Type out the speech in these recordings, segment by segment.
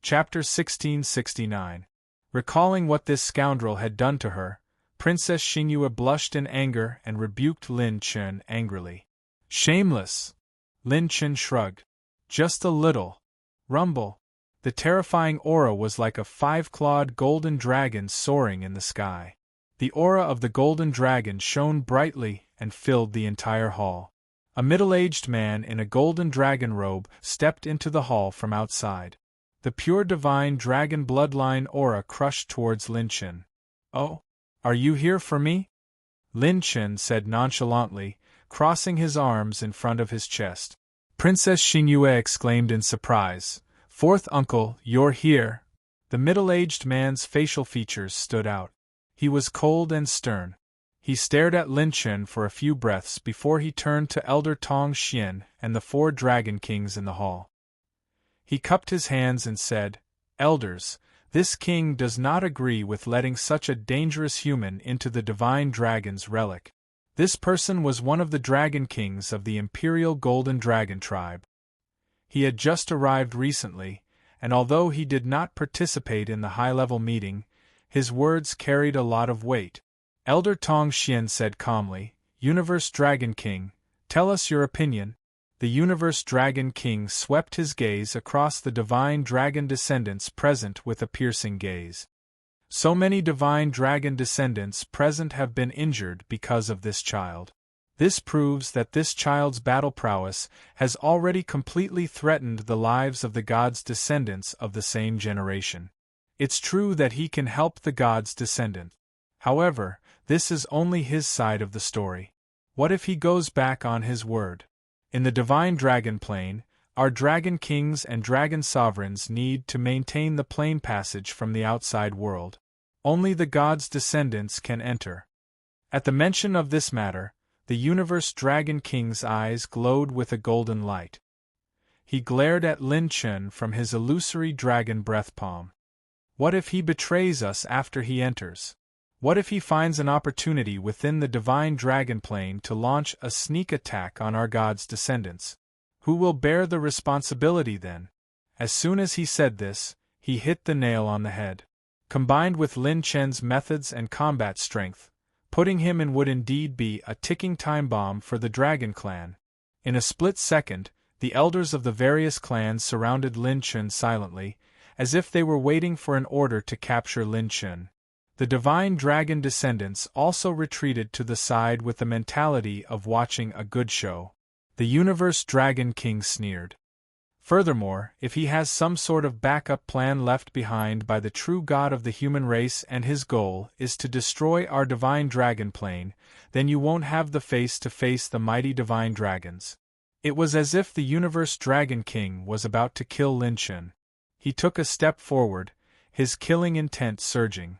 Chapter 1669. Recalling what this scoundrel had done to her, Princess Xingyue blushed in anger and rebuked Lin Chen angrily. Shameless! Lin Chen shrugged. Just a little. Rumble. The terrifying aura was like a five-clawed golden dragon soaring in the sky. The aura of the golden dragon shone brightly and filled the entire hall. A middle-aged man in a golden dragon robe stepped into the hall from outside. The pure divine dragon bloodline aura crushed towards Lin Chen. "Oh, are you here for me?" Lin Chen said nonchalantly, crossing his arms in front of his chest. Princess Xingyue exclaimed in surprise, "Fourth uncle, you're here!" The middle-aged man's facial features stood out. He was cold and stern. He stared at Lin Chen for a few breaths before he turned to Elder Tong Xian and the 4 dragon kings in the hall. He cupped his hands and said, "Elders, this king does not agree with letting such a dangerous human into the divine dragon's relic. This person was one of the dragon kings of the Imperial Golden Dragon tribe. He had just arrived recently, and although he did not participate in the high-level meeting, his words carried a lot of weight." Elder Tong Xian said calmly, "Universe Dragon King, tell us your opinion." The Universe Dragon King swept his gaze across the divine dragon descendants present with a piercing gaze. So many divine dragon descendants present have been injured because of this child. This proves that this child's battle prowess has already completely threatened the lives of the gods' descendants of the same generation. It's true that he can help the gods' descendant. However, this is only his side of the story. What if he goes back on his word? In the divine dragon plane, our dragon kings and dragon sovereigns need to maintain the plane passage from the outside world. Only the gods' descendants can enter. At the mention of this matter, the Universe Dragon King's eyes glowed with a golden light. He glared at Lin Chen from his illusory dragon breath palm. What if he betrays us after he enters? What if he finds an opportunity within the divine dragon plane to launch a sneak attack on our gods' descendants? Who will bear the responsibility then? As soon as he said this, he hit the nail on the head. Combined with Lin Chen's methods and combat strength, putting him in would indeed be a ticking time bomb for the Dragon Clan. In a split second, the elders of the various clans surrounded Lin Chen silently, as if they were waiting for an order to capture Lin Chen. The divine dragon descendants also retreated to the side with the mentality of watching a good show. The Universe Dragon King sneered. Furthermore, if he has some sort of backup plan left behind by the true god of the human race and his goal is to destroy our divine dragon plane, then you won't have the face to face the mighty divine dragons. It was as if the Universe Dragon King was about to kill Lin Chen. He took a step forward, his killing intent surging.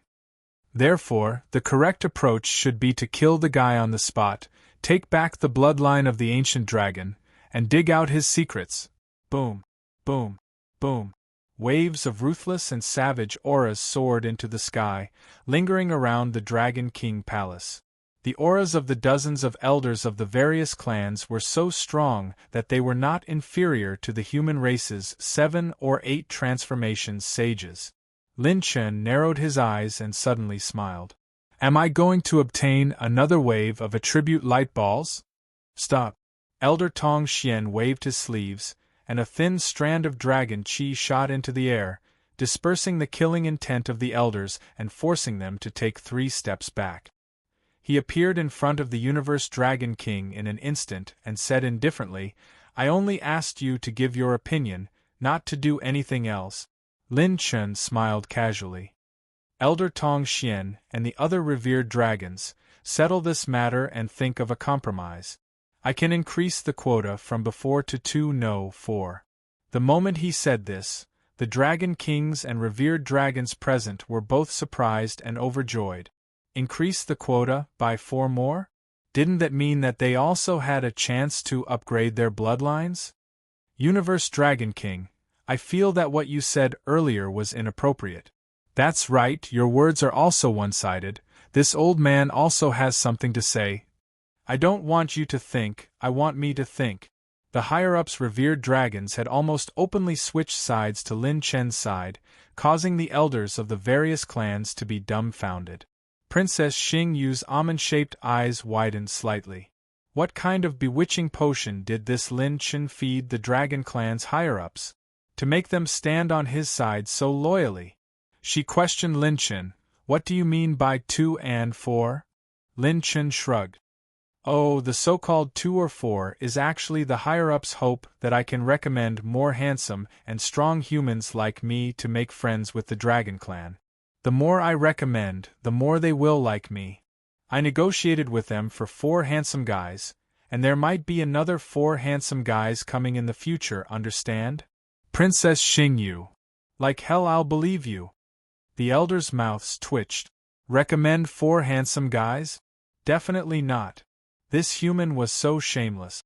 Therefore, the correct approach should be to kill the guy on the spot, take back the bloodline of the ancient dragon, and dig out his secrets. Boom, boom, boom. Waves of ruthless and savage auras soared into the sky, lingering around the Dragon King Palace. The auras of the dozens of elders of the various clans were so strong that they were not inferior to the human race's 7 or 8 transformation sages. Lin Chen narrowed his eyes and suddenly smiled. "Am I going to obtain another wave of attribute light balls?" "Stop." Elder Tong Xian waved his sleeves, and a thin strand of dragon chi shot into the air, dispersing the killing intent of the elders and forcing them to take 3 steps back. He appeared in front of the Universe Dragon King in an instant and said indifferently, "I only asked you to give your opinion, not to do anything else." Lin Chen smiled casually. "Elder Tong Xian and the other revered dragons, settle this matter and think of a compromise. I can increase the quota from before to 2 no 4. The moment he said this, the dragon kings and revered dragons present were both surprised and overjoyed. Increase the quota by 4 more? Didn't that mean that they also had a chance to upgrade their bloodlines? Universe Dragon King, I feel that what you said earlier was inappropriate. That's right, your words are also one-sided. This old man also has something to say. I don't want you to think, I want me to think. The higher-ups' revered dragons had almost openly switched sides to Lin Chen's side, causing the elders of the various clans to be dumbfounded. Princess Xing Yu's almond-shaped eyes widened slightly. What kind of bewitching potion did this Lin Chen feed the dragon clan's higher-ups, to make them stand on his side so loyally? She questioned Lin Chen. What do you mean by 2 and 4? Lin Chen shrugged. Oh, the so-called 2 or 4 is actually the higher-ups' hope that I can recommend more handsome and strong humans like me to make friends with the Dragon Clan. The more I recommend, the more they will like me. I negotiated with them for 4 handsome guys, and there might be another 4 handsome guys coming in the future, understand? Princess Xing Yu. Like hell I'll believe you. The elders' mouths twitched. Recommend 4 handsome guys? Definitely not. This human was so shameless.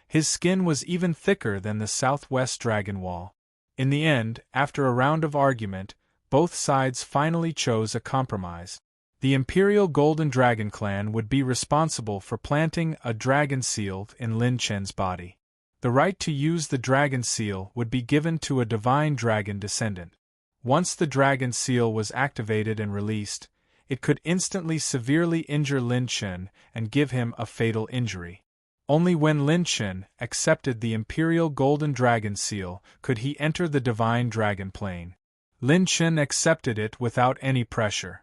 His skin was even thicker than the southwest dragon wall. In the end, after a round of argument, both sides finally chose a compromise. The Imperial Golden Dragon Clan would be responsible for planting a dragon seal in Lin Chen's body. The right to use the dragon seal would be given to a divine dragon descendant. Once the dragon seal was activated and released, it could instantly severely injure Lin Chen and give him a fatal injury. Only when Lin Chen accepted the Imperial Golden Dragon Seal could he enter the Divine Dragon Plane. Lin Chen accepted it without any pressure.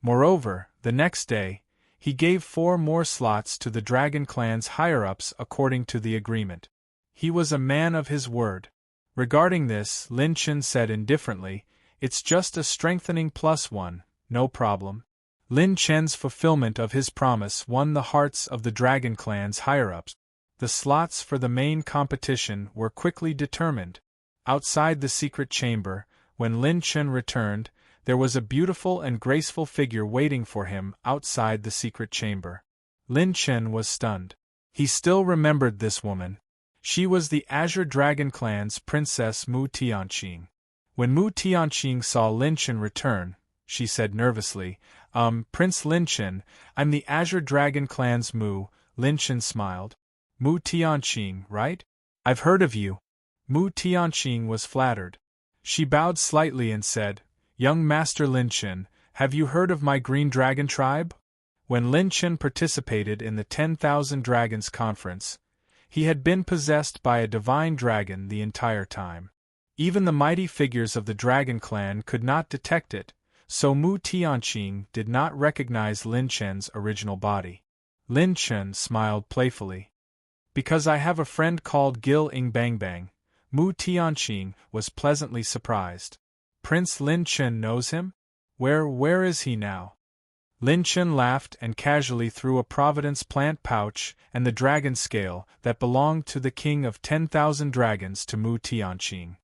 Moreover, the next day, he gave 4 more slots to the Dragon Clan's higher-ups according to the agreement. He was a man of his word. Regarding this, Lin Chen said indifferently, "It's just a strengthening +1, no problem." Lin Chen's fulfillment of his promise won the hearts of the Dragon Clan's higher-ups. The slots for the main competition were quickly determined. Outside the secret chamber, when Lin Chen returned, there was a beautiful and graceful figure waiting for him outside the secret chamber. Lin Chen was stunned. He still remembered this woman. She was the Azure Dragon Clan's Princess Mu Tianqing. When Mu Tianqing saw Lin Chen return, she said nervously, Prince Lin Chen, I'm the Azure Dragon Clan's Mu." Lin Chen smiled. "Mu Tianqing, right? I've heard of you." Mu Tianqing was flattered. She bowed slightly and said, "Young Master Lin Chen, have you heard of my Green Dragon tribe?" When Lin Chen participated in the 10,000 Dragons Conference, he had been possessed by a divine dragon the entire time. Even the mighty figures of the Dragon Clan could not detect it, so Mu Tianqing did not recognize Lin Chen's original body. Lin Chen smiled playfully. "Because I have a friend called Gil Ing Bang Bang." Mu Tianqing was pleasantly surprised. "Prince Lin Chen knows him? Where is he now?" Lin Chen laughed and casually threw a Providence plant pouch and the dragon scale that belonged to the king of 10,000 dragons to Mu Tianqing.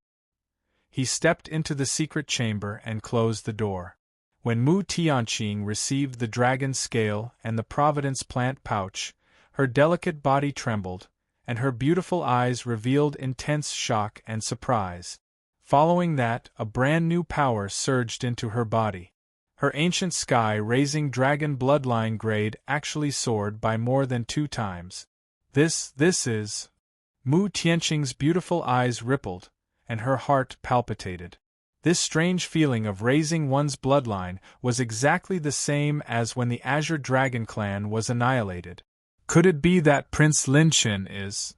He stepped into the secret chamber and closed the door. When Mu Tianqing received the dragon scale and the Providence plant pouch, her delicate body trembled, and her beautiful eyes revealed intense shock and surprise. Following that, a brand new power surged into her body. Her ancient sky-raising dragon bloodline grade actually soared by more than 2 times. This is... Mu Tianqing's beautiful eyes rippled, and her heart palpitated. This strange feeling of raising one's bloodline was exactly the same as when the Azure Dragon Clan was annihilated. Could it be that Prince Lin Chen is...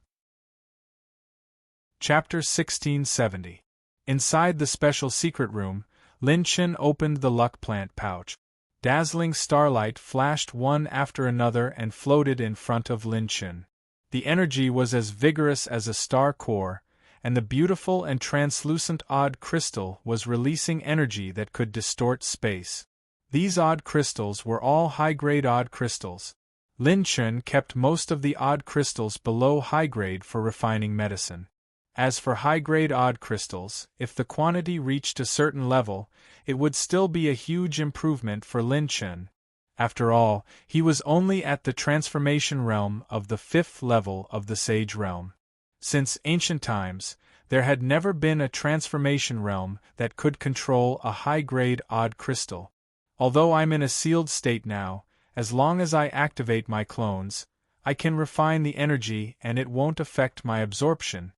Chapter 1670. Inside the special secret room, Lin Chen opened the luck plant pouch. Dazzling starlight flashed one after another and floated in front of Lin Chen. The energy was as vigorous as a star core, and the beautiful and translucent odd crystal was releasing energy that could distort space. These odd crystals were all high-grade odd crystals. Lin Chen kept most of the odd crystals below high-grade for refining medicine. As for high-grade odd crystals, if the quantity reached a certain level, it would still be a huge improvement for Lin Chen. After all, he was only at the transformation realm of the 5th level of the Sage Realm. Since ancient times, there had never been a transformation realm that could control a high-grade odd crystal. Although I'm in a sealed state now, as long as I activate my clones, I can refine the energy and it won't affect my absorption.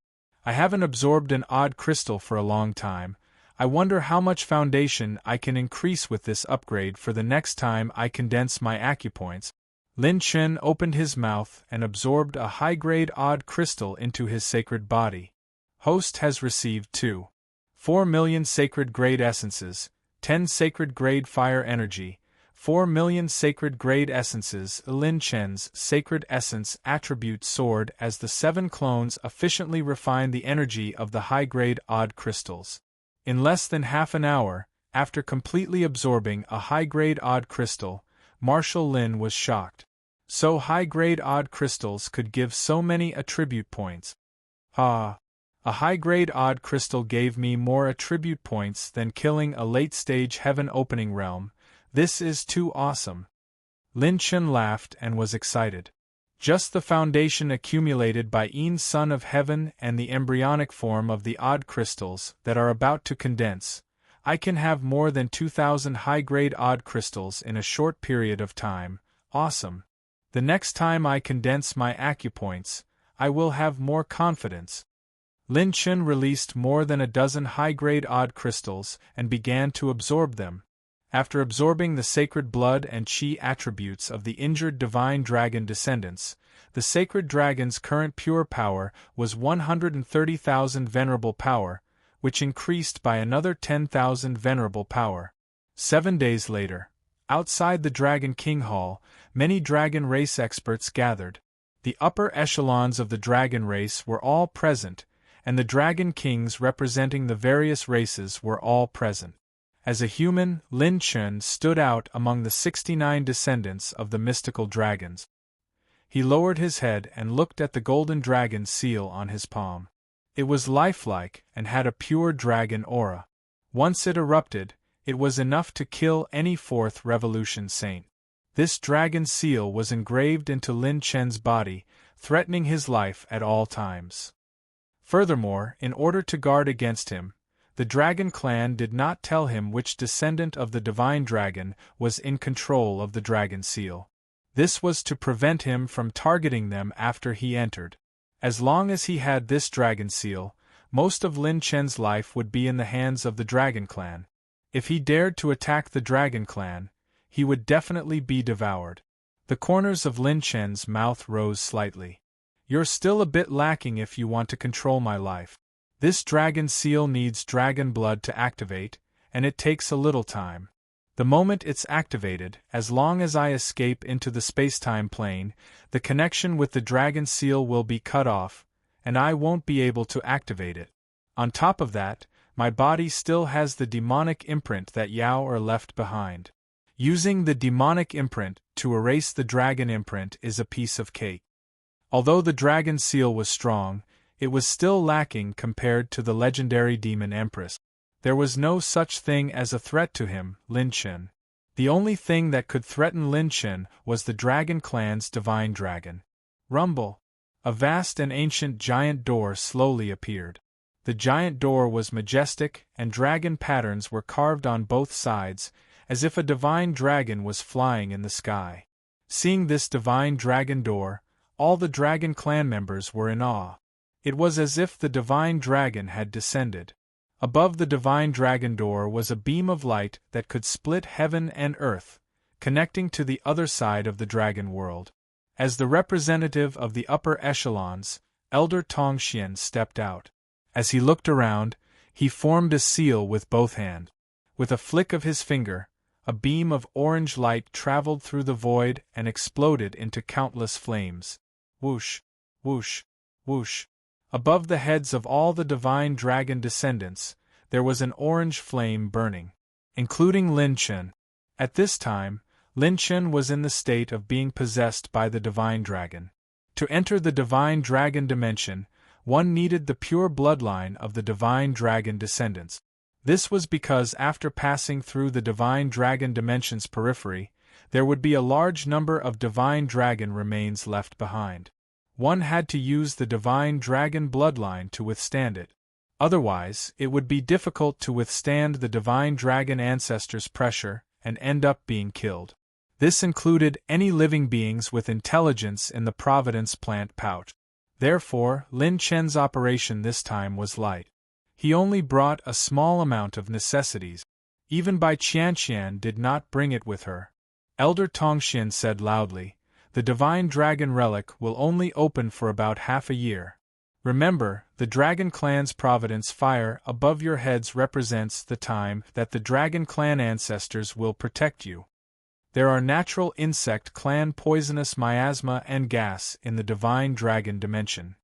I haven't absorbed an odd crystal for a long time. I wonder how much foundation I can increase with this upgrade for the next time I condense my acupoints. Lin Chen opened his mouth and absorbed a high-grade odd crystal into his sacred body. Host has received 4 million sacred grade essences, 10 sacred grade fire energy, 4 million sacred grade essences. Lin Chen's sacred essence attribute soared as the 7 clones efficiently refined the energy of the high-grade odd crystals. In less than half an hour, after completely absorbing a high-grade odd crystal, Marshal Lin was shocked. So high-grade odd crystals could give so many attribute points. Ah! A high-grade odd crystal gave me more attribute points than killing a late-stage heaven-opening realm. This is too awesome. Lin Chen laughed and was excited. Just the foundation accumulated by Yin Son of Heaven and the embryonic form of the odd crystals that are about to condense, I can have more than 2,000 high-grade odd crystals in a short period of time. Awesome. The next time I condense my acupoints, I will have more confidence. Lin Chen released more than a dozen high-grade odd crystals and began to absorb them. After absorbing the sacred blood and qi attributes of the injured divine dragon descendants, the sacred dragon's current pure power was 130,000 venerable power, which increased by another 10,000 venerable power. 7 days later, outside the Dragon King Hall, many dragon race experts gathered. The upper echelons of the dragon race were all present, and the dragon kings representing the various races were all present. As a human, Lin Chen stood out among the 69 descendants of the mystical dragons. He lowered his head and looked at the golden dragon seal on his palm. It was lifelike and had a pure dragon aura. Once it erupted, it was enough to kill any Fourth Revolution saint. This dragon seal was engraved into Lin Chen's body, threatening his life at all times. Furthermore, in order to guard against him, the Dragon Clan did not tell him which descendant of the Divine Dragon was in control of the Dragon Seal. This was to prevent him from targeting them after he entered. As long as he had this Dragon Seal, most of Lin Chen's life would be in the hands of the Dragon Clan. If he dared to attack the Dragon Clan, he would definitely be devoured. The corners of Lin Chen's mouth rose slightly. You're still a bit lacking if you want to control my life. This dragon seal needs dragon blood to activate, and it takes a little time. The moment it's activated, as long as I escape into the space-time plane, the connection with the dragon seal will be cut off, and I won't be able to activate it. On top of that, my body still has the demonic imprint that Yao left behind. Using the demonic imprint to erase the dragon imprint is a piece of cake. Although the dragon seal was strong, it was still lacking compared to the legendary demon empress. There was no such thing as a threat to him, Lin Chen. The only thing that could threaten Lin Chen was the Dragon Clan's divine dragon. Rumble! A vast and ancient giant door slowly appeared. The giant door was majestic, and dragon patterns were carved on both sides, as if a divine dragon was flying in the sky. Seeing this divine dragon door, all the Dragon Clan members were in awe. It was as if the divine dragon had descended. Above the divine dragon door was a beam of light that could split heaven and earth, connecting to the other side of the dragon world. As the representative of the upper echelons, Elder Tongxian stepped out. As he looked around, he formed a seal with both hands. With a flick of his finger, a beam of orange light traveled through the void and exploded into countless flames. Whoosh! Whoosh! Whoosh! Above the heads of all the divine dragon descendants, there was an orange flame burning, including Lin Chen. At this time, Lin Chen was in the state of being possessed by the divine dragon. To enter the divine dragon dimension, one needed the pure bloodline of the divine dragon descendants. This was because after passing through the divine dragon dimension's periphery, there would be a large number of divine dragon remains left behind. One had to use the divine dragon bloodline to withstand it. Otherwise, it would be difficult to withstand the divine dragon ancestors' pressure and end up being killed. This included any living beings with intelligence in the Providence plant pouch. Therefore, Lin Chen's operation this time was light. He only brought a small amount of necessities. Even Bai Qianqian did not bring it with her. Elder Tongxian said loudly, "The Divine Dragon Relic will only open for about half a year. Remember, the Dragon Clan's Providence fire above your heads represents the time that the Dragon Clan ancestors will protect you. There are natural insect clan poisonous miasma and gas in the Divine Dragon dimension.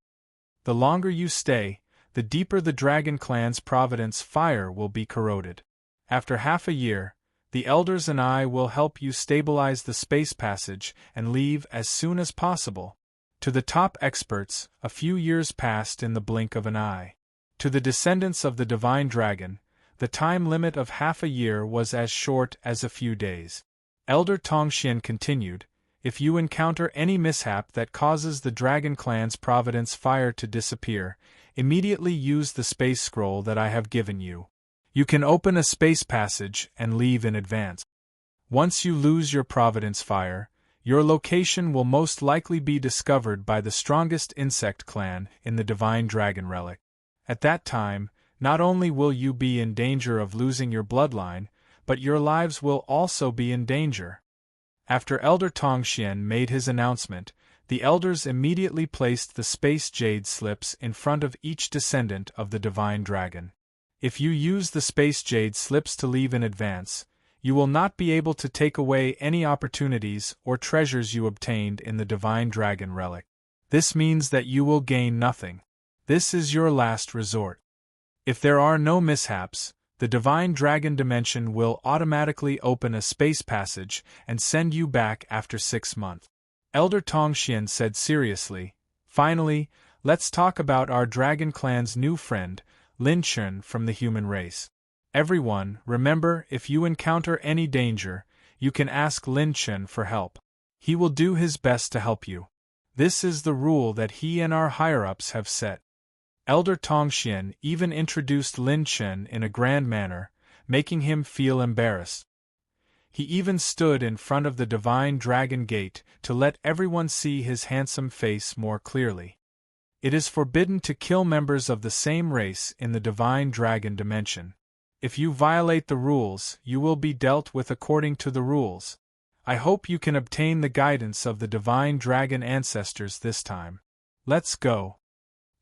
The longer you stay, the deeper the Dragon Clan's Providence fire will be corroded. After half a year, the elders and I will help you stabilize the space passage and leave as soon as possible. To the top experts, a few years passed in the blink of an eye. To the descendants of the Divine Dragon, the time limit of half a year was as short as a few days." Elder Tongxian continued, "If you encounter any mishap that causes the Dragon Clan's Providence fire to disappear, immediately use the space scroll that I have given you. You can open a space passage and leave in advance. Once you lose your Providence fire, your location will most likely be discovered by the strongest insect clan in the Divine Dragon Relic. At that time, not only will you be in danger of losing your bloodline, but your lives will also be in danger." After Elder Tongxian made his announcement, the elders immediately placed the space jade slips in front of each descendant of the Divine Dragon. If you use the space jade slips to leave in advance, you will not be able to take away any opportunities or treasures you obtained in the Divine Dragon Relic. This means that you will gain nothing. This is your last resort. If there are no mishaps, the Divine Dragon Dimension will automatically open a space passage and send you back after 6 months. Elder Tongxian said seriously, "Finally, let's talk about our Dragon Clan's new friend, Lin Chen from the human race. Everyone, remember, if you encounter any danger, you can ask Lin Chen for help. He will do his best to help you. This is the rule that he and our higher-ups have set." Elder Tongxian even introduced Lin Chen in a grand manner, making him feel embarrassed. He even stood in front of the Divine Dragon Gate to let everyone see his handsome face more clearly. It is forbidden to kill members of the same race in the Divine Dragon Dimension. If you violate the rules, you will be dealt with according to the rules. I hope you can obtain the guidance of the Divine Dragon ancestors this time. Let's go.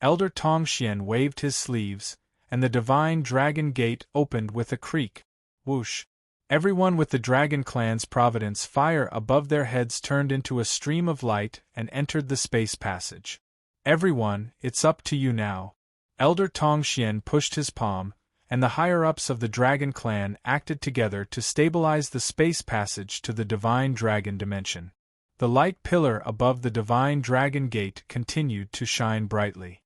Elder Tongxian waved his sleeves, and the Divine Dragon Gate opened with a creak. Whoosh! Everyone with the Dragon Clan's Providence fire above their heads turned into a stream of light and entered the space passage. "Everyone, it's up to you now." Elder Tongxian pushed his palm, and the higher-ups of the Dragon Clan acted together to stabilize the space passage to the Divine Dragon Dimension. The light pillar above the Divine Dragon Gate continued to shine brightly.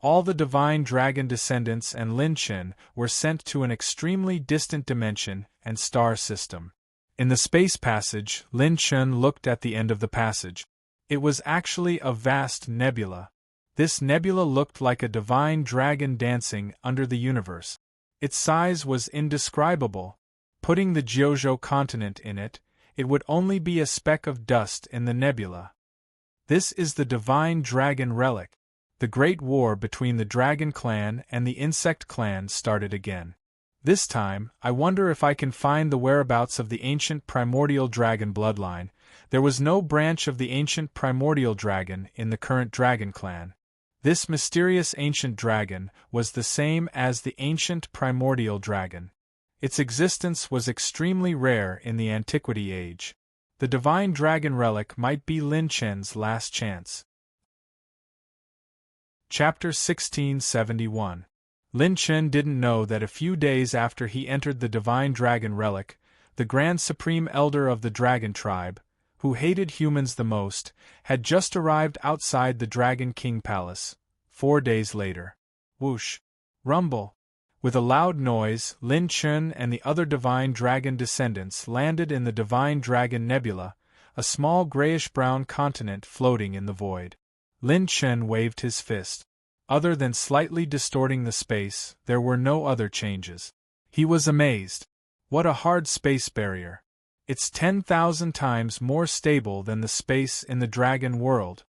All the Divine Dragon descendants and Lin Chen were sent to an extremely distant dimension and star system. In the space passage, Lin Chen looked at the end of the passage. It was actually a vast nebula. This nebula looked like a divine dragon dancing under the universe. Its size was indescribable. Putting the Jiuzhou continent in it, it would only be a speck of dust in the nebula. This is the Divine Dragon Relic. The great war between the Dragon Clan and the Insect Clan started again. This time, I wonder if I can find the whereabouts of the ancient primordial dragon bloodline. There was no branch of the ancient primordial dragon in the current Dragon Clan. This mysterious ancient dragon was the same as the ancient primordial dragon. Its existence was extremely rare in the Antiquity Age. The Divine Dragon Relic might be Lin Chen's last chance. Chapter 1671. Lin Chen didn't know that a few days after he entered the Divine Dragon Relic, the Grand Supreme Elder of the Dragon Tribe, who hated humans the most, had just arrived outside the Dragon King Palace. 4 days later. Whoosh! Rumble! With a loud noise, Lin Chen and the other Divine Dragon descendants landed in the Divine Dragon Nebula, a small grayish-brown continent floating in the void. Lin Chen waved his fist. Other than slightly distorting the space, there were no other changes. He was amazed. What a hard space barrier! It's 10,000 times more stable than the space in the dragon world.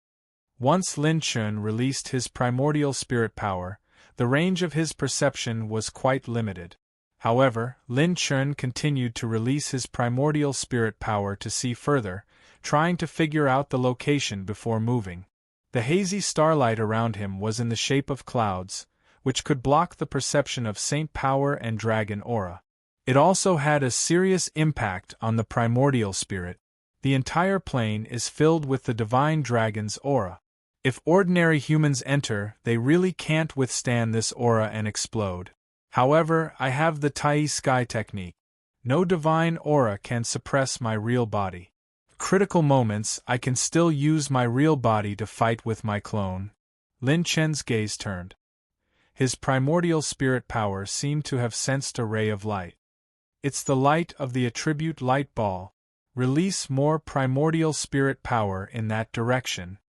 Once Lin Chun released his primordial spirit power, the range of his perception was quite limited. However, Lin Chun continued to release his primordial spirit power to see further, trying to figure out the location before moving. The hazy starlight around him was in the shape of clouds, which could block the perception of saint power and dragon aura. It also had a serious impact on the primordial spirit. The entire plane is filled with the divine dragon's aura. If ordinary humans enter, they really can't withstand this aura and explode. However, I have the Tai Sky technique. No divine aura can suppress my real body. Critical moments, I can still use my real body to fight with my clone. Lin Chen's gaze turned. His primordial spirit power seemed to have sensed a ray of light. It's the light of the attribute light ball. Release more primordial spirit power in that direction.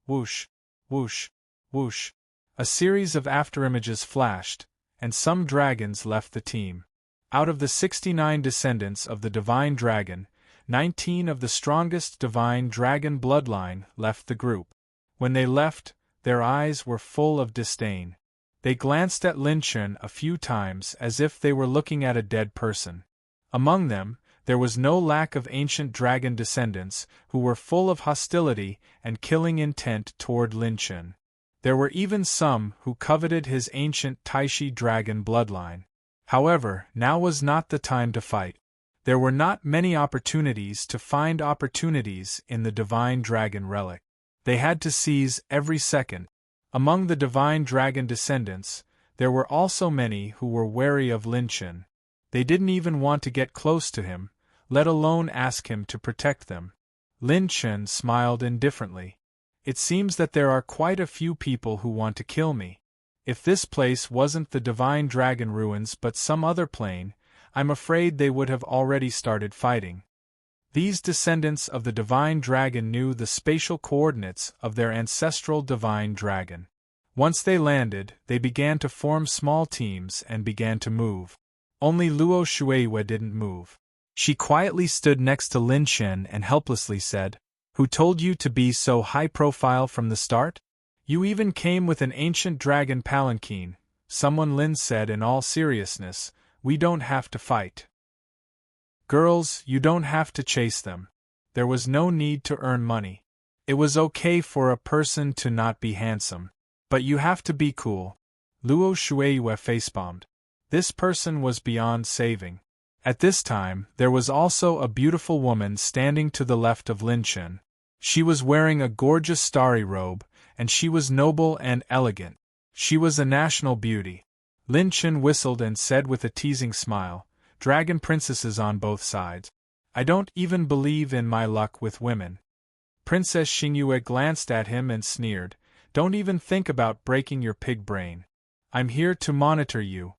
Whoosh, whoosh, whoosh. A series of afterimages flashed, and some dragons left the team. Out of the 69 descendants of the divine dragon, 19 of the strongest divine dragon bloodline left the group. When they left, their eyes were full of disdain. They glanced at Lin Chun a few times as if they were looking at a dead person. Among them, there was no lack of ancient dragon descendants who were full of hostility and killing intent toward Lin Chun. There were even some who coveted his ancient Taishi dragon bloodline. However, now was not the time to fight. There were not many opportunities to find opportunities in the divine dragon relic. They had to seize every second. Among the divine dragon descendants, there were also many who were wary of Lin Chun. They didn't even want to get close to him, let alone ask him to protect them. Lin Chun smiled indifferently. It seems that there are quite a few people who want to kill me. If this place wasn't the divine dragon ruins but some other plane, I'm afraid they would have already started fighting. These descendants of the divine dragon knew the spatial coordinates of their ancestral divine dragon. Once they landed, they began to form small teams and began to move. Only Luo Shueiwe didn't move. She quietly stood next to Lin Chen and helplessly said, "Who told you to be so high-profile from the start? You even came with an ancient dragon palanquin." Someone Lin said in all seriousness, "We don't have to fight. Girls, you don't have to chase them. There was no need to earn money. It was okay for a person to not be handsome. But you have to be cool." Luo Shueiwe facepalmed. This person was beyond saving. At this time, there was also a beautiful woman standing to the left of Lin Chun. She was wearing a gorgeous starry robe, and she was noble and elegant. She was a national beauty. Lin Chun whistled and said with a teasing smile, "Dragon princesses on both sides. I don't even believe in my luck with women." Princess Xingyue glanced at him and sneered, "Don't even think about breaking your pig brain. I'm here to monitor you."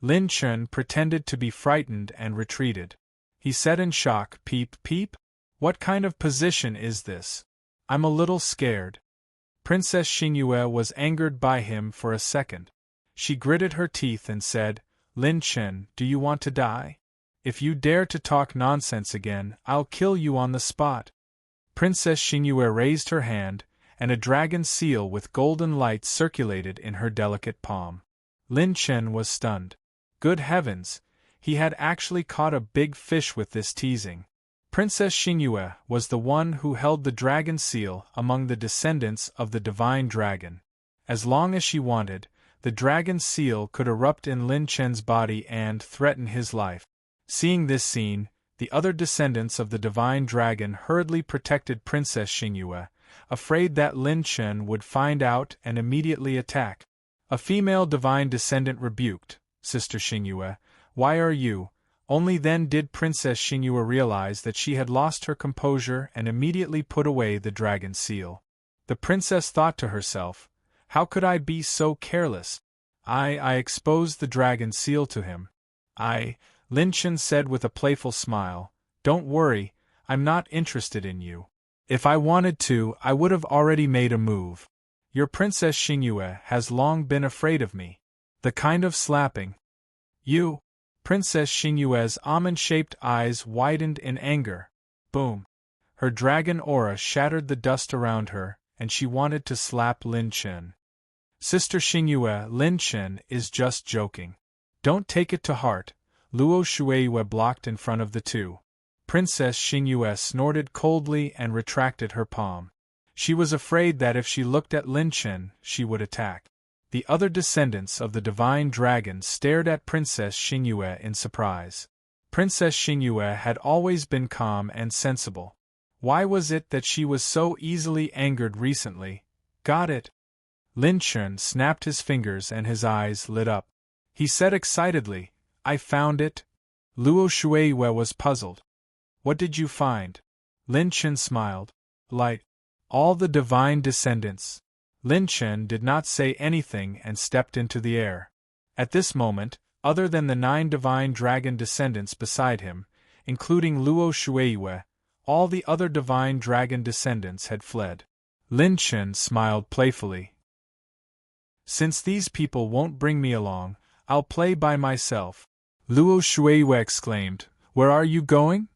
Lin Chun pretended to be frightened and retreated. He said in shock, "Peep, peep? What kind of position is this? I'm a little scared." Princess Xingyue was angered by him for a second. She gritted her teeth and said, "Lin Chen, do you want to die? If you dare to talk nonsense again, I'll kill you on the spot." Princess Xingyue raised her hand, and a dragon seal with golden light circulated in her delicate palm. Lin Chen was stunned. Good heavens, he had actually caught a big fish with this teasing. Princess Xingyue was the one who held the dragon seal among the descendants of the divine dragon. As long as she wanted, the dragon seal could erupt in Lin Chen's body and threaten his life. Seeing this scene, the other descendants of the divine dragon hurriedly protected Princess Xingyue, afraid that Lin Chen would find out and immediately attack. A female divine descendant rebuked, "Sister Xingyue, why are you?" Only then did Princess Xingyue realize that she had lost her composure and immediately put away the dragon seal. The princess thought to herself, "How could I be so careless? I exposed the dragon seal to him." Lin Chen said with a playful smile, "Don't worry, I'm not interested in you. If I wanted to, I would have already made a move. Your Princess Xingyue has long been afraid of me. The kind of slapping you Princess Xingyue's almond-shaped eyes widened in anger. Boom! Her dragon aura shattered the dust around her, and she wanted to slap Lin Chen. Sister Xingyue, Lin Chen is just joking. Don't take it to heart, Luo Shueiyue blocked in front of the two. Princess Xingyue snorted coldly and retracted her palm. She was afraid that if she looked at Lin Chen, she would attack. The other descendants of the divine dragon stared at Princess Xingyue in surprise. Princess Xingyue had always been calm and sensible. Why was it that she was so easily angered recently? Got it! Lin Chen snapped his fingers and his eyes lit up. He said excitedly, I found it. Luo Shueiyue was puzzled. What did you find? Lin Chen smiled. Light. All the divine descendants. Lin Chen did not say anything and stepped into the air. At this moment, other than the 9 divine dragon descendants beside him, including Luo Shueiyue, all the other divine dragon descendants had fled. Lin Chen smiled playfully. Since these people won't bring me along, I'll play by myself. Luo Shueiyue exclaimed, Where are you going?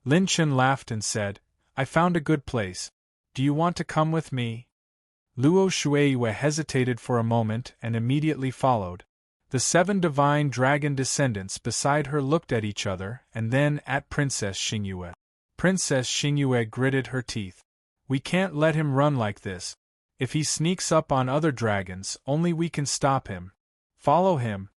Lin Chen laughed and said, I found a good place. Do you want to come with me? Luo Shueiyue hesitated for a moment and immediately followed. The 7 divine dragon descendants beside her looked at each other and then at Princess Xingyue. Princess Xingyue gritted her teeth. We can't let him run like this. If he sneaks up on other dragons, only we can stop him. Follow him.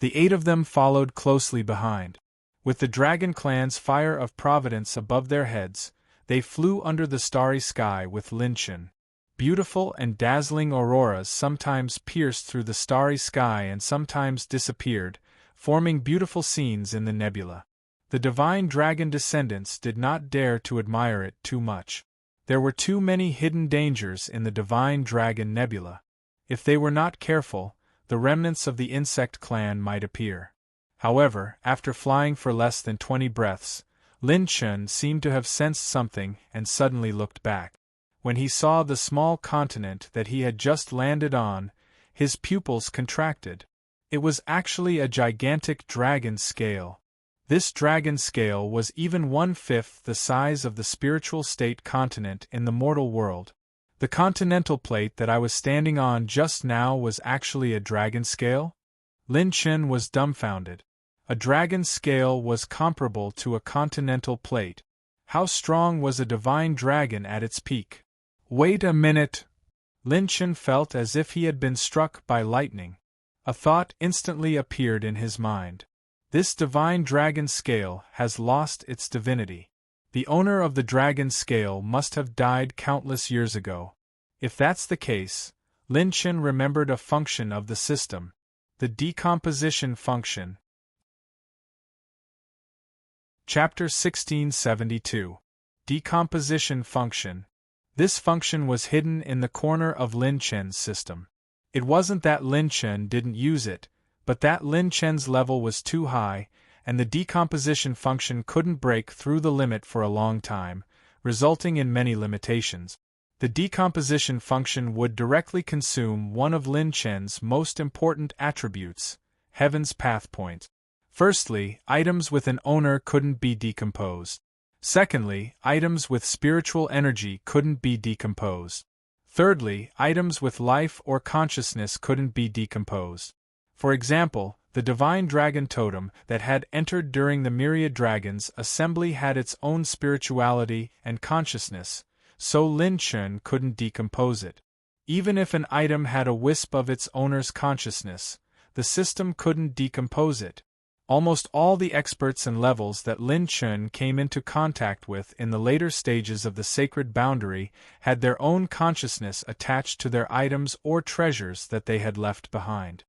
The 8 of them followed closely behind. With the dragon clan's fire of providence above their heads, they flew under the starry sky with Lin Chen. Beautiful and dazzling auroras sometimes pierced through the starry sky and sometimes disappeared, forming beautiful scenes in the nebula. The divine dragon descendants did not dare to admire it too much. There were too many hidden dangers in the divine dragon nebula. If they were not careful, the remnants of the insect clan might appear. However, after flying for less than 20 breaths, Lin Chen seemed to have sensed something and suddenly looked back. When he saw the small continent that he had just landed on, his pupils contracted. It was actually a gigantic dragon scale. This dragon scale was even 1/5 the size of the spiritual state continent in the mortal world. The continental plate that I was standing on just now was actually a dragon scale? Lin Chen was dumbfounded. A dragon scale was comparable to a continental plate. How strong was a divine dragon at its peak? Wait a minute! Lin Chen felt as if he had been struck by lightning. A thought instantly appeared in his mind. This divine dragon scale has lost its divinity. The owner of the dragon scale must have died countless years ago. If that's the case, Lin Chen remembered a function of the system. The decomposition function. Chapter 1672. Decomposition function. This function was hidden in the corner of Lin Chen's system. It wasn't that Lin Chen didn't use it, but that Lin Chen's level was too high, and the decomposition function couldn't break through the limit for a long time, resulting in many limitations. The decomposition function would directly consume one of Lin Chen's most important attributes, Heaven's Path Point. Firstly, items with an owner couldn't be decomposed. Secondly, items with spiritual energy couldn't be decomposed. Thirdly, items with life or consciousness couldn't be decomposed. For example, the divine dragon totem that had entered during the myriad dragons assembly had its own spirituality and consciousness, so Lin Chen couldn't decompose it. Even if an item had a wisp of its owner's consciousness, the system couldn't decompose it. Almost all the experts and levels that Lin Chen came into contact with in the later stages of the sacred boundary had their own consciousness attached to their items or treasures that they had left behind.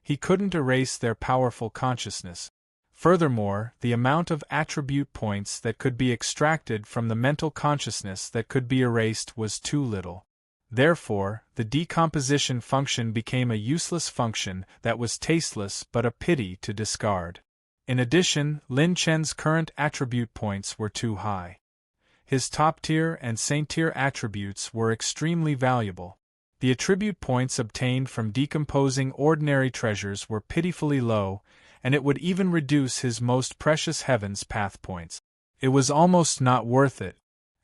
He couldn't erase their powerful consciousness. Furthermore, the amount of attribute points that could be extracted from the mental consciousness that could be erased was too little. Therefore, the decomposition function became a useless function that was tasteless but a pity to discard. In addition, Lin Chen's current attribute points were too high. His top-tier and saint-tier attributes were extremely valuable. The attribute points obtained from decomposing ordinary treasures were pitifully low, and it would even reduce his most precious heaven's path points. It was almost not worth it.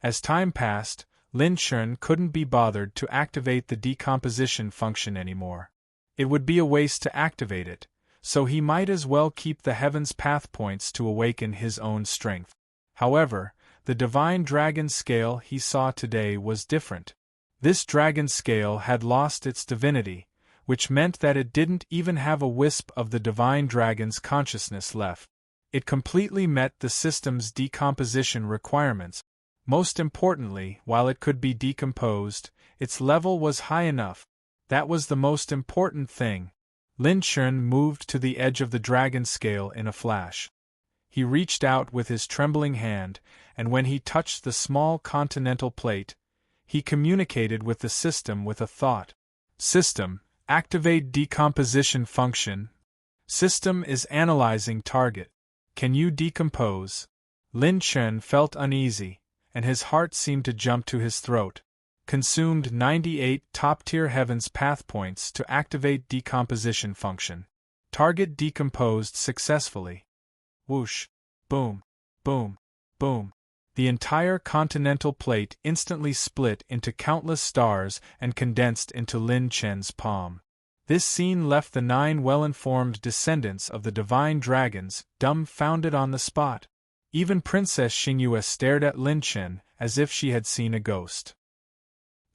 As time passed, Lin Chun couldn't be bothered to activate the decomposition function anymore. It would be a waste to activate it, so he might as well keep the heaven's path points to awaken his own strength. However, the divine dragon scale he saw today was different. This dragon scale had lost its divinity, which meant that it didn't even have a wisp of the divine dragon's consciousness left. It completely met the system's decomposition requirements. Most importantly, while it could be decomposed, its level was high enough. That was the most important thing. Lin Chun moved to the edge of the dragon scale in a flash. He reached out with his trembling hand, and when he touched the small continental plate, he communicated with the system with a thought. System, activate decomposition function. System is analyzing target. Can you decompose? Lin Chun felt uneasy, and his heart seemed to jump to his throat. Consumed 98 top-tier heavens path points to activate decomposition function. Target decomposed successfully. Whoosh. Boom. Boom. Boom. The entire continental plate instantly split into countless stars and condensed into Lin Chun's palm. This scene left the 9 well-informed descendants of the divine dragons dumbfounded on the spot. Even Princess Xingyue stared at Lin Chun as if she had seen a ghost.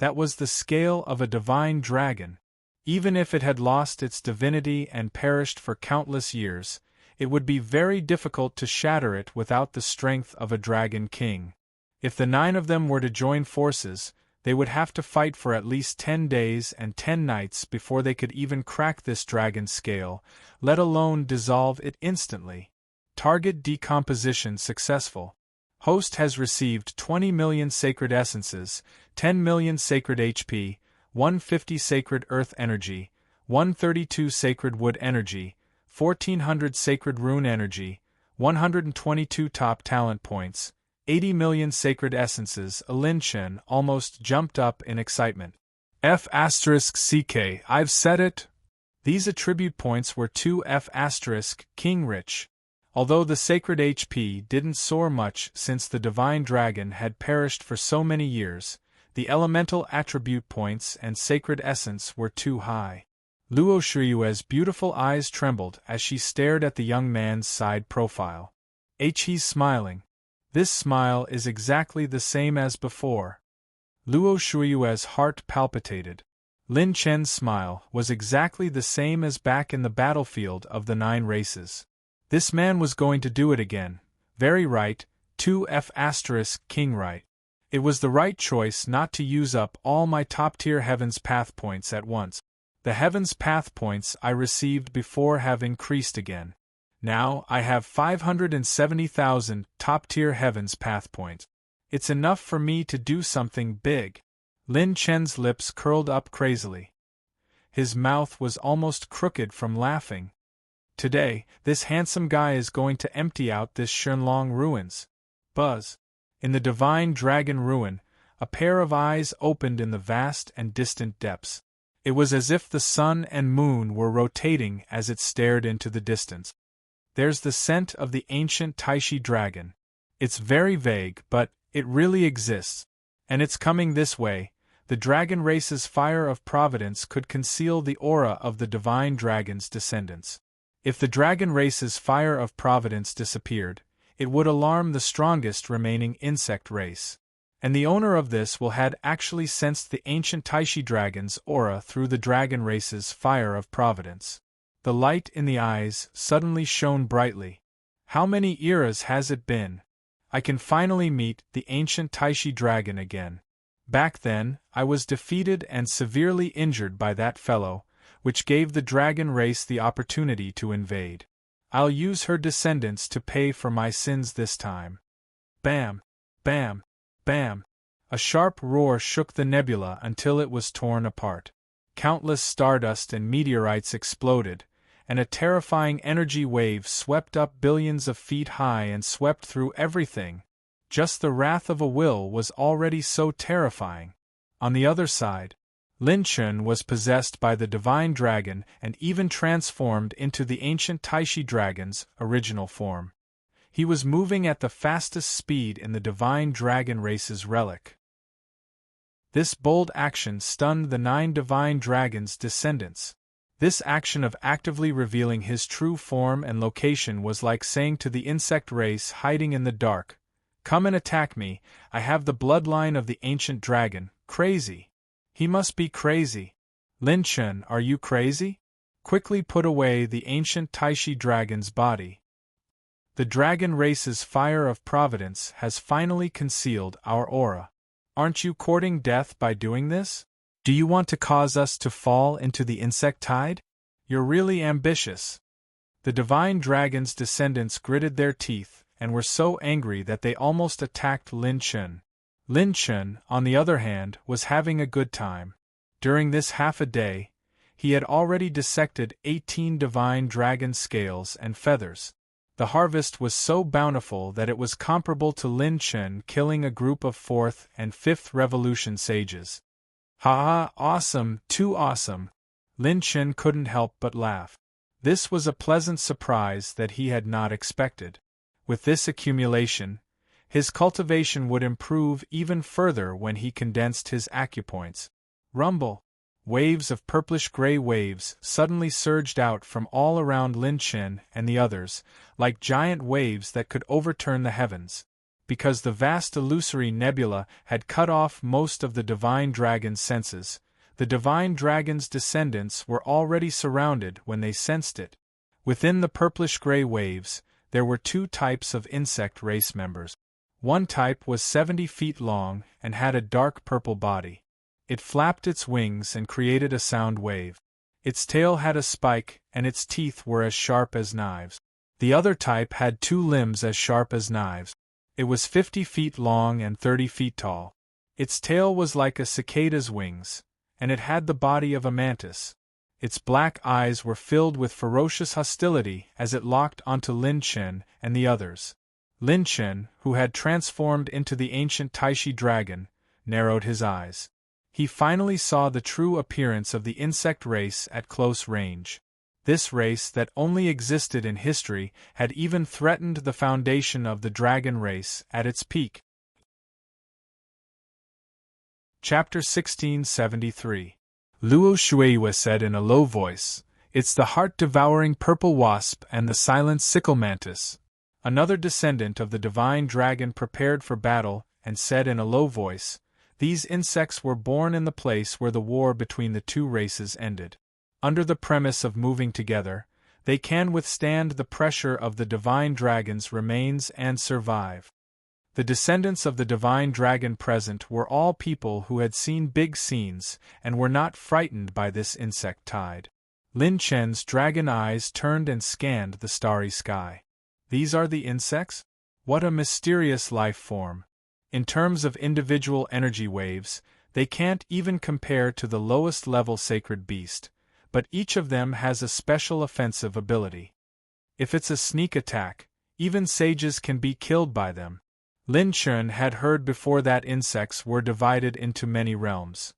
That was the scale of a divine dragon. Even if it had lost its divinity and perished for countless years, it would be very difficult to shatter it without the strength of a dragon king. If the 9 of them were to join forces, they would have to fight for at least 10 days and 10 nights before they could even crack this dragon scale, let alone dissolve it instantly. Target decomposition successful. Host has received 20 million sacred essences, 10 million sacred HP, 150 sacred earth energy, 132 sacred wood energy, 1400 sacred rune energy, 122 top talent points, 80 million sacred essences. Lin Chun almost jumped up in excitement. F***CK, I've said it! These attribute points were 2 F***king rich. Although the sacred HP didn't soar much since the divine dragon had perished for so many years, the elemental attribute points and sacred essence were too high. Luo Shiyue's beautiful eyes trembled as she stared at the young man's side profile. He's smiling. This smile is exactly the same as before. Luo Shiyue's heart palpitated. Lin Chun's smile was exactly the same as back in the battlefield of the 9 races. This man was going to do it again. Very right, 2 F***king right. It was the right choice not to use up all my top-tier heavens path points at once. The heavens path points I received before have increased again. Now I have 570,000 top-tier heavens path points. It's enough for me to do something big. Lin Chun's lips curled up crazily. His mouth was almost crooked from laughing. Today, this handsome guy is going to empty out this Shenlong ruins. Buzz. In the divine dragon ruin, a pair of eyes opened in the vast and distant depths. It was as if the sun and moon were rotating as it stared into the distance. There's the scent of the ancient Taishi dragon. It's very vague, but it really exists. And it's coming this way. The dragon race's fire of providence could conceal the aura of the divine dragon's descendants. If the dragon race's fire of providence disappeared, it would alarm the strongest remaining insect race. And the owner of this will had actually sensed the ancient Taishi dragon's aura through the dragon race's fire of providence. The light in the eyes suddenly shone brightly. How many eras has it been? I can finally meet the ancient Taishi dragon again. Back then, I was defeated and severely injured by that fellow, which gave the dragon race the opportunity to invade. I'll use her descendants to pay for my sins this time. Bam! Bam! Bam! A sharp roar shook the nebula until it was torn apart. Countless stardust and meteorites exploded, and a terrifying energy wave swept up billions of feet high and swept through everything. Just the wrath of a will was already so terrifying. On the other side, Lin Chun was possessed by the divine dragon and even transformed into the ancient Taishi dragon's original form. He was moving at the fastest speed in the divine dragon race's relic. This bold action stunned the 9 divine dragons' descendants. This action of actively revealing his true form and location was like saying to the insect race hiding in the dark, "Come and attack me, I have the bloodline of the ancient dragon." Crazy. He must be crazy. Lin Chun, are you crazy? Quickly put away the ancient Taishi dragon's body. The dragon race's fire of providence has finally concealed our aura. Aren't you courting death by doing this? Do you want to cause us to fall into the insect tide? You're really ambitious. The divine dragon's descendants gritted their teeth and were so angry that they almost attacked Lin Chun. Lin Chun, on the other hand, was having a good time. During this half a day, he had already dissected 18 divine dragon scales and feathers. The harvest was so bountiful that it was comparable to Lin Chun killing a group of 4th and 5th Revolution sages. Ha ha, awesome, too awesome! Lin Chun couldn't help but laugh. This was a pleasant surprise that he had not expected. With this accumulation, his cultivation would improve even further when he condensed his acupoints. Rumble! Waves of purplish-gray waves suddenly surged out from all around Lin Chun and the others, like giant waves that could overturn the heavens. Because the vast illusory nebula had cut off most of the divine dragon's senses, the divine dragon's descendants were already surrounded when they sensed it. Within the purplish-gray waves, there were 2 types of insect race members. One type was 70 feet long and had a dark purple body. It flapped its wings and created a sound wave. Its tail had a spike and its teeth were as sharp as knives. The other type had 2 limbs as sharp as knives. It was 50 feet long and 30 feet tall. Its tail was like a cicada's wings, and it had the body of a mantis. Its black eyes were filled with ferocious hostility as it locked onto Lin Chun and the others. Lin Chun, who had transformed into the ancient Taishi dragon, narrowed his eyes. He finally saw the true appearance of the insect race at close range. This race that only existed in history had even threatened the foundation of the dragon race at its peak. Chapter 1673. Luo Shuiwa said in a low voice, "It's the heart-devouring purple wasp and the silent sickle mantis." Another descendant of the divine dragon prepared for battle and said in a low voice, "These insects were born in the place where the war between the 2 races ended. Under the premise of moving together, they can withstand the pressure of the divine dragon's remains and survive." The descendants of the divine dragon present were all people who had seen big scenes and were not frightened by this insect tide. Lin Chun's dragon eyes turned and scanned the starry sky. These are the insects? What a mysterious life form. In terms of individual energy waves, they can't even compare to the lowest level sacred beast, but each of them has a special offensive ability. If it's a sneak attack, even sages can be killed by them. Lin Chun had heard before that insects were divided into many realms.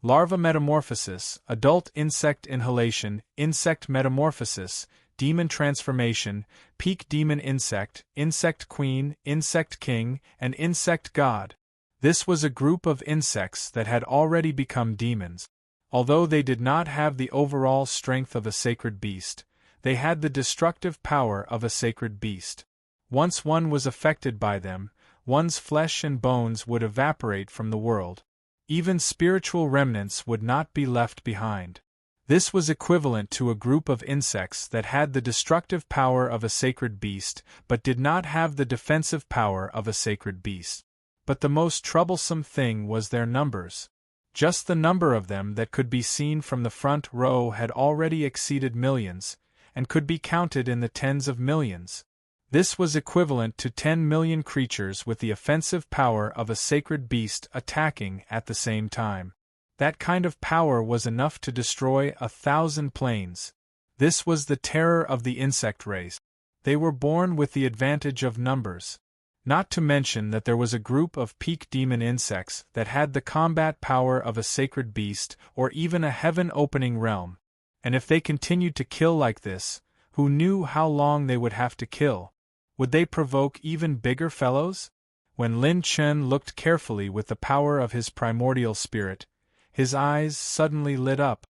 Larva metamorphosis, adult insect inhalation, insect metamorphosis, demon transformation, peak demon insect, insect queen, insect king, and insect god. This was a group of insects that had already become demons. Although they did not have the overall strength of a sacred beast, they had the destructive power of a sacred beast. Once one was affected by them, one's flesh and bones would evaporate from the world. Even spiritual remnants would not be left behind. This was equivalent to a group of insects that had the destructive power of a sacred beast but did not have the defensive power of a sacred beast. But the most troublesome thing was their numbers. Just the number of them that could be seen from the front row had already exceeded millions, and could be counted in the tens of millions. This was equivalent to 10 million creatures with the offensive power of a sacred beast attacking at the same time. That kind of power was enough to destroy 1,000 planes. This was the terror of the insect race. They were born with the advantage of numbers. Not to mention that there was a group of peak demon insects that had the combat power of a sacred beast or even a heaven-opening realm. And if they continued to kill like this, who knew how long they would have to kill? Would they provoke even bigger fellows? When Lin Chen looked carefully with the power of his primordial spirit, his eyes suddenly lit up.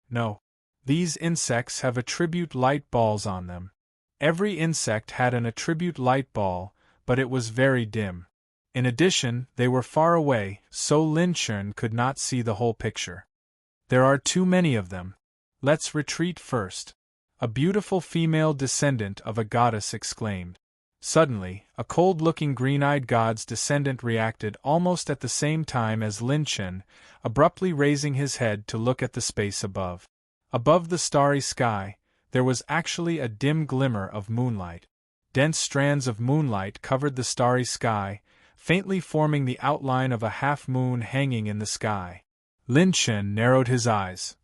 No. These insects have attribute light balls on them. Every insect had an attribute light ball, but it was very dim. In addition, they were far away, so Lin Chen could not see the whole picture. There are too many of them. Let's retreat first. A beautiful female descendant of a goddess exclaimed. Suddenly, a cold-looking green-eyed god's descendant reacted almost at the same time as Lin Chen, abruptly raising his head to look at the space above. Above the starry sky, there was actually a dim glimmer of moonlight. Dense strands of moonlight covered the starry sky, faintly forming the outline of a half-moon hanging in the sky. Lin Chen narrowed his eyes.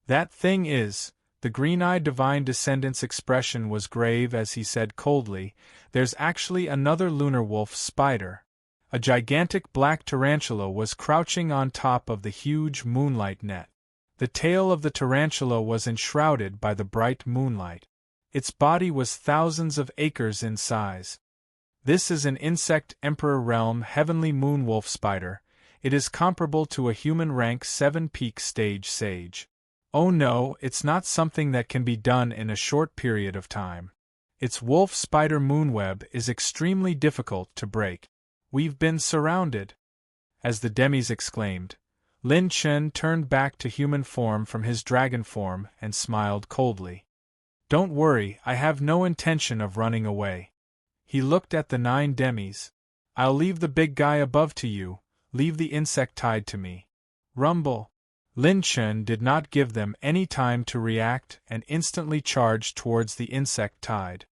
That thing is, the green-eyed divine descendant's expression was grave as he said coldly, there's actually another lunar wolf spider. A gigantic black tarantula was crouching on top of the huge moonlight net. The tail of the tarantula was enshrouded by the bright moonlight. Its body was thousands of acres in size. This is an insect emperor realm heavenly moon wolf spider. It is comparable to a human rank 7 peak stage sage. Oh no, it's not something that can be done in a short period of time. Its wolf spider moonweb is extremely difficult to break. We've been surrounded. As the demis exclaimed, Lin Chen turned back to human form from his dragon form and smiled coldly. Don't worry, I have no intention of running away. He looked at the 9 demis. I'll leave the big guy above to you, leave the insect tied to me. Rumble. Lin Chen did not give them any time to react and instantly charged towards the insect tied.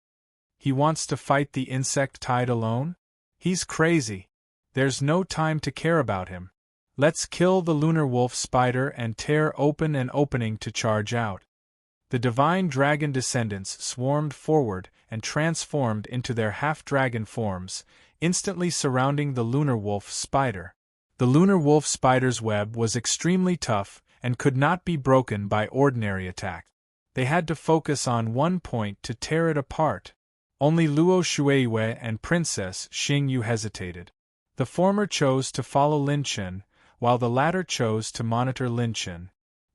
He wants to fight the insect tied alone? He's crazy. There's no time to care about him. Let's kill the lunar wolf spider and tear open an opening to charge out. The divine dragon descendants swarmed forward and transformed into their half-dragon forms, instantly surrounding the lunar wolf spider. The lunar wolf spider's web was extremely tough and could not be broken by ordinary attack. They had to focus on one point to tear it apart. Only Luo Shuiwei and Princess Xingyu hesitated. The former chose to follow Lin Chen, while the latter chose to monitor Lin Chen.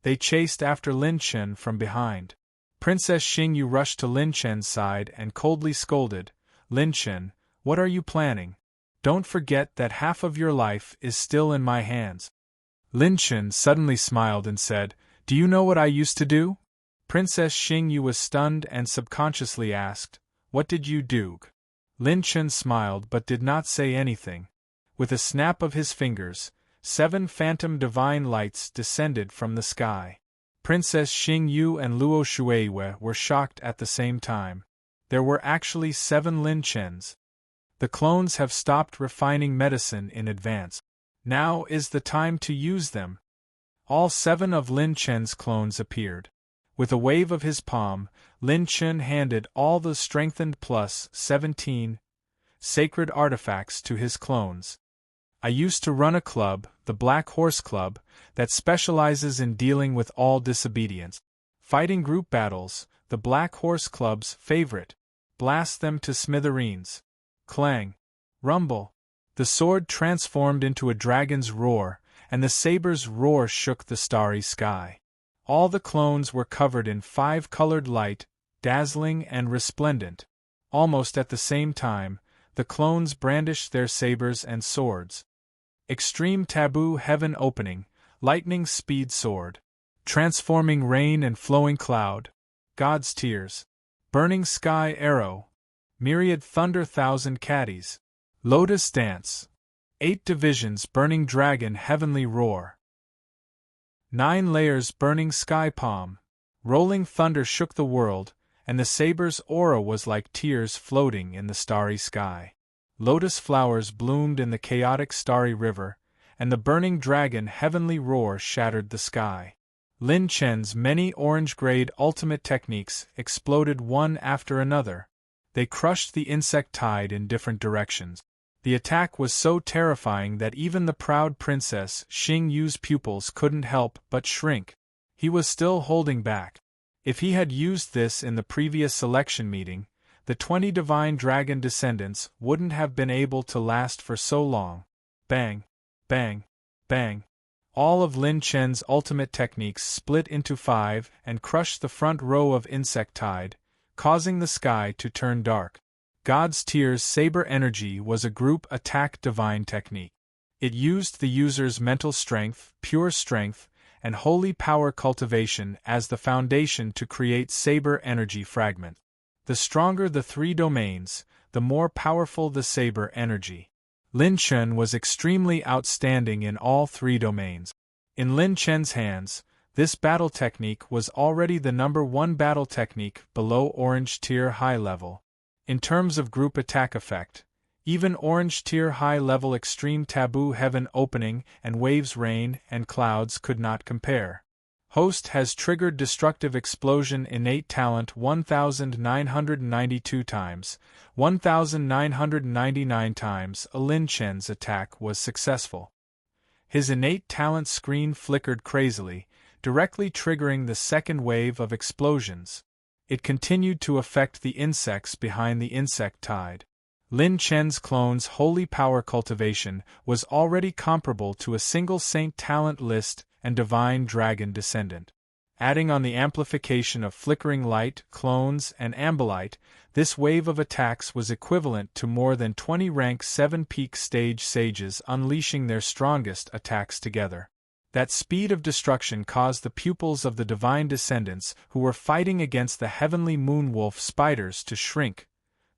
They chased after Lin Chen from behind. Princess Xingyu rushed to Lin Chen's side and coldly scolded, Lin Chen, what are you planning? Don't forget that half of your life is still in my hands. Lin Chen suddenly smiled and said, Do you know what I used to do? Princess Xingyu was stunned and subconsciously asked, What did you do? Lin Chen smiled but did not say anything. With a snap of his fingers, 7 phantom divine lights descended from the sky. Princess Xingyu and Luo Shuiwei were shocked at the same time. There were actually 7 Lin Chens. The clones have stopped refining medicine in advance. Now is the time to use them. All 7 of Lin Chen's clones appeared. With a wave of his palm, Lin Chen handed all the strengthened plus 17 sacred artifacts to his clones. I used to run a club, the Black Horse Club, that specializes in dealing with all disobedience. Fighting group battles, the Black Horse Club's favorite. Blast them to smithereens. Clang. Rumble. The sword transformed into a dragon's roar, and the saber's roar shook the starry sky. All the clones were covered in 5-colored light, dazzling and resplendent. Almost at the same time, the clones brandished their sabers and swords. Extreme Taboo Heaven Opening, Lightning Speed Sword. Transforming Rain and Flowing Cloud. God's Tears. Burning Sky Arrow. Myriad Thunder Thousand Caddies. Lotus Dance. 8 Divisions Burning Dragon Heavenly Roar. 9 Layers Burning Sky Palm. Rolling thunder shook the world, and the saber's aura was like tears floating in the starry sky. Lotus flowers bloomed in the chaotic starry river, and the burning dragon heavenly roar shattered the sky. Lin Chen's many orange-grade ultimate techniques exploded one after another. They crushed the insect tide in different directions. The attack was so terrifying that even the proud Princess Xing Yu's pupils couldn't help but shrink. He was still holding back. If he had used this in the previous selection meeting, the 20 divine dragon descendants wouldn't have been able to last for so long. Bang! Bang! Bang! All of Lin Chen's ultimate techniques split into 5 and crushed the front row of insect tide, causing the sky to turn dark. God's Tear's saber energy was a group attack divine technique. It used the user's mental strength, pure strength, and holy power cultivation as the foundation to create saber energy fragments. The stronger the 3 domains, the more powerful the saber energy. Lin Chen was extremely outstanding in all 3 domains. In Lin Chen's hands, this battle technique was already the #1 battle technique below Orange Tier high level. In terms of group attack effect, even Orange Tier high level Extreme Taboo Heaven Opening and Waves Rain and Clouds could not compare. Host has triggered Destructive Explosion innate talent 1992 times, 1999 times. Lin Chen's attack was successful. His innate talent screen flickered crazily, directly triggering the second wave of explosions. It continued to affect the insects behind the insect tide. Lin Chen's clone's holy power cultivation was already comparable to a single saint talent list and divine dragon descendant. Adding on the amplification of flickering light, clones, and ambilight, this wave of attacks was equivalent to more than 20 rank 7 peak stage sages unleashing their strongest attacks together. That speed of destruction caused the pupils of the divine descendants who were fighting against the heavenly moonwolf spiders to shrink.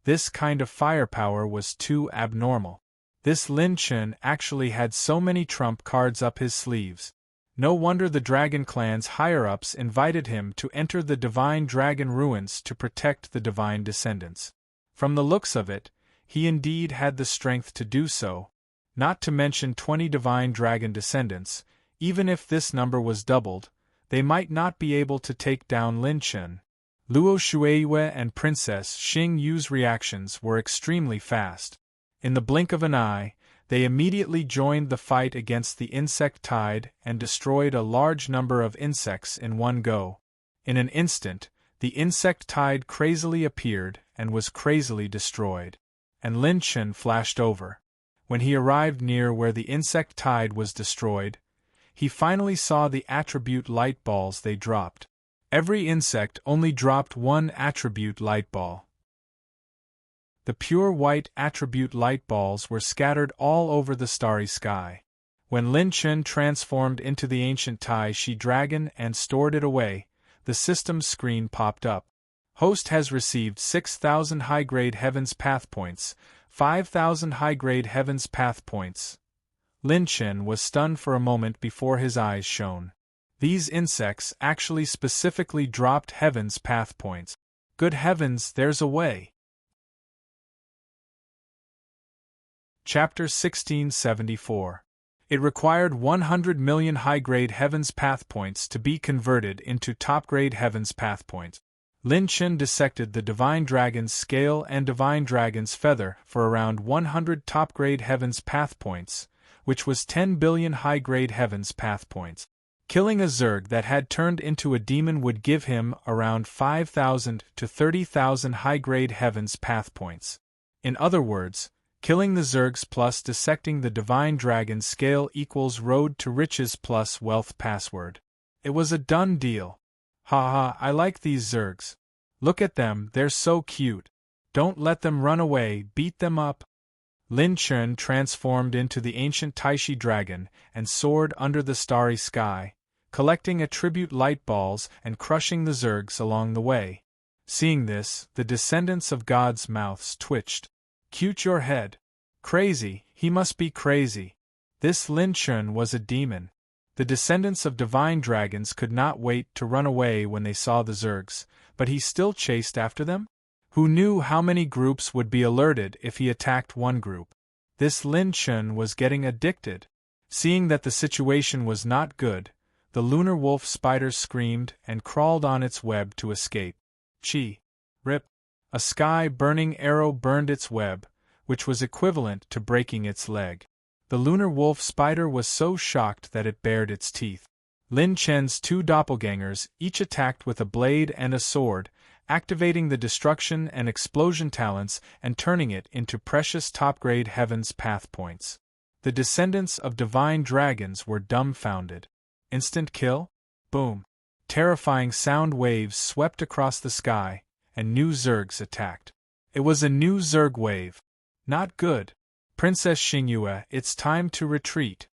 This kind of firepower was too abnormal. This Lin Chen actually had so many trump cards up his sleeves. No wonder the Dragon Clan's higher-ups invited him to enter the Divine Dragon Ruins to protect the divine descendants. From the looks of it, he indeed had the strength to do so. Not to mention 20 divine dragon descendants, even if this number was doubled, they might not be able to take down Lin Chen. Luo Shueiyue and Princess Xing Yu's reactions were extremely fast. In the blink of an eye, they immediately joined the fight against the insect tide and destroyed a large number of insects in one go. In an instant, the insect tide crazily appeared and was crazily destroyed. And Lin Chen flashed over. When he arrived near where the insect tide was destroyed, he finally saw the attribute light balls they dropped. Every insect only dropped 1 attribute light ball. The pure white attribute light balls were scattered all over the starry sky. When Lin Chen transformed into the ancient Tai Shi dragon and stored it away, the system's screen popped up. Host has received 6,000 high-grade Heaven's Path points, 5,000 high-grade Heaven's Path points. Lin Chen was stunned for a moment before his eyes shone. These insects actually specifically dropped Heaven's Path points. Good heavens, there's a way! Chapter 1674. It required 100 million high-grade Heaven's Path points to be converted into top-grade Heaven's Path points. Lin Chen dissected the Divine Dragon's scale and Divine Dragon's feather for around 100 top-grade Heaven's Path points, which was 10 billion high-grade Heaven's Path points. Killing a Zerg that had turned into a demon would give him around 5,000 to 30,000 high-grade Heaven's Path points. In other words, killing the Zergs plus dissecting the Divine Dragon's scale equals road to riches plus wealth password. It was a done deal. Haha, I like these Zergs. Look at them, they're so cute. Don't let them run away, beat them up. Lin Chen transformed into the ancient Taishi dragon and soared under the starry sky, collecting attribute light balls and crushing the Zergs along the way. Seeing this, the descendants of gods' mouths twitched. Cute your head. Crazy, he must be crazy. This Lin Chen was a demon. The descendants of divine dragons could not wait to run away when they saw the Zergs, but he still chased after them? Who knew how many groups would be alerted if he attacked one group? This Lin Chen was getting addicted. Seeing that the situation was not good, the lunar wolf spider screamed and crawled on its web to escape. Chi! Rip! A sky-burning arrow burned its web, which was equivalent to breaking its leg. The lunar wolf spider was so shocked that it bared its teeth. Lin Chen's two doppelgangers each attacked with a blade and a sword, activating the destruction and explosion talents and turning it into precious top-grade heaven's path points. The descendants of divine dragons were dumbfounded. Instant kill? Boom. Terrifying sound waves swept across the sky, and new Zergs attacked. It was a new Zerg wave. Not good. Princess Xingyue, it's time to retreat.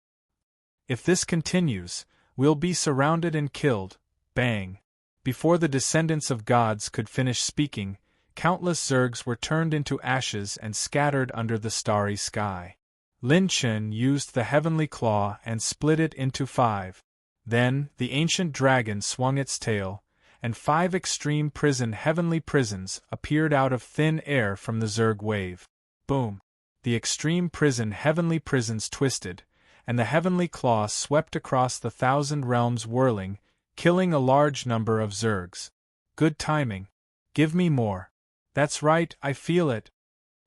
If this continues, we'll be surrounded and killed. Bang. Before the descendants of gods could finish speaking, countless Zergs were turned into ashes and scattered under the starry sky. Lin Chen used the heavenly claw and split it into 5. Then, the ancient dragon swung its tail, and 5 extreme heavenly prisons appeared out of thin air from the Zerg wave. Boom! The extreme heavenly prisons twisted, and the heavenly claw swept across the 1,000 realms whirling, killing a large number of Zergs. Good timing. Give me more. That's right, I feel it.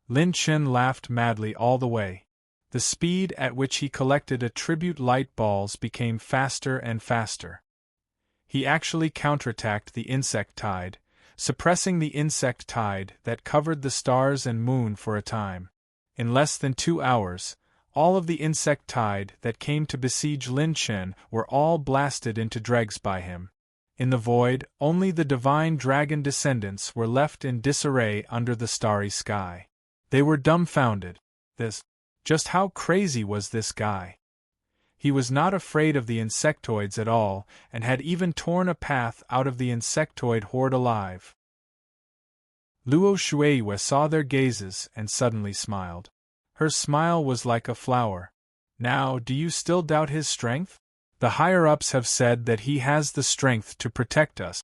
Lin Chen laughed madly all the way. The speed at which he collected attribute light balls became faster and faster. He actually counterattacked the insect tide, suppressing the insect tide that covered the stars and moon for a time. In less than 2 hours, all of the insect tide that came to besiege Lin Chen were all blasted into dregs by him. In the void, only the divine dragon descendants were left in disarray under the starry sky. They were dumbfounded. Just how crazy was this guy? He was not afraid of the insectoids at all, and had even torn a path out of the insectoid horde alive. Luo Shueiyue saw their gazes and suddenly smiled. Her smile was like a flower. Now, do you still doubt his strength? The higher-ups have said that he has the strength to protect us.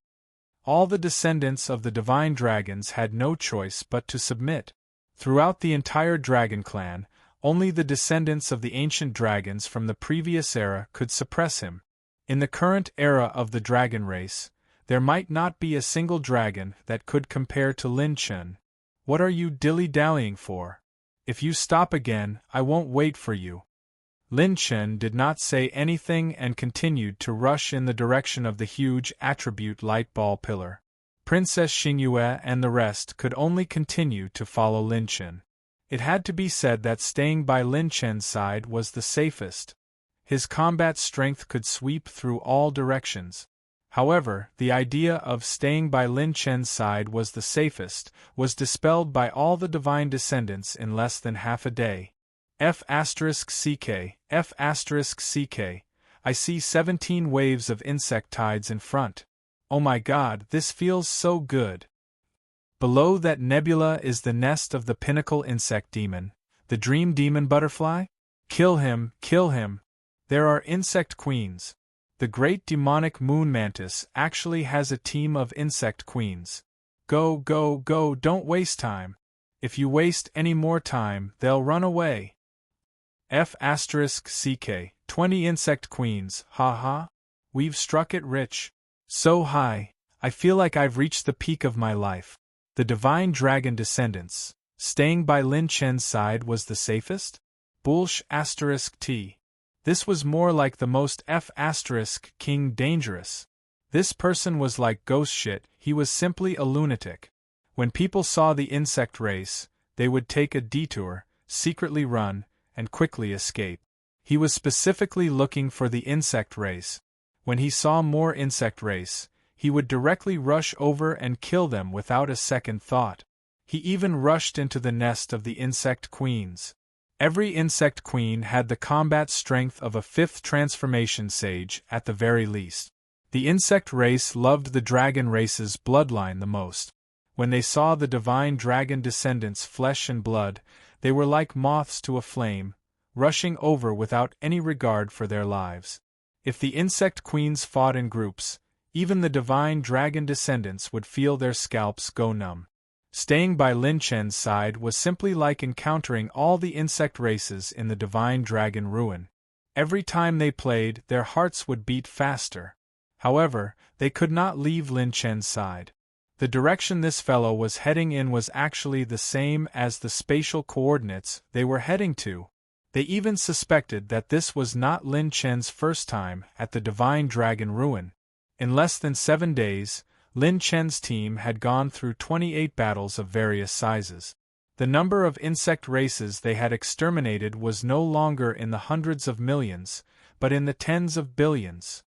All the descendants of the divine dragons had no choice but to submit. Throughout the entire dragon clan, only the descendants of the ancient dragons from the previous era could suppress him. In the current era of the dragon race, there might not be a single dragon that could compare to Lin Chen. What are you dilly-dallying for? If you stop again, I won't wait for you. Lin Chen did not say anything and continued to rush in the direction of the huge attribute light ball pillar. Princess Xingyue and the rest could only continue to follow Lin Chen. It had to be said that staying by Lin Chen's side was the safest. His combat strength could sweep through all directions. However, the idea of staying by Lin Chen's side was the safest was dispelled by all the divine descendants in less than half a day. F***CK, F***CK, I see 17 waves of insect tides in front. Oh my god, this feels so good. Below that nebula is the nest of the pinnacle insect demon, the dream demon butterfly? Kill him, kill him. There are insect queens. The great demonic moon mantis actually has a team of insect queens. Go, go, go, don't waste time. If you waste any more time, they'll run away. F***CK, 20 insect queens, haha. We've struck it rich. So high, I feel like I've reached the peak of my life. The divine dragon descendants, staying by Lin Chen's side was the safest? Bullsh**T. This was more like the most F***king dangerous. This person was like ghost shit, he was simply a lunatic. When people saw the insect race, they would take a detour, secretly run, and quickly escape. He was specifically looking for the insect race. When he saw more insect race, he would directly rush over and kill them without a second thought. He even rushed into the nest of the insect queens. Every insect queen had the combat strength of a 5th transformation sage at the very least. The insect race loved the dragon race's bloodline the most. When they saw the divine dragon descendants' flesh and blood, they were like moths to a flame, rushing over without any regard for their lives. If the insect queens fought in groups, even the divine dragon descendants would feel their scalps go numb. Staying by Lin Chen's side was simply like encountering all the insect races in the divine dragon ruin. Every time they played, their hearts would beat faster. However, they could not leave Lin Chen's side. The direction this fellow was heading in was actually the same as the spatial coordinates they were heading to. They even suspected that this was not Lin Chen's first time at the Divine Dragon Ruin. In less than 7 days, Lin Chen's team had gone through 28 battles of various sizes. The number of insect races they had exterminated was no longer in the hundreds of millions, but in the tens of billions.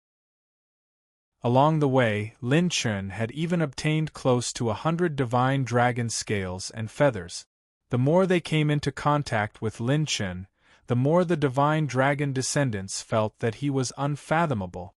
Along the way, Lin Chen had even obtained close to 100 divine dragon scales and feathers. The more they came into contact with Lin Chen, the more the divine dragon descendants felt that he was unfathomable.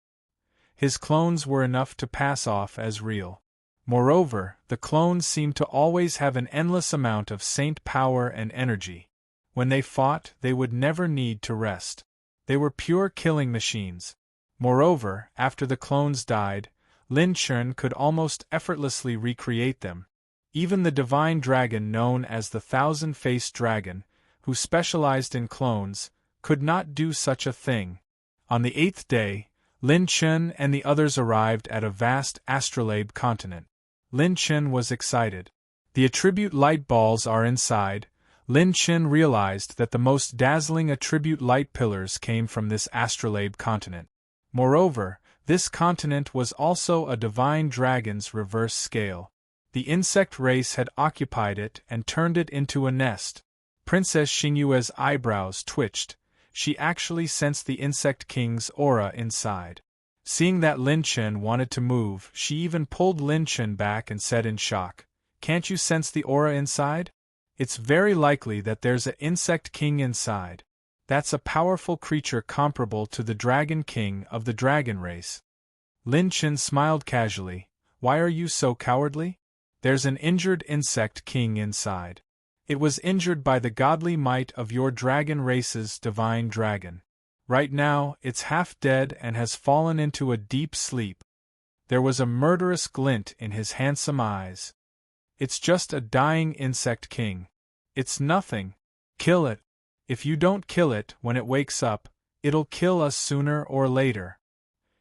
His clones were enough to pass off as real. Moreover, the clones seemed to always have an endless amount of saint power and energy. When they fought, they would never need to rest. They were pure killing machines. Moreover, after the clones died, Lin Chen could almost effortlessly recreate them. Even the divine dragon known as the Thousand-Faced Dragon, who specialized in clones, could not do such a thing. On the 8th day, Lin Chen and the others arrived at a vast astrolabe continent. Lin Chen was excited. The attribute light balls are inside. Lin Chen realized that the most dazzling attribute light pillars came from this astrolabe continent. Moreover, this continent was also a divine dragon's reverse scale. The insect race had occupied it and turned it into a nest. Princess Xingyue's eyebrows twitched. She actually sensed the insect king's aura inside. Seeing that Lin Chen wanted to move, she even pulled Lin Chen back and said in shock, "Can't you sense the aura inside? It's very likely that there's an insect king inside. That's a powerful creature comparable to the Dragon King of the dragon race." Lin Chen smiled casually. "Why are you so cowardly? There's an injured insect king inside. It was injured by the godly might of your dragon race's divine dragon. Right now, it's half dead and has fallen into a deep sleep." There was a murderous glint in his handsome eyes. "It's just a dying insect king. It's nothing. Kill it. If you don't kill it when it wakes up, it'll kill us sooner or later."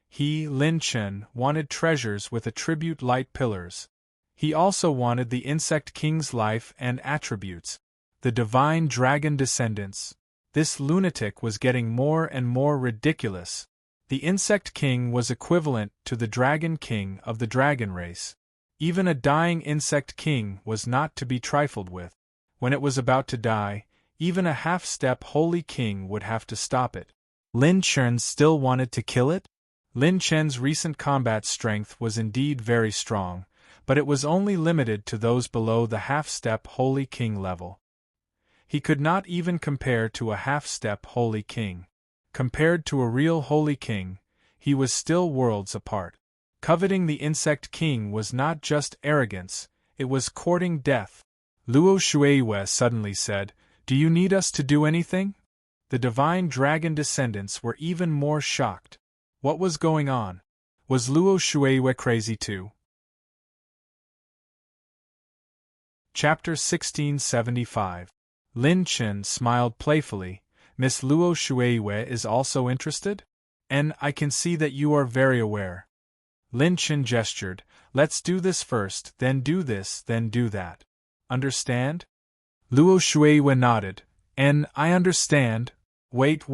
He, Lin Chen, wanted treasures with attribute light pillars. He also wanted the insect king's life and attributes. The divine dragon descendants. This lunatic was getting more and more ridiculous. The insect king was equivalent to the dragon king of the dragon race. Even a dying insect king was not to be trifled with. When it was about to die, even a half-step holy king would have to stop it. Lin Chen still wanted to kill it? Lin Chen's recent combat strength was indeed very strong, but it was only limited to those below the half-step holy king level. He could not even compare to a half-step holy king. Compared to a real holy king, he was still worlds apart. Coveting the insect king was not just arrogance, it was courting death. Luo Shueiyue suddenly said, "Do you need us to do anything?" The divine dragon descendants were even more shocked. What was going on? Was Luo Shueiyue crazy too? Chapter 1675. Lin Chen smiled playfully. "Miss Luo Shueiyue is also interested? And I can see that you are very aware." Lin Chen gestured. "Let's do this first, then do this, then do that. Understand?" Luo Shueiyue nodded. "And I understand. Wait.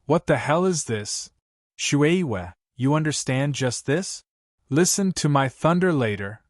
What the hell is this? Shueiyue, you understand just this? Listen to my thunder later,"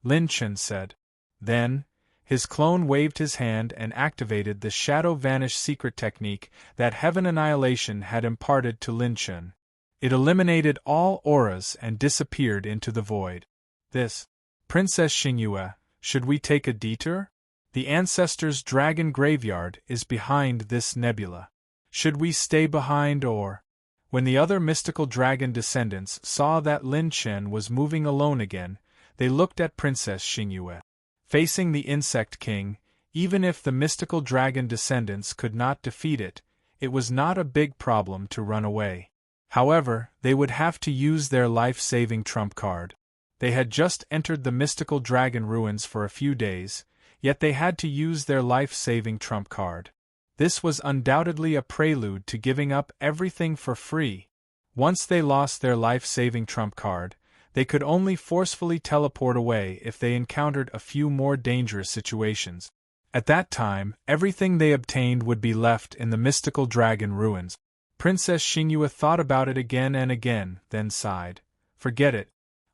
Lin Chen said. Then, his clone waved his hand and activated the Shadow Vanish secret technique that Heaven Annihilation had imparted to Lin Chen. It eliminated all auras and disappeared into the void. "This, Princess Xingyue, should we take a detour? The Ancestors' Dragon Graveyard is behind this nebula. Should we stay behind or—" When the other mystical dragon descendants saw that Lin Chen was moving alone again, they looked at Princess Xingyue. Facing the Insect King, even if the mystical dragon descendants could not defeat it, it was not a big problem to run away. However, they would have to use their life-saving trump card. They had just entered the mystical dragon ruins for a few days, yet they had to use their life-saving trump card. This was undoubtedly a prelude to giving up everything for free. Once they lost their life-saving trump card, They could only forcefully teleport away if they encountered a few more dangerous situations. At that time, everything they obtained would be left in the mystical dragon ruins. Princess Xingyue thought about it again and again, then sighed. Forget it.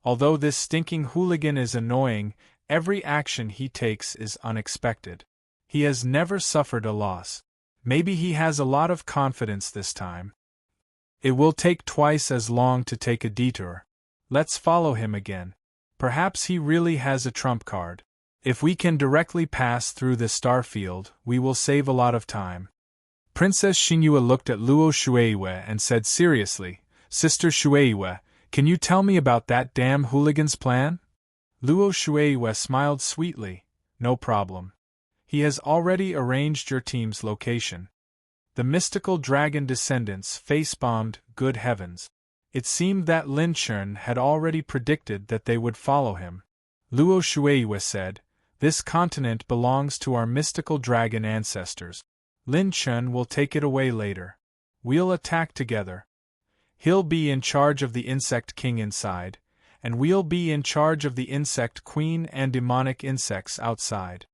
Although this stinking hooligan is annoying, every action he takes is unexpected. He has never suffered a loss. Maybe he has a lot of confidence this time. It will take twice as long to take a detour. Let's follow him again. Perhaps he really has a trump card. If we can directly pass through the star field, we will save a lot of time. Princess Xingyue looked at Luo Shueiyue and said seriously, Sister Shueiyue, can you tell me about that damn hooligan's plan? Luo Shueiyue smiled sweetly. No problem. He has already arranged your team's location. The mystical dragon descendants face-bombed, good heavens. It seemed that Lin Chun had already predicted that they would follow him. Luo Shueiyue said, This continent belongs to our mystical dragon ancestors. Lin Chun will take it away later. We'll attack together. He'll be in charge of the insect king inside, and we'll be in charge of the insect queen and demonic insects outside.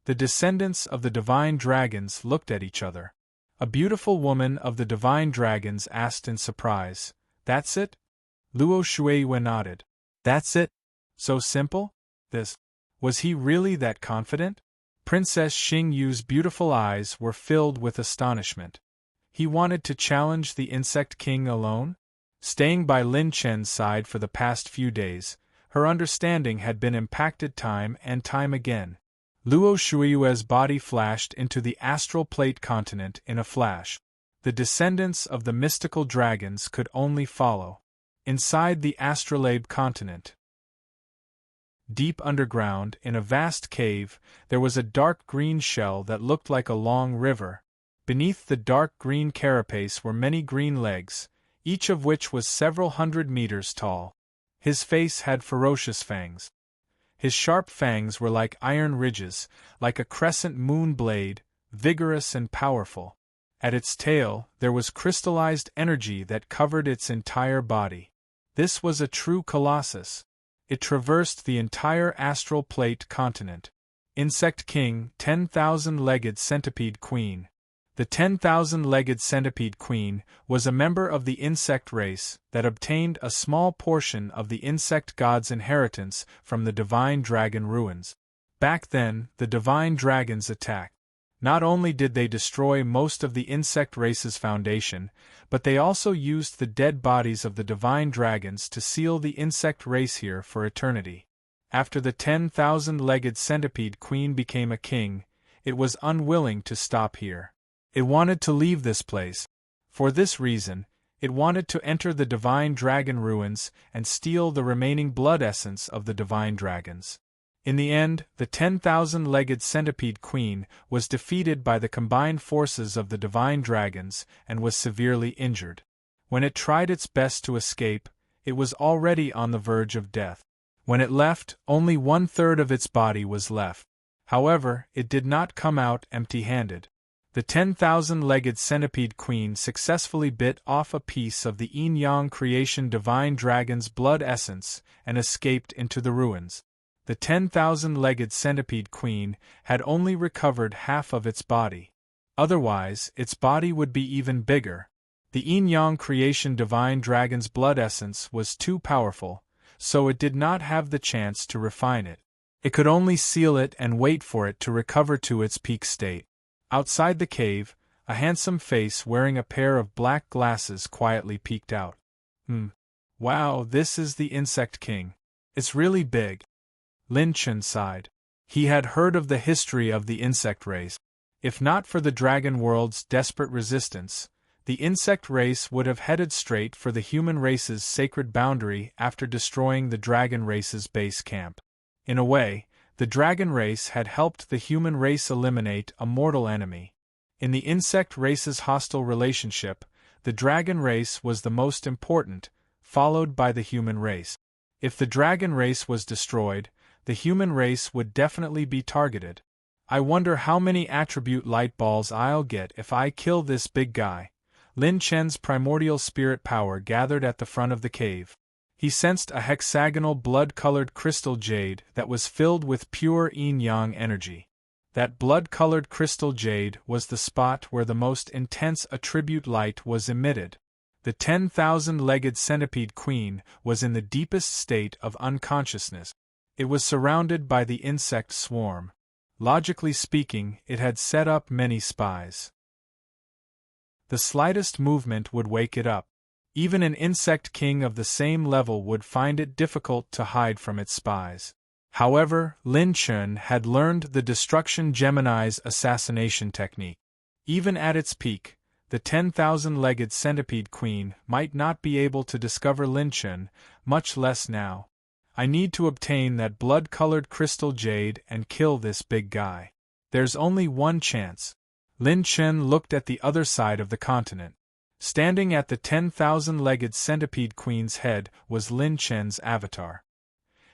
The descendants of the divine dragons looked at each other. A beautiful woman of the divine dragons asked in surprise, That's it? Luo Shueiyue nodded. That's it? So simple? Was he really that confident? Princess Xingyu's beautiful eyes were filled with astonishment. He wanted to challenge the insect king alone? Staying by Lin Chen's side for the past few days, her understanding had been impacted time and time again. Luo Shueiyue's body flashed into the astral plate continent in a flash. The descendants of the mystical dragons could only follow. Inside the astrolabe continent, deep underground, in a vast cave, there was a dark green shell that looked like a long river. Beneath the dark green carapace were many green legs, each of which was several hundred meters tall. His face had ferocious fangs. His sharp fangs were like iron ridges, like a crescent moon blade, vigorous and powerful. At its tail, there was crystallized energy that covered its entire body. This was a true colossus. It traversed the entire astral plate continent. Insect King, 10,000-legged centipede queen. The 10,000-legged centipede queen was a member of the insect race that obtained a small portion of the insect god's inheritance from the divine dragon ruins. Back then, the divine dragons attacked. Not only did they destroy most of the insect race's foundation, but they also used the dead bodies of the divine dragons to seal the insect race here for eternity. After the 10,000-legged centipede queen became a king, it was unwilling to stop here. It wanted to leave this place. For this reason, it wanted to enter the divine dragon ruins and steal the remaining blood essence of the divine dragons. In the end, the 10,000-legged centipede queen was defeated by the combined forces of the divine dragons and was severely injured. When it tried its best to escape, it was already on the verge of death. When it left, only 1/3 of its body was left. However, it did not come out empty-handed. The 10,000-legged centipede queen successfully bit off a piece of the yin-yang creation divine dragon's blood essence and escaped into the ruins. The 10,000-legged centipede queen had only recovered half of its body. Otherwise, its body would be even bigger. The yin-yang creation divine dragon's blood essence was too powerful, so it did not have the chance to refine it. It could only seal it and wait for it to recover to its peak state. Outside the cave, a handsome face wearing a pair of black glasses quietly peeked out. Wow, this is the Insect King. It's really big. Lin Chun sighed. He had heard of the history of the insect race. If not for the dragon world's desperate resistance, the insect race would have headed straight for the human race's sacred boundary after destroying the dragon race's base camp. In a way, the dragon race had helped the human race eliminate a mortal enemy. In the insect race's hostile relationship, the dragon race was the most important, followed by the human race. If the dragon race was destroyed, the human race would definitely be targeted. I wonder how many attribute light balls I'll get if I kill this big guy. Lin Chen's primordial spirit power gathered at the front of the cave. He sensed a hexagonal blood-colored crystal jade that was filled with pure yin-yang energy. That blood-colored crystal jade was the spot where the most intense attribute light was emitted. The 10,000-legged centipede queen was in the deepest state of unconsciousness. It was surrounded by the insect swarm. Logically speaking, it had set up many spies. The slightest movement would wake it up. Even an insect king of the same level would find it difficult to hide from its spies. However, Lin Chun had learned the Destruction Gemini's assassination technique. Even at its peak, the 10,000-legged centipede queen might not be able to discover Lin Chun, much less now. I need to obtain that blood-colored crystal jade and kill this big guy. There's only one chance. Lin Chun looked at the other side of the continent. Standing at the 10,000-legged centipede queen's head was Lin Chun's avatar.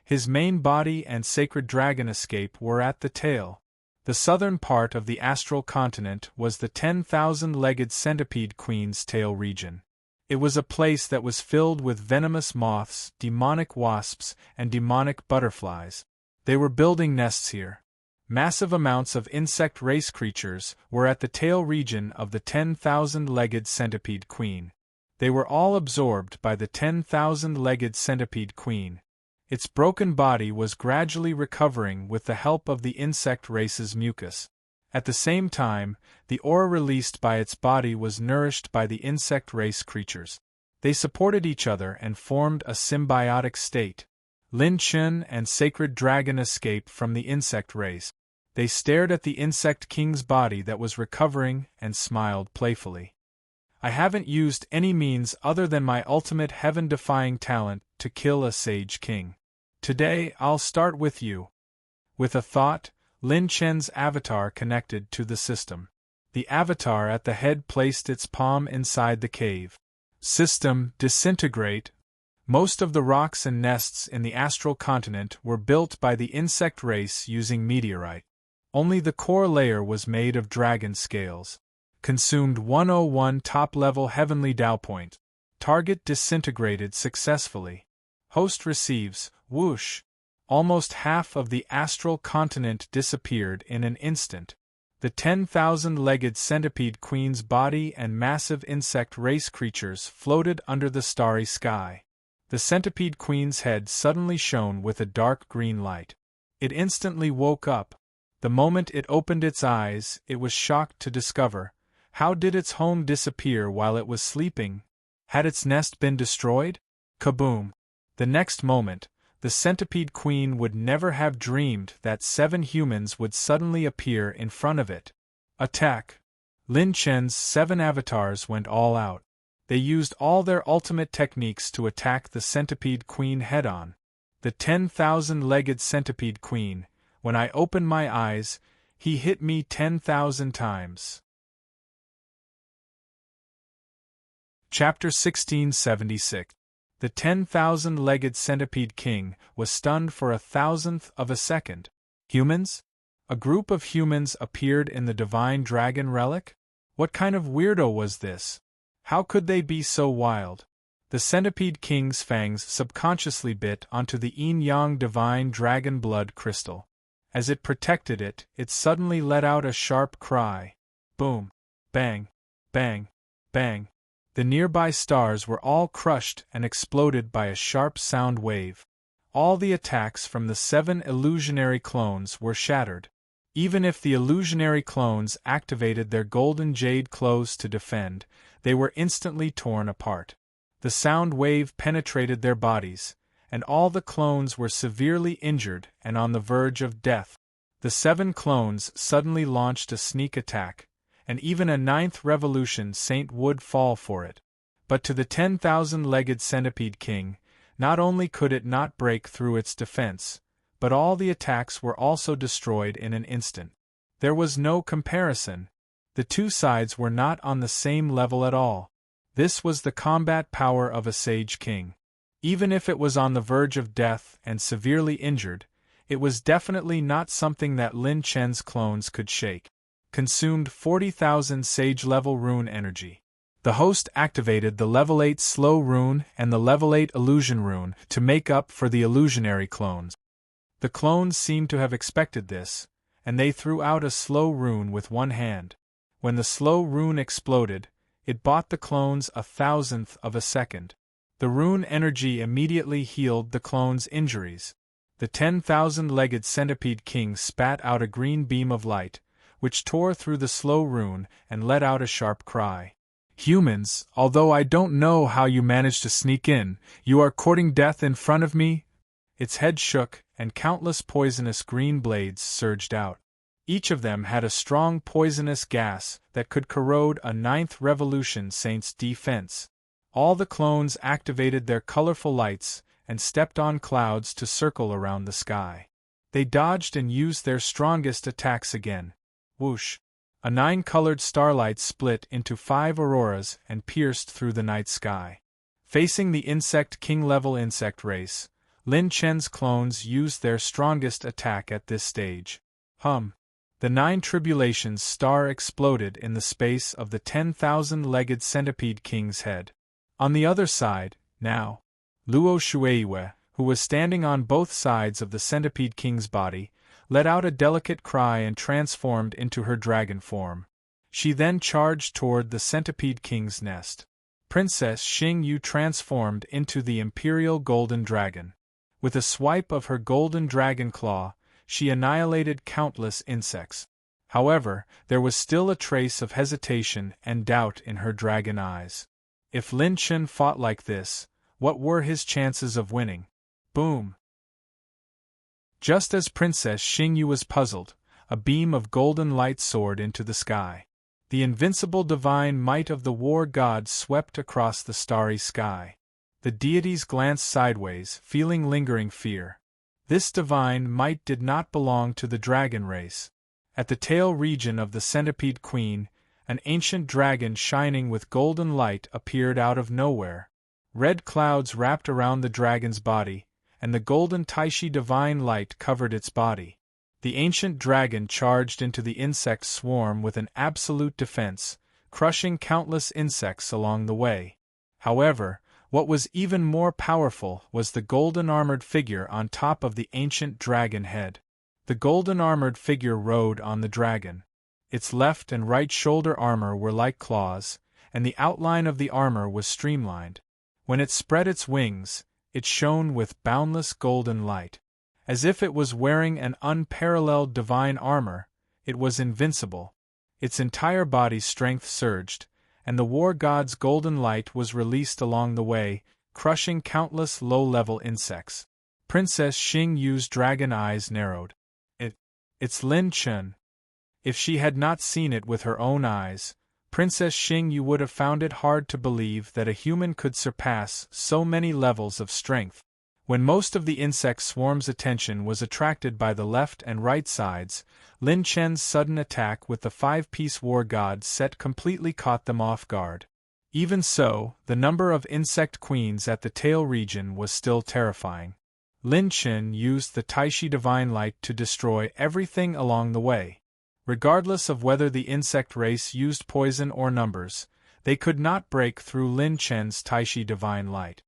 His main body and sacred dragon escape were at the tail. The southern part of the astral continent was the 10,000-legged centipede queen's tail region. It was a place that was filled with venomous moths, demonic wasps, and demonic butterflies. They were building nests here. Massive amounts of insect race creatures were at the tail region of the 10,000-legged centipede queen. They were all absorbed by the 10,000-legged centipede queen. Its broken body was gradually recovering with the help of the insect race's mucus. At the same time, the aura released by its body was nourished by the insect race creatures. They supported each other and formed a symbiotic state. Lin Chun and Sacred Dragon escaped from the insect race. They stared at the insect king's body that was recovering and smiled playfully. I haven't used any means other than my ultimate heaven-defying talent to kill a sage king. Today, I'll start with you. With a thought, Lin Chen's avatar connected to the system. The avatar at the head placed its palm inside the cave. System, disintegrate. Most of the rocks and nests in the astral continent were built by the insect race using meteorite. Only the core layer was made of dragon scales. Consumed 101 top-level heavenly Tao point. Target disintegrated successfully. Host receives, whoosh. Almost half of the astral continent disappeared in an instant. The 10,000-legged centipede queen's body and massive insect race creatures floated under the starry sky. The centipede queen's head suddenly shone with a dark green light. It instantly woke up. The moment it opened its eyes, it was shocked to discover. How did its home disappear while it was sleeping? Had its nest been destroyed? Kaboom! The next moment, the centipede queen would never have dreamed that 7 humans would suddenly appear in front of it. Attack! Lin Chen's 7 avatars went all out. They used all their ultimate techniques to attack the centipede queen head-on. The 10,000-legged centipede queen, when I opened my eyes, he hit me 10,000 times. Chapter 1676. The 10,000-legged centipede king was stunned for 1,000th of a second. Humans? A group of humans appeared in the divine dragon relic? What kind of weirdo was this? How could they be so wild? The centipede king's fangs subconsciously bit onto the yin-yang divine dragon blood crystal. As it protected it, it suddenly let out a sharp cry. Boom! Bang! Bang! Bang! The nearby stars were all crushed and exploded by a sharp sound wave. All the attacks from the 7 illusionary clones were shattered. Even if the illusionary clones activated their golden jade clothes to defend, they were instantly torn apart. The sound wave penetrated their bodies, and all the clones were severely injured and on the verge of death. The 7 clones suddenly launched a sneak attack, and even a 9th revolution saint would fall for it. But to the 10,000-legged centipede king, not only could it not break through its defense, but all the attacks were also destroyed in an instant. There was no comparison. The 2 sides were not on the same level at all. This was the combat power of a sage king. Even if it was on the verge of death and severely injured, it was definitely not something that Lin Chen's clones could shake. Consumed 40,000 sage-level rune energy. The host activated the level 8 slow rune and the level 8 illusion rune to make up for the illusionary clones. The clones seemed to have expected this, and they threw out a slow rune with one hand. When the slow rune exploded, it bought the clones 1,000th of a second. The rune energy immediately healed the clones' injuries. The 10,000-legged centipede king spat out a green beam of light, which tore through the slow rune and let out a sharp cry. "Humans, although I don't know how you managed to sneak in, you are courting death in front of me?" Its head shook, and countless poisonous green blades surged out. Each of them had a strong poisonous gas that could corrode a 9th Revolution Saint's defense. All the clones activated their colorful lights and stepped on clouds to circle around the sky. They dodged and used their strongest attacks again. Whoosh! A 9-colored starlight split into 5 auroras and pierced through the night sky. Facing the Insect King-level insect race, Lin Chen's clones used their strongest attack at this stage. The 9 Tribulations star exploded in the space of the 10,000-legged centipede king's head. On the other side, now, Luo Shueiwe, who was standing on both sides of the centipede king's body, let out a delicate cry and transformed into her dragon form. She then charged toward the centipede king's nest. Princess Xing Yu transformed into the imperial golden dragon. With a swipe of her golden dragon claw, she annihilated countless insects. However, there was still a trace of hesitation and doubt in her dragon eyes. If Lin Chen fought like this, what were his chances of winning? Boom! Just as Princess Xingyu was puzzled, a beam of golden light soared into the sky. The invincible divine might of the war god swept across the starry sky. The deities glanced sideways, feeling lingering fear. This divine might did not belong to the dragon race. At the tail region of the centipede queen, an ancient dragon shining with golden light appeared out of nowhere. Red clouds wrapped around the dragon's body, and the golden Taishi divine light covered its body. The ancient dragon charged into the insect swarm with an absolute defense, crushing countless insects along the way. However, what was even more powerful was the golden armored figure on top of the ancient dragon head. The golden armored figure rode on the dragon. Its left and right shoulder armor were like claws, and the outline of the armor was streamlined. When it spread its wings, it shone with boundless golden light. As if it was wearing an unparalleled divine armor, it was invincible. Its entire body's strength surged, and the war god's golden light was released along the way, crushing countless low-level insects. Princess Xing Yu's dragon eyes narrowed. It's Lin Chen. If she had not seen it with her own eyes, Princess Xing Yu would have found it hard to believe that a human could surpass so many levels of strength. When most of the insect swarm's attention was attracted by the left and right sides, Lin Chen's sudden attack with the 5-piece war god set completely caught them off guard. Even so, the number of insect queens at the tail region was still terrifying. Lin Chen used the Taishi divine light to destroy everything along the way. Regardless of whether the insect race used poison or numbers, they could not break through Lin Chen's Taishi divine light.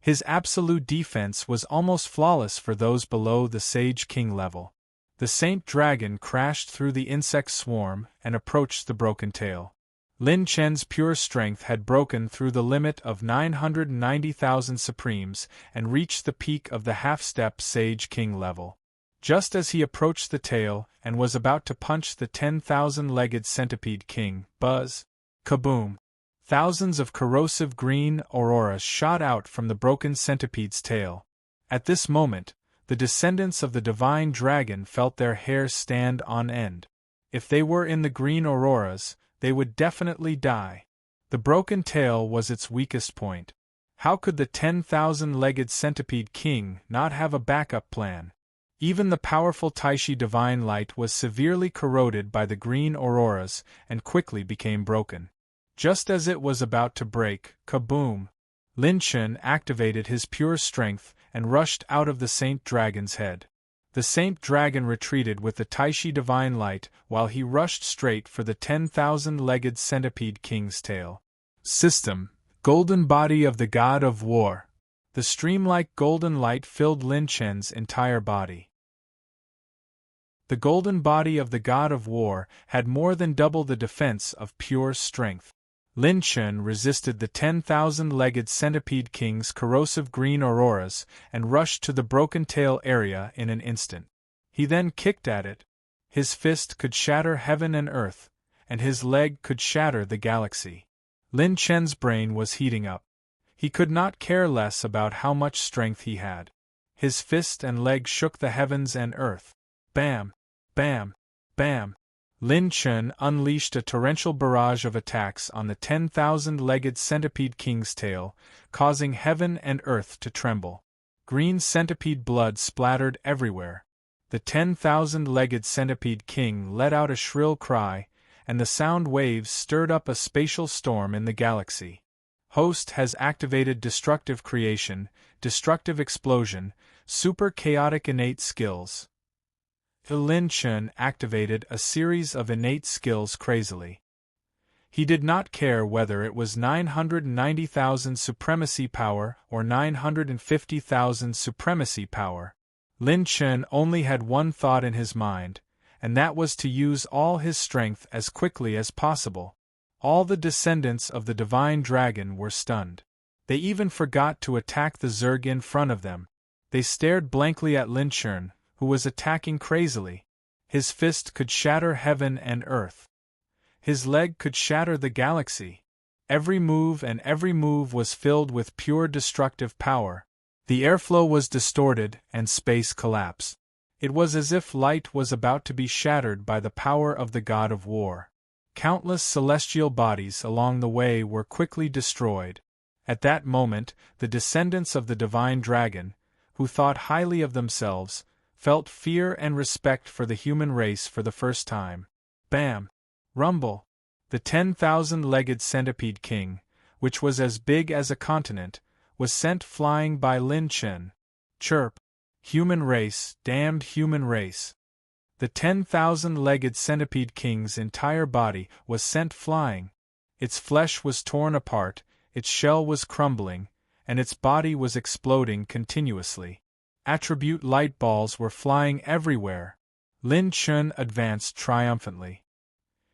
His absolute defense was almost flawless for those below the Sage King level. The Saint Dragon crashed through the insect swarm and approached the broken tail. Lin Chen's pure strength had broken through the limit of 990,000 supremes and reached the peak of the half-step Sage King level. Just as he approached the tail and was about to punch the 10,000-legged centipede king, buzz! Kaboom! Thousands of corrosive green auroras shot out from the broken centipede's tail. At this moment, the descendants of the divine dragon felt their hair stand on end. If they were in the green auroras, they would definitely die. The broken tail was its weakest point. How could the 10,000-legged centipede king not have a backup plan? Even the powerful Taishi divine light was severely corroded by the green auroras and quickly became broken. Just as it was about to break, kaboom! Lin Chen activated his pure strength and rushed out of the Saint Dragon's head. The Saint Dragon retreated with the Taishi divine light while he rushed straight for the 10,000-legged centipede king's tail. System: golden body of the god of war. The stream-like golden light filled Lin Chen's entire body. The golden body of the god of war had more than double the defense of pure strength. Lin Chen resisted the 10,000-legged centipede king's corrosive green auroras and rushed to the broken tail area in an instant. He then kicked at it. His fist could shatter heaven and earth, and his leg could shatter the galaxy. Lin Chen's brain was heating up. He could not care less about how much strength he had. His fist and leg shook the heavens and earth. Bam! Bam! Bam! Lin Chen unleashed a torrential barrage of attacks on the 10,000-legged centipede king's tail, causing heaven and earth to tremble. Green centipede blood splattered everywhere. The 10,000-legged centipede king let out a shrill cry, and the sound waves stirred up a spatial storm in the galaxy. Host has activated destructive creation, destructive explosion, super chaotic innate skills. Lin Chen activated a series of innate skills crazily. He did not care whether it was 990,000 supremacy power or 950,000 supremacy power. Lin Chen only had one thought in his mind, and that was to use all his strength as quickly as possible. All the descendants of the divine dragon were stunned. They even forgot to attack the Zerg in front of them. They stared blankly at Lin Chen, who was attacking crazily. His fist could shatter heaven and earth. His leg could shatter the galaxy. Every move was filled with pure destructive power. The airflow was distorted and space collapsed. It was as if light was about to be shattered by the power of the god of war. Countless celestial bodies along the way were quickly destroyed. At that moment, the descendants of the divine dragon, who thought highly of themselves, felt fear and respect for the human race for the first time. Bam! Rumble! The 10,000-legged centipede king, which was as big as a continent, was sent flying by Lin Chen. Chirp! Human race, damned human race! The 10,000-legged centipede king's entire body was sent flying. Its flesh was torn apart, its shell was crumbling, and its body was exploding continuously. Attribute light balls were flying everywhere. Lin Chen advanced triumphantly.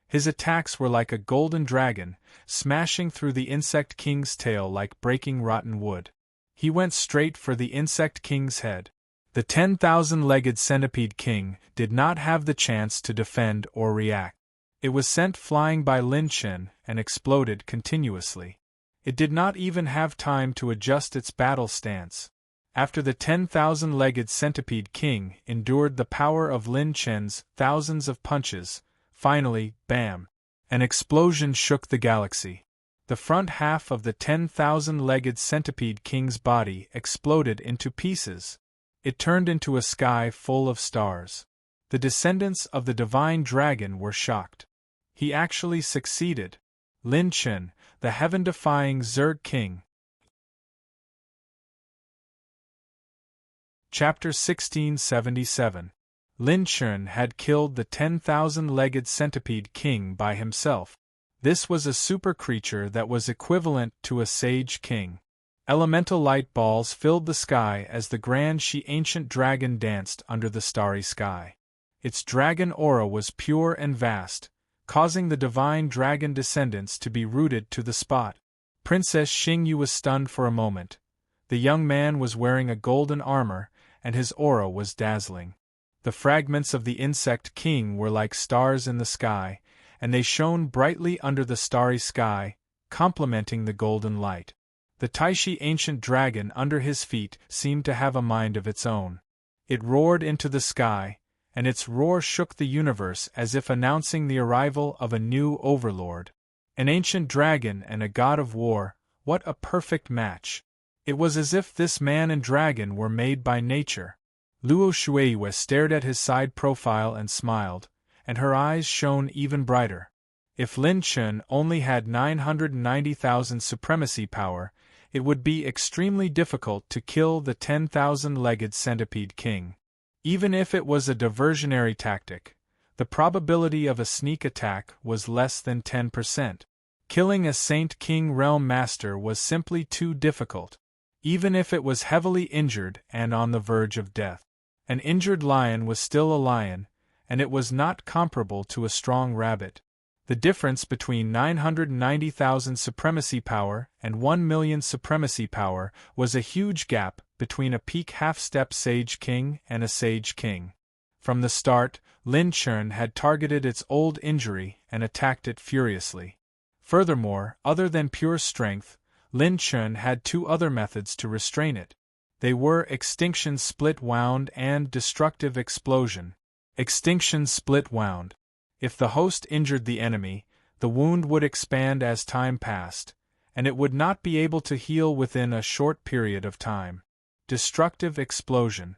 His attacks were like a golden dragon, smashing through the insect king's tail like breaking rotten wood. He went straight for the insect king's head. The 10,000-legged centipede king did not have the chance to defend or react. It was sent flying by Lin Chen and exploded continuously. It did not even have time to adjust its battle stance. After the 10,000-legged centipede king endured the power of Lin Chen's thousands of punches, finally, bam! An explosion shook the galaxy. The front half of the 10,000-legged centipede king's body exploded into pieces. It turned into a sky full of stars. The descendants of the divine dragon were shocked. He actually succeeded. Lin Chen, the heaven-defying Zerg king. Chapter 1677. Lin Chen had killed the 10,000-legged centipede king by himself. This was a super creature that was equivalent to a sage king. Elemental light balls filled the sky as the grand ancient dragon danced under the starry sky. Its dragon aura was pure and vast, causing the divine dragon descendants to be rooted to the spot. Princess Xingyu was stunned for a moment. The young man was wearing a golden armor, and his aura was dazzling. The fragments of the insect king were like stars in the sky, and they shone brightly under the starry sky, complementing the golden light. The Taishi ancient dragon under his feet seemed to have a mind of its own. It roared into the sky, and its roar shook the universe as if announcing the arrival of a new overlord. An ancient dragon and a god of war, what a perfect match! It was as if this man and dragon were made by nature. Luo Shueiyue stared at his side profile and smiled, and her eyes shone even brighter. If Lin Chen only had 990,000 supremacy power, it would be extremely difficult to kill the 10,000-legged centipede king. Even if it was a diversionary tactic, the probability of a sneak attack was less than 10%. Killing a Saint King Realm Master was simply too difficult, even if it was heavily injured and on the verge of death. An injured lion was still a lion, and it was not comparable to a strong rabbit. The difference between 990,000 supremacy power and 1,000,000 supremacy power was a huge gap between a peak half-step Sage King and a Sage King. From the start, Lin Chun had targeted its old injury and attacked it furiously. Furthermore, other than pure strength, Lin Chun had two other methods to restrain it. They were Extinction Split Wound and Destructive Explosion. Extinction Split Wound. If the host injured the enemy, the wound would expand as time passed, and it would not be able to heal within a short period of time. Destructive Explosion.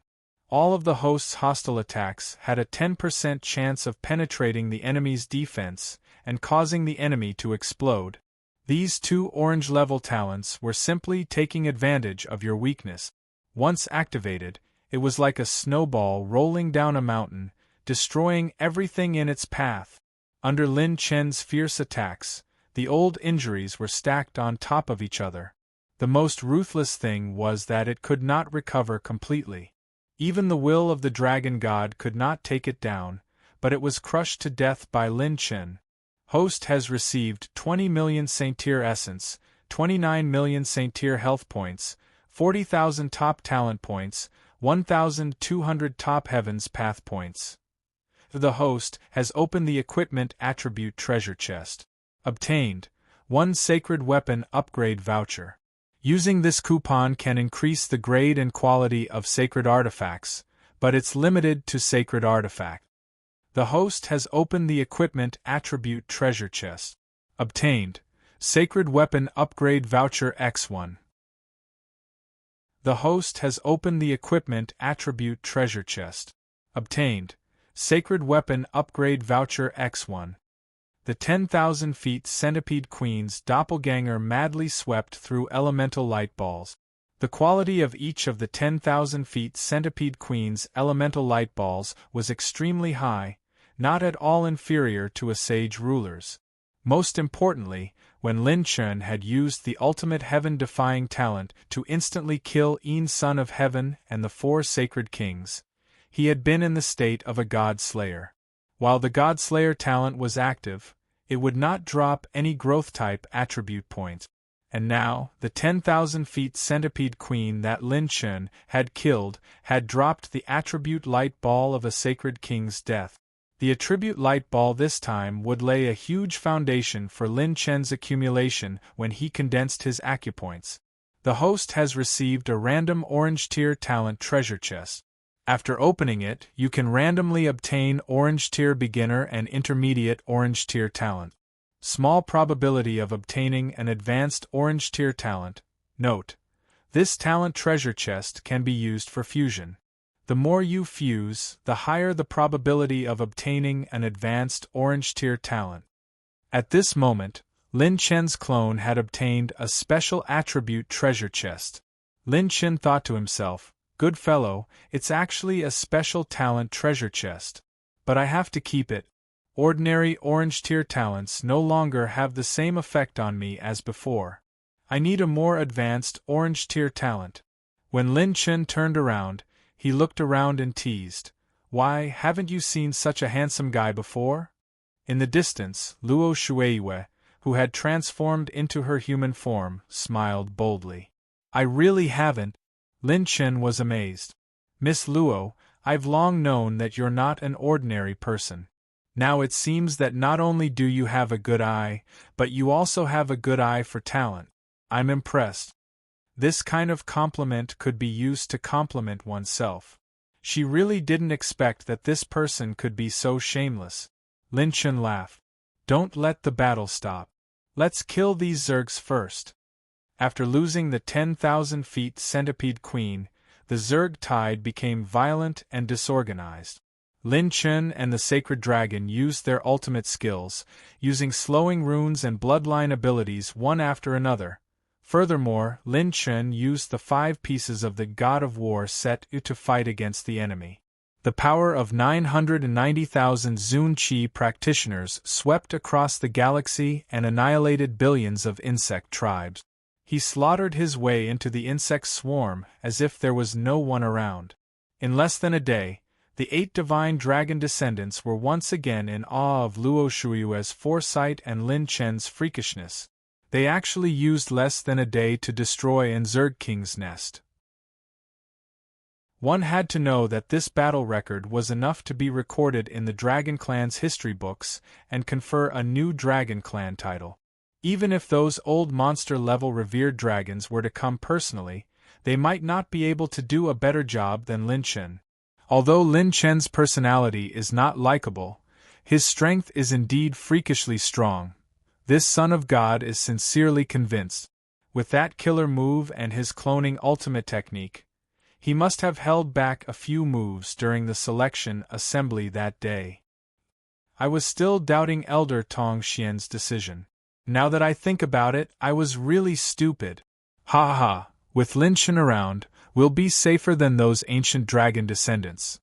All of the host's hostile attacks had a 10% chance of penetrating the enemy's defense and causing the enemy to explode. These two orange-level talents were simply taking advantage of your weakness. Once activated, it was like a snowball rolling down a mountain, destroying everything in its path. Under Lin Chen's fierce attacks, the old injuries were stacked on top of each other. The most ruthless thing was that it could not recover completely. Even the will of the dragon god could not take it down, but it was crushed to death by Lin Chen. Host has received 20,000,000 Saint-Tier Essence, 29,000,000 Saint-Tier Health Points, 40,000 Top Talent Points, 1,200 Top Heavens Path Points. The host has opened the Equipment Attribute Treasure Chest. Obtained 1 Sacred Weapon Upgrade Voucher. Using this coupon can increase the grade and quality of sacred artifacts, but it's limited to sacred artifact. The host has opened the Equipment Attribute Treasure Chest. Obtained Sacred Weapon Upgrade Voucher X1. The host has opened the Equipment Attribute Treasure Chest. Obtained Sacred Weapon Upgrade Voucher X1. The 10,000 feet Centipede Queen's doppelganger madly swept through elemental light balls. The quality of each of the 10,000 feet Centipede Queen's elemental light balls was extremely high, not at all inferior to a sage ruler's. Most importantly, when Lin Chun had used the ultimate heaven-defying talent to instantly kill Een Son of Heaven and the 4 sacred kings, he had been in the state of a God-slayer. While the God-slayer talent was active, it would not drop any growth-type attribute points. And now, the 10,000 feet Centipede Queen that Lin Chun had killed had dropped the attribute light ball of a sacred king's death. The attribute light ball this time would lay a huge foundation for Lin Chen's accumulation when he condensed his acupoints. The host has received a random orange tier talent treasure chest. After opening it, you can randomly obtain orange tier beginner and intermediate orange tier talent. Small probability of obtaining an advanced orange tier talent. Note: this talent treasure chest can be used for fusion. The more you fuse, the higher the probability of obtaining an advanced orange tier talent. At this moment, Lin Chen's clone had obtained a special attribute treasure chest. Lin Chen thought to himself, "Good fellow, it's actually a special talent treasure chest. But I have to keep it. Ordinary orange tier talents no longer have the same effect on me as before. I need a more advanced orange tier talent." When Lin Chen turned around, he looked around and teased, "Why, haven't you seen such a handsome guy before?" In the distance, Luo Shueiyue, who had transformed into her human form, smiled boldly. "I really haven't." Lin Chen was amazed. "Miss Luo, I've long known that you're not an ordinary person. Now it seems that not only do you have a good eye, but you also have a good eye for talent. I'm impressed." This kind of compliment could be used to compliment oneself. She really didn't expect that this person could be so shameless. Lin Chen laughed. "Don't let the battle stop. Let's kill these Zergs first." After losing the 10,000 feet Centipede Queen, the Zerg tide became violent and disorganized. Lin Chen and the Sacred Dragon used their ultimate skills, using slowing runes and bloodline abilities one after another. Furthermore, Lin Chen used the 5 pieces of the God of War set to fight against the enemy. The power of 990,000 Zun Qi practitioners swept across the galaxy and annihilated billions of insect tribes. He slaughtered his way into the insect swarm as if there was no one around. In less than a day, the 8 divine dragon descendants were once again in awe of Luo Shuiue's foresight and Lin Chen's freakishness. They actually used less than a day to destroy an Zerg King's nest. One had to know that this battle record was enough to be recorded in the Dragon Clan's history books and confer a new Dragon Clan title. Even if those old monster-level revered dragons were to come personally, they might not be able to do a better job than Lin Chen. Although Lin Chen's personality is not likable, his strength is indeed freakishly strong. This son of God is sincerely convinced. With that killer move and his cloning ultimate technique, he must have held back a few moves during the selection assembly that day. I was still doubting Elder Tong Xian's decision. Now that I think about it, I was really stupid. Ha ha, with Lin Chen around, we'll be safer than those ancient dragon descendants.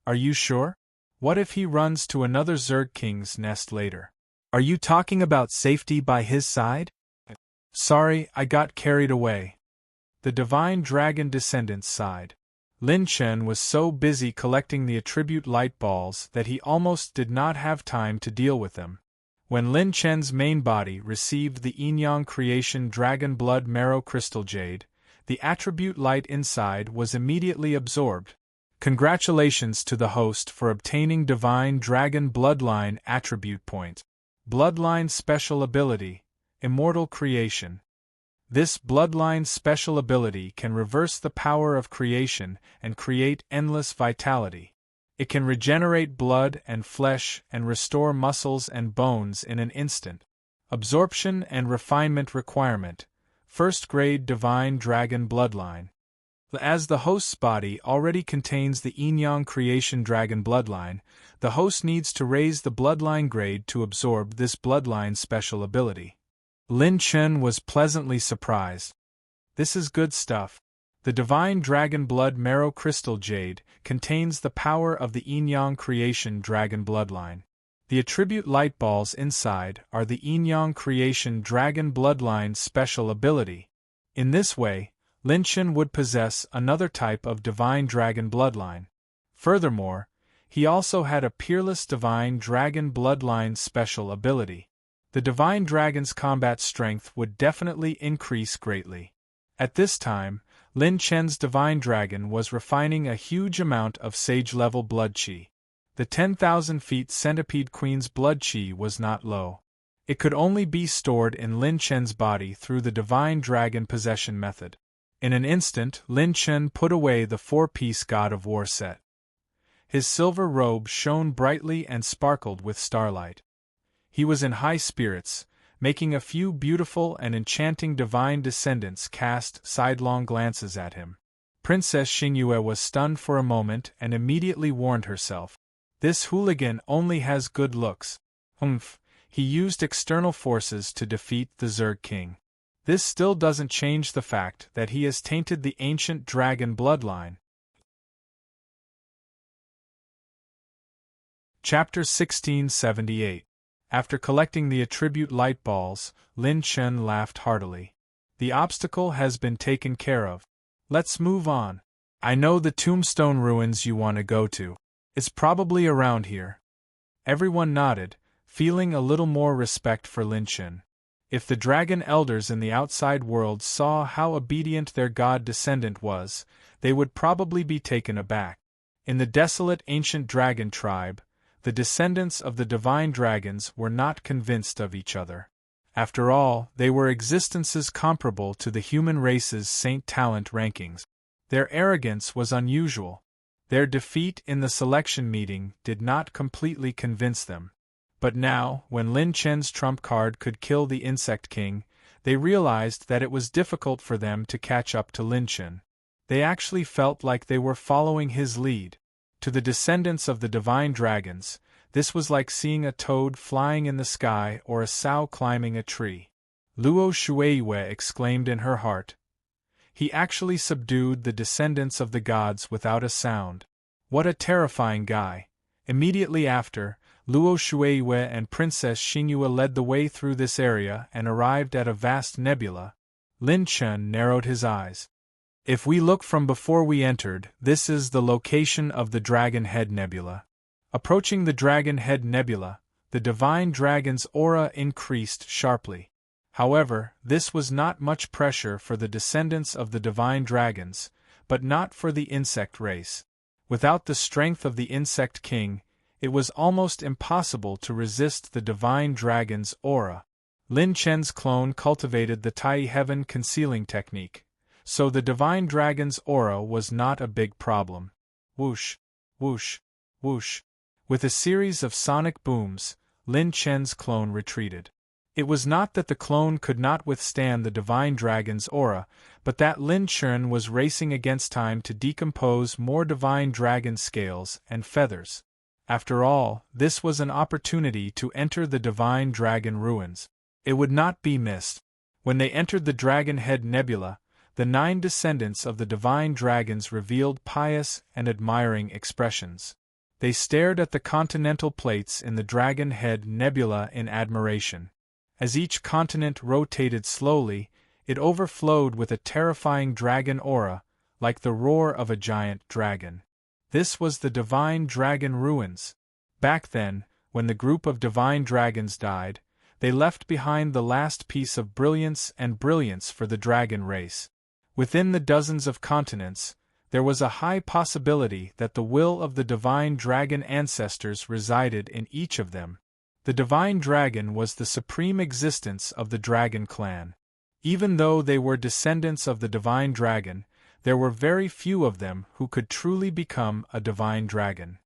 Are you sure? What if he runs to another Zerg King's nest later? Are you talking about safety by his side? Sorry, I got carried away. The divine dragon descendants sighed. Lin Chen was so busy collecting the attribute light balls that he almost did not have time to deal with them. When Lin Chen's main body received the Yin-Yang creation dragon blood marrow crystal jade, the attribute light inside was immediately absorbed. Congratulations to the host for obtaining divine dragon bloodline attribute point. Bloodline special ability, immortal creation. This bloodline special ability can reverse the power of creation and create endless vitality. It can regenerate blood and flesh and restore muscles and bones in an instant. Absorption and refinement requirement. First grade divine dragon bloodline. As the host's body already contains the Yin-Yang creation dragon bloodline, the host needs to raise the bloodline grade to absorb this bloodline special ability. Lin Chen was pleasantly surprised. This is good stuff. The divine dragon blood marrow crystal jade contains the power of the Yin-Yang creation dragon bloodline. The attribute light balls inside are the Yin-Yang creation dragon bloodline special ability. In this way, Lin Chen would possess another type of divine dragon bloodline. Furthermore, he also had a peerless divine dragon bloodline special ability. The divine dragon's combat strength would definitely increase greatly. At this time, Lin Chen's divine dragon was refining a huge amount of sage-level blood qi. The 10,000 feet centipede queen's blood qi was not low. It could only be stored in Lin Chen's body through the divine dragon possession method. In an instant, Lin Chen put away the 4-piece God of War set. His silver robe shone brightly and sparkled with starlight. He was in high spirits, making a few beautiful and enchanting divine descendants cast sidelong glances at him. Princess Xingyue was stunned for a moment and immediately warned herself. This hooligan only has good looks. He used external forces to defeat the Zerg King. This still doesn't change the fact that he has tainted the ancient dragon bloodline. Chapter 1678. After collecting the attribute light balls, Lin Chen laughed heartily. The obstacle has been taken care of. Let's move on. I know the tombstone ruins you want to go to. It's probably around here. Everyone nodded, feeling a little more respect for Lin Chen. If the dragon elders in the outside world saw how obedient their god descendant was, they would probably be taken aback. In the desolate ancient dragon tribe, the descendants of the divine dragons were not convinced of each other. After all, they were existences comparable to the human race's Saint Talent rankings. Their arrogance was unusual. Their defeat in the selection meeting did not completely convince them. But now, when Lin Chen's trump card could kill the Insect King, they realized that it was difficult for them to catch up to Lin Chen. They actually felt like they were following his lead. To the descendants of the divine dragons, this was like seeing a toad flying in the sky or a sow climbing a tree. Luo Shuiue exclaimed in her heart. He actually subdued the descendants of the gods without a sound. What a terrifying guy. Immediately after, Luo Shueiyue and Princess Xingyue led the way through this area and arrived at a vast nebula. Lin Chen narrowed his eyes. If we look from before we entered, this is the location of the Dragon Head Nebula. Approaching the Dragon Head Nebula, the divine dragon's aura increased sharply. However, this was not much pressure for the descendants of the divine dragons, but not for the insect race. Without the strength of the insect king, it was almost impossible to resist the divine dragon's aura. Lin Chen's clone cultivated the Tai Heaven concealing technique, so the divine dragon's aura was not a big problem. Whoosh, whoosh, whoosh. With a series of sonic booms, Lin Chen's clone retreated. It was not that the clone could not withstand the divine dragon's aura, but that Lin Chen was racing against time to decompose more divine dragon scales and feathers. After all, this was an opportunity to enter the divine dragon ruins. It would not be missed. When they entered the Dragon Head Nebula, the 9 descendants of the divine dragons revealed pious and admiring expressions. They stared at the continental plates in the Dragon Head Nebula in admiration. As each continent rotated slowly, it overflowed with a terrifying dragon aura, like the roar of a giant dragon. This was the divine dragon ruins. Back then, when the group of divine dragons died, they left behind the last piece of brilliance for the dragon race. Within the dozens of continents, there was a high possibility that the will of the divine dragon ancestors resided in each of them. The divine dragon was the supreme existence of the dragon clan. Even though they were descendants of the divine dragon, there were very few of them who could truly become a divine dragon.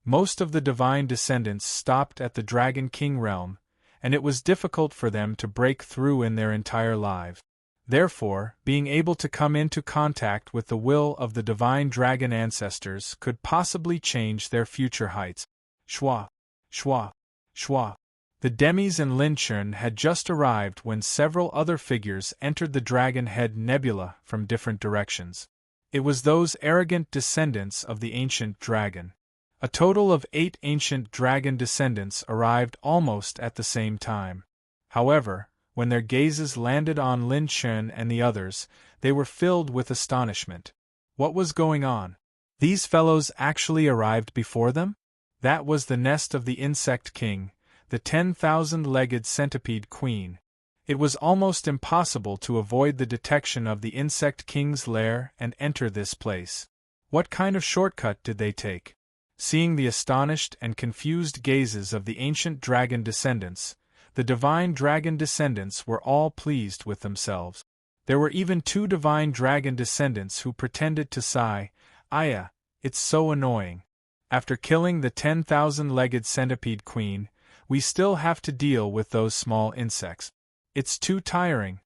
Most of the divine descendants stopped at the Dragon King realm, and it was difficult for them to break through in their entire lives. Therefore, being able to come into contact with the will of the divine dragon ancestors could possibly change their future heights. Shwa, shwa, shwa. The Demis and Lin Chen had just arrived when several other figures entered the Dragon Head Nebula from different directions. It was those arrogant descendants of the ancient dragon. A total of 8 ancient dragon descendants arrived almost at the same time. However, when their gazes landed on Lin Chen and the others, they were filled with astonishment. What was going on? These fellows actually arrived before them? That was the nest of the insect king, the 10,000-legged centipede queen. It was almost impossible to avoid the detection of the insect king's lair and enter this place. What kind of shortcut did they take? Seeing the astonished and confused gazes of the ancient dragon descendants, the divine dragon descendants were all pleased with themselves. There were even 2 divine dragon descendants who pretended to sigh, "Aya, it's so annoying. After killing the 10,000-legged centipede queen, we still have to deal with those small insects. It's too tiring.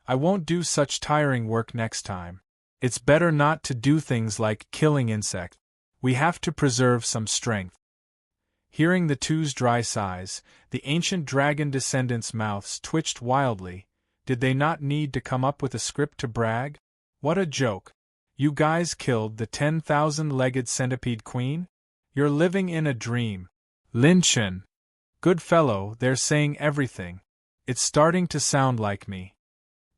I won't do such tiring work next time. It's better not to do things like killing insects. We have to preserve some strength." Hearing the 2's dry sighs, the ancient dragon descendants' mouths twitched wildly. Did they not need to come up with a script to brag? What a joke. You guys killed the 10,000-legged centipede queen? You're living in a dream. Lin Chen. Good fellow, they're saying everything. It's starting to sound like me.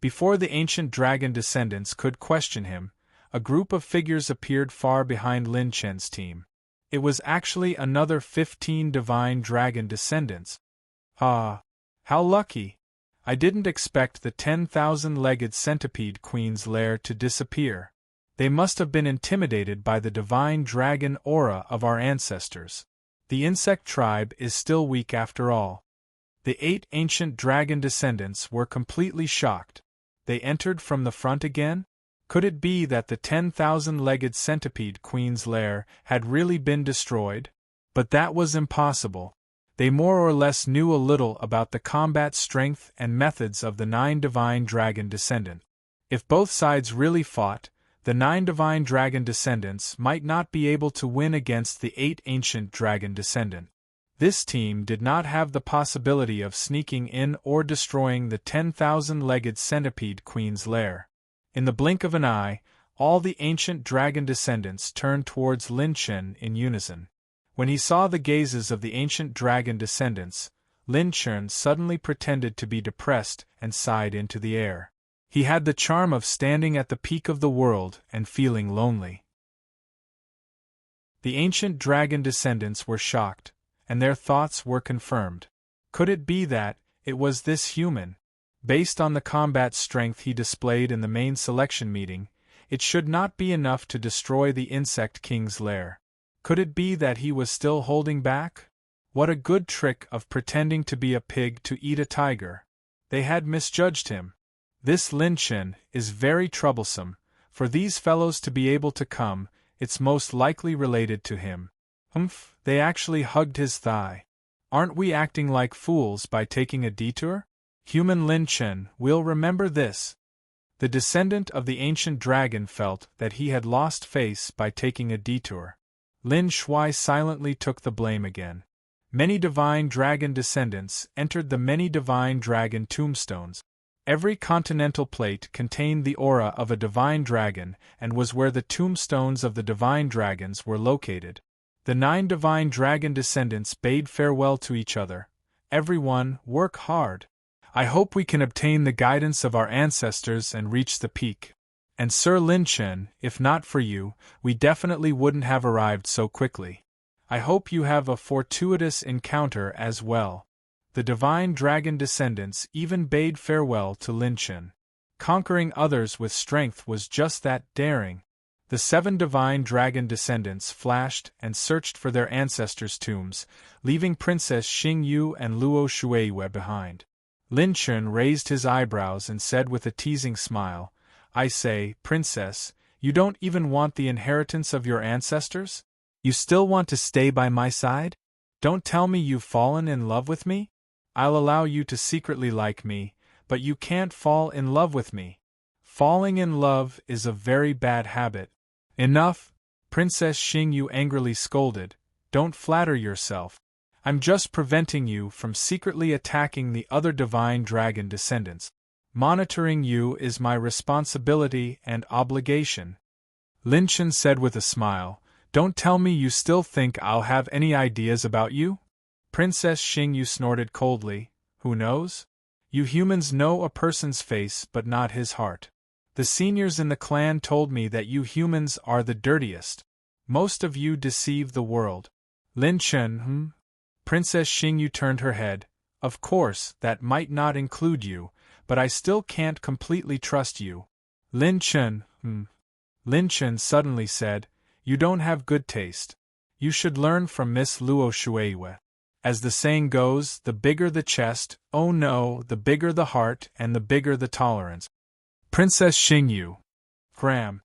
Before the ancient dragon descendants could question him, a group of figures appeared far behind Lin Chen's team. It was actually another 15 divine dragon descendants. Ah, how lucky! I didn't expect the 10,000-legged centipede queen's lair to disappear. They must have been intimidated by the divine dragon aura of our ancestors. The insect tribe is still weak after all. The 8 ancient dragon descendants were completely shocked. They entered from the front again? Could it be that the 10,000-legged centipede queen's lair had really been destroyed? But that was impossible. They more or less knew a little about the combat strength and methods of the 9 divine dragon descendants. If both sides really fought, the 9 divine dragon descendants might not be able to win against the 8 ancient dragon descendants. This team did not have the possibility of sneaking in or destroying the 10,000-legged centipede queen's lair. In the blink of an eye, All the ancient dragon descendants turned towards Lin Chen in unison. When he saw the gazes of the ancient dragon descendants, Lin Chen suddenly pretended to be depressed and sighed into the air. He had the charm of standing at the peak of the world and feeling lonely. The ancient dragon descendants were shocked, and their thoughts were confirmed. Could it be that it was this human? Based on the combat strength he displayed in the main selection meeting, it should not be enough to destroy the insect king's lair. Could it be that he was still holding back? What a good trick of pretending to be a pig to eat a tiger. They had misjudged him. This Lin Chen is very troublesome. For these fellows to be able to come, it's most likely related to him. They actually hugged his thigh. Aren't we acting like fools by taking a detour? Human Lin Chen will remember this. The descendant of the ancient dragon felt that he had lost face by taking a detour. Lin Shui silently took the blame again. Many divine dragon descendants entered the many divine dragon tombstones. Every continental plate contained the aura of a divine dragon and was where the tombstones of the divine dragons were located. The 9 divine dragon descendants bade farewell to each other. Everyone, work hard. I hope we can obtain the guidance of our ancestors and reach the peak. And Sir Lin Chen, if not for you, we definitely wouldn't have arrived so quickly. I hope you have a fortuitous encounter as well. The divine dragon descendants even bade farewell to Lin Chen. Conquering others with strength was just that daring. The 7 divine dragon descendants flashed and searched for their ancestors' tombs, leaving Princess Xingyu and Luo Shuiwei behind. Lin Chen raised his eyebrows and said with a teasing smile, I say, Princess, you don't even want the inheritance of your ancestors? You still want to stay by my side? Don't tell me you've fallen in love with me? I'll allow you to secretly like me, but you can't fall in love with me. Falling in love is a very bad habit. Enough, Princess Xingyu angrily scolded. Don't flatter yourself. I'm just preventing you from secretly attacking the other divine dragon descendants. Monitoring you is my responsibility and obligation. Lin Chen said with a smile, Don't tell me you still think I'll have any ideas about you? Princess Xingyu snorted coldly, Who knows? You humans know a person's face but not his heart. The seniors in the clan told me that you humans are the dirtiest. Most of you deceive the world. Lin Chen, Princess Xingyu turned her head. Of course, that might not include you, but I still can't completely trust you. Lin Chen, Lin Chen suddenly said, You don't have good taste. You should learn from Miss Luo Shuiwei. As the saying goes, the bigger the chest, oh no, the bigger the heart and the bigger the tolerance. Princess Xingyu. Gram.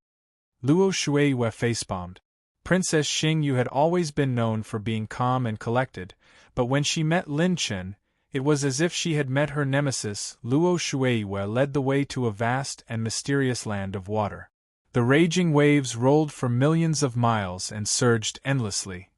Luo Shuiwei facepalmed. Princess Xingyu had always been known for being calm and collected, but when she met Lin Chen, it was as if she had met her nemesis. Luo Shuiwei led the way to a vast and mysterious land of water. The raging waves rolled for millions of miles and surged endlessly.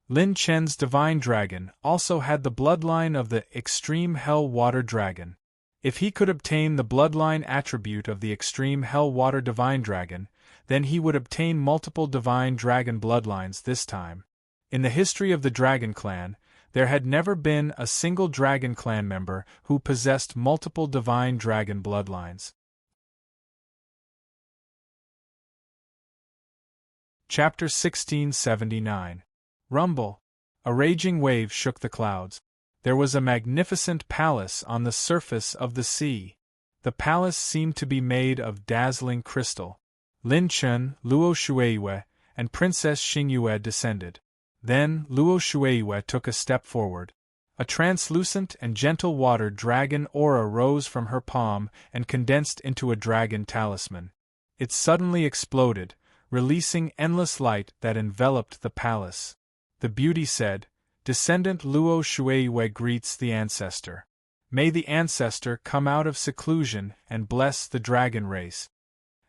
Lin Chen's divine dragon also had the bloodline of the extreme hell water dragon. If he could obtain the bloodline attribute of the extreme hell water divine dragon, then he would obtain multiple divine dragon bloodlines this time. In the history of the dragon clan, there had never been a single dragon clan member who possessed multiple divine dragon bloodlines. Chapter 1679. Rumble. A raging wave shook the clouds. There was a magnificent palace on the surface of the sea. The palace seemed to be made of dazzling crystal. Lin Chen, Luo Shuiwei, and Princess Xingyu descended. Then Luo Shuiwei took a step forward. A translucent and gentle water dragon aura rose from her palm and condensed into a dragon talisman. It suddenly exploded, releasing endless light that enveloped the palace. The beauty said, Descendant Luo Shuiwei greets the ancestor. May the ancestor come out of seclusion and bless the dragon race.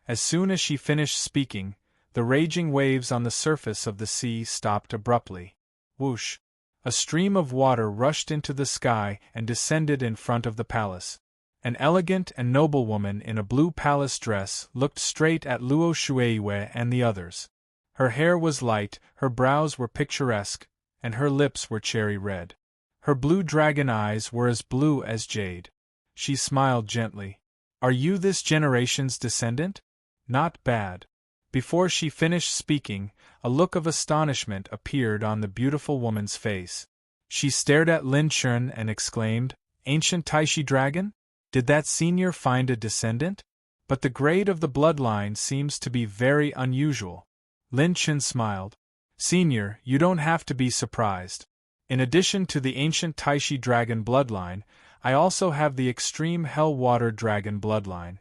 As soon as she finished speaking, the raging waves on the surface of the sea stopped abruptly. Whoosh! A stream of water rushed into the sky and descended in front of the palace. An elegant and noble woman in a blue palace dress looked straight at Luo Shuiwe and the others. Her hair was light, her brows were picturesque, and her lips were cherry red. Her blue dragon eyes were as blue as jade. She smiled gently. "Are you this generation's descendant? Not bad." Before she finished speaking, a look of astonishment appeared on the beautiful woman's face. She stared at Lin Chun and exclaimed, "Ancient Taishi dragon? Did that senior find a descendant? But the grade of the bloodline seems to be very unusual." Lin Chun smiled. "Senior, you don't have to be surprised. In addition to the ancient Taishi dragon bloodline, I also have the extreme hell water dragon bloodline."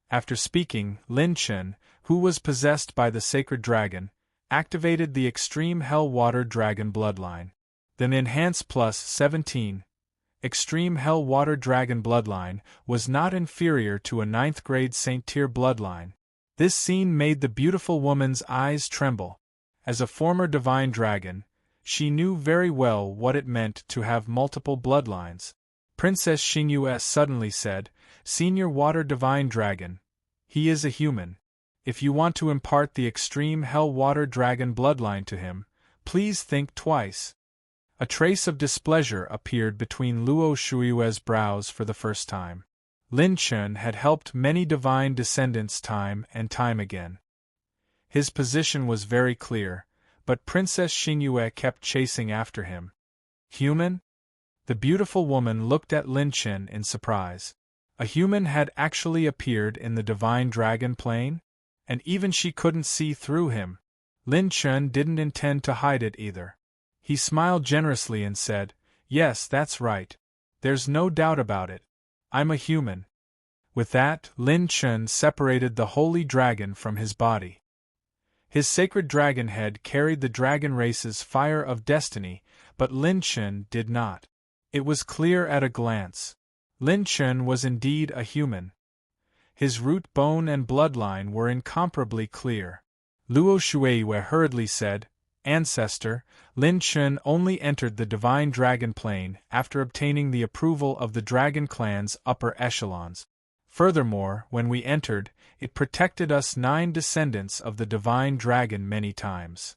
After speaking, Lin Chun, who was possessed by the sacred dragon, activated the extreme hell water dragon bloodline. The Enhance Plus 17 Extreme Hell Water Dragon bloodline was not inferior to a 9th grade Saint Tier bloodline. This scene made the beautiful woman's eyes tremble. As a former divine dragon, she knew very well what it meant to have multiple bloodlines. Princess Xingyue suddenly said, "Senior Water Divine Dragon. He is a human. If you want to impart the extreme Hell Water Dragon bloodline to him, please think twice." A trace of displeasure appeared between Luo Shuiwe's brows for the first time. Lin Chun had helped many divine descendants time and time again. His position was very clear, but Princess Xingyue kept chasing after him. "Human?" The beautiful woman looked at Lin Chun in surprise. A human had actually appeared in the divine dragon plane? And even she couldn't see through him. Lin Chun didn't intend to hide it either. He smiled generously and said, "Yes, that's right. There's no doubt about it. I'm a human." With that, Lin Chun separated the holy dragon from his body. His sacred dragon head carried the dragon race's fire of destiny, but Lin Chun did not. It was clear at a glance. Lin Chun was indeed a human. His root bone and bloodline were incomparably clear. Luo Shuiwe hurriedly said, "Ancestor, Lin Chun only entered the divine dragon plane after obtaining the approval of the dragon clan's upper echelons. Furthermore, when we entered, it protected us 9 descendants of the divine dragon many times.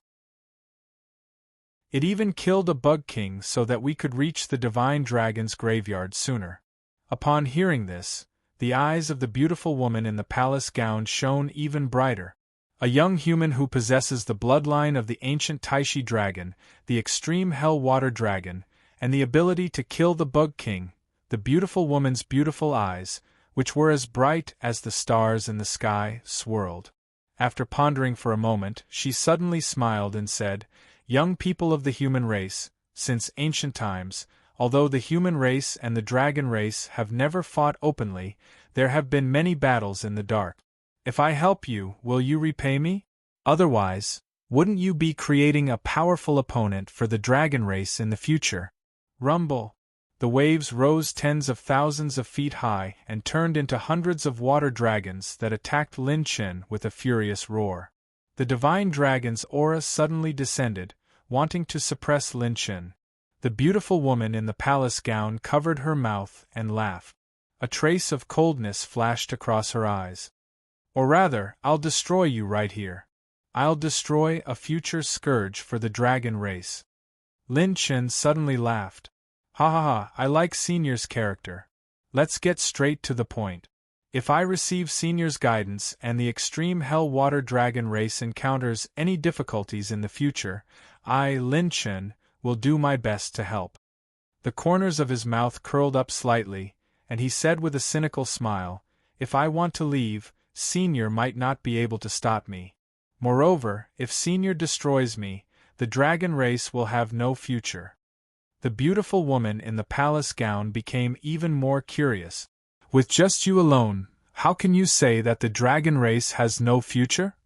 It even killed a bug king so that we could reach the divine dragon's graveyard sooner." Upon hearing this, the eyes of the beautiful woman in the palace gown shone even brighter. A young human who possesses the bloodline of the ancient Taishi dragon, the extreme hell water dragon, and the ability to kill the bug king, the beautiful woman's beautiful eyes, which were as bright as the stars in the sky, swirled. After pondering for a moment, she suddenly smiled and said, "Young people of the human race, since ancient times, although the human race and the dragon race have never fought openly, there have been many battles in the dark. If I help you, will you repay me? Otherwise, wouldn't you be creating a powerful opponent for the dragon race in the future?" Rumble. The waves rose tens of thousands of feet high and turned into hundreds of water dragons that attacked Lin Chun with a furious roar. The divine dragon's aura suddenly descended, wanting to suppress Lin Chun. The beautiful woman in the palace gown covered her mouth and laughed. A trace of coldness flashed across her eyes. "Or rather, I'll destroy you right here. I'll destroy a future scourge for the dragon race." Lin Chun suddenly laughed. "Ha ha ha, I like Senior's character. Let's get straight to the point. If I receive Senior's guidance and the extreme hell water dragon race encounters any difficulties in the future, I, Lin Chun, will do my best to help." The corners of his mouth curled up slightly, and he said with a cynical smile, "If I want to leave, Senior might not be able to stop me. Moreover, if Senior destroys me, the dragon race will have no future." The beautiful woman in the palace gown became even more curious. "With just you alone, how can you say that the dragon race has no future?"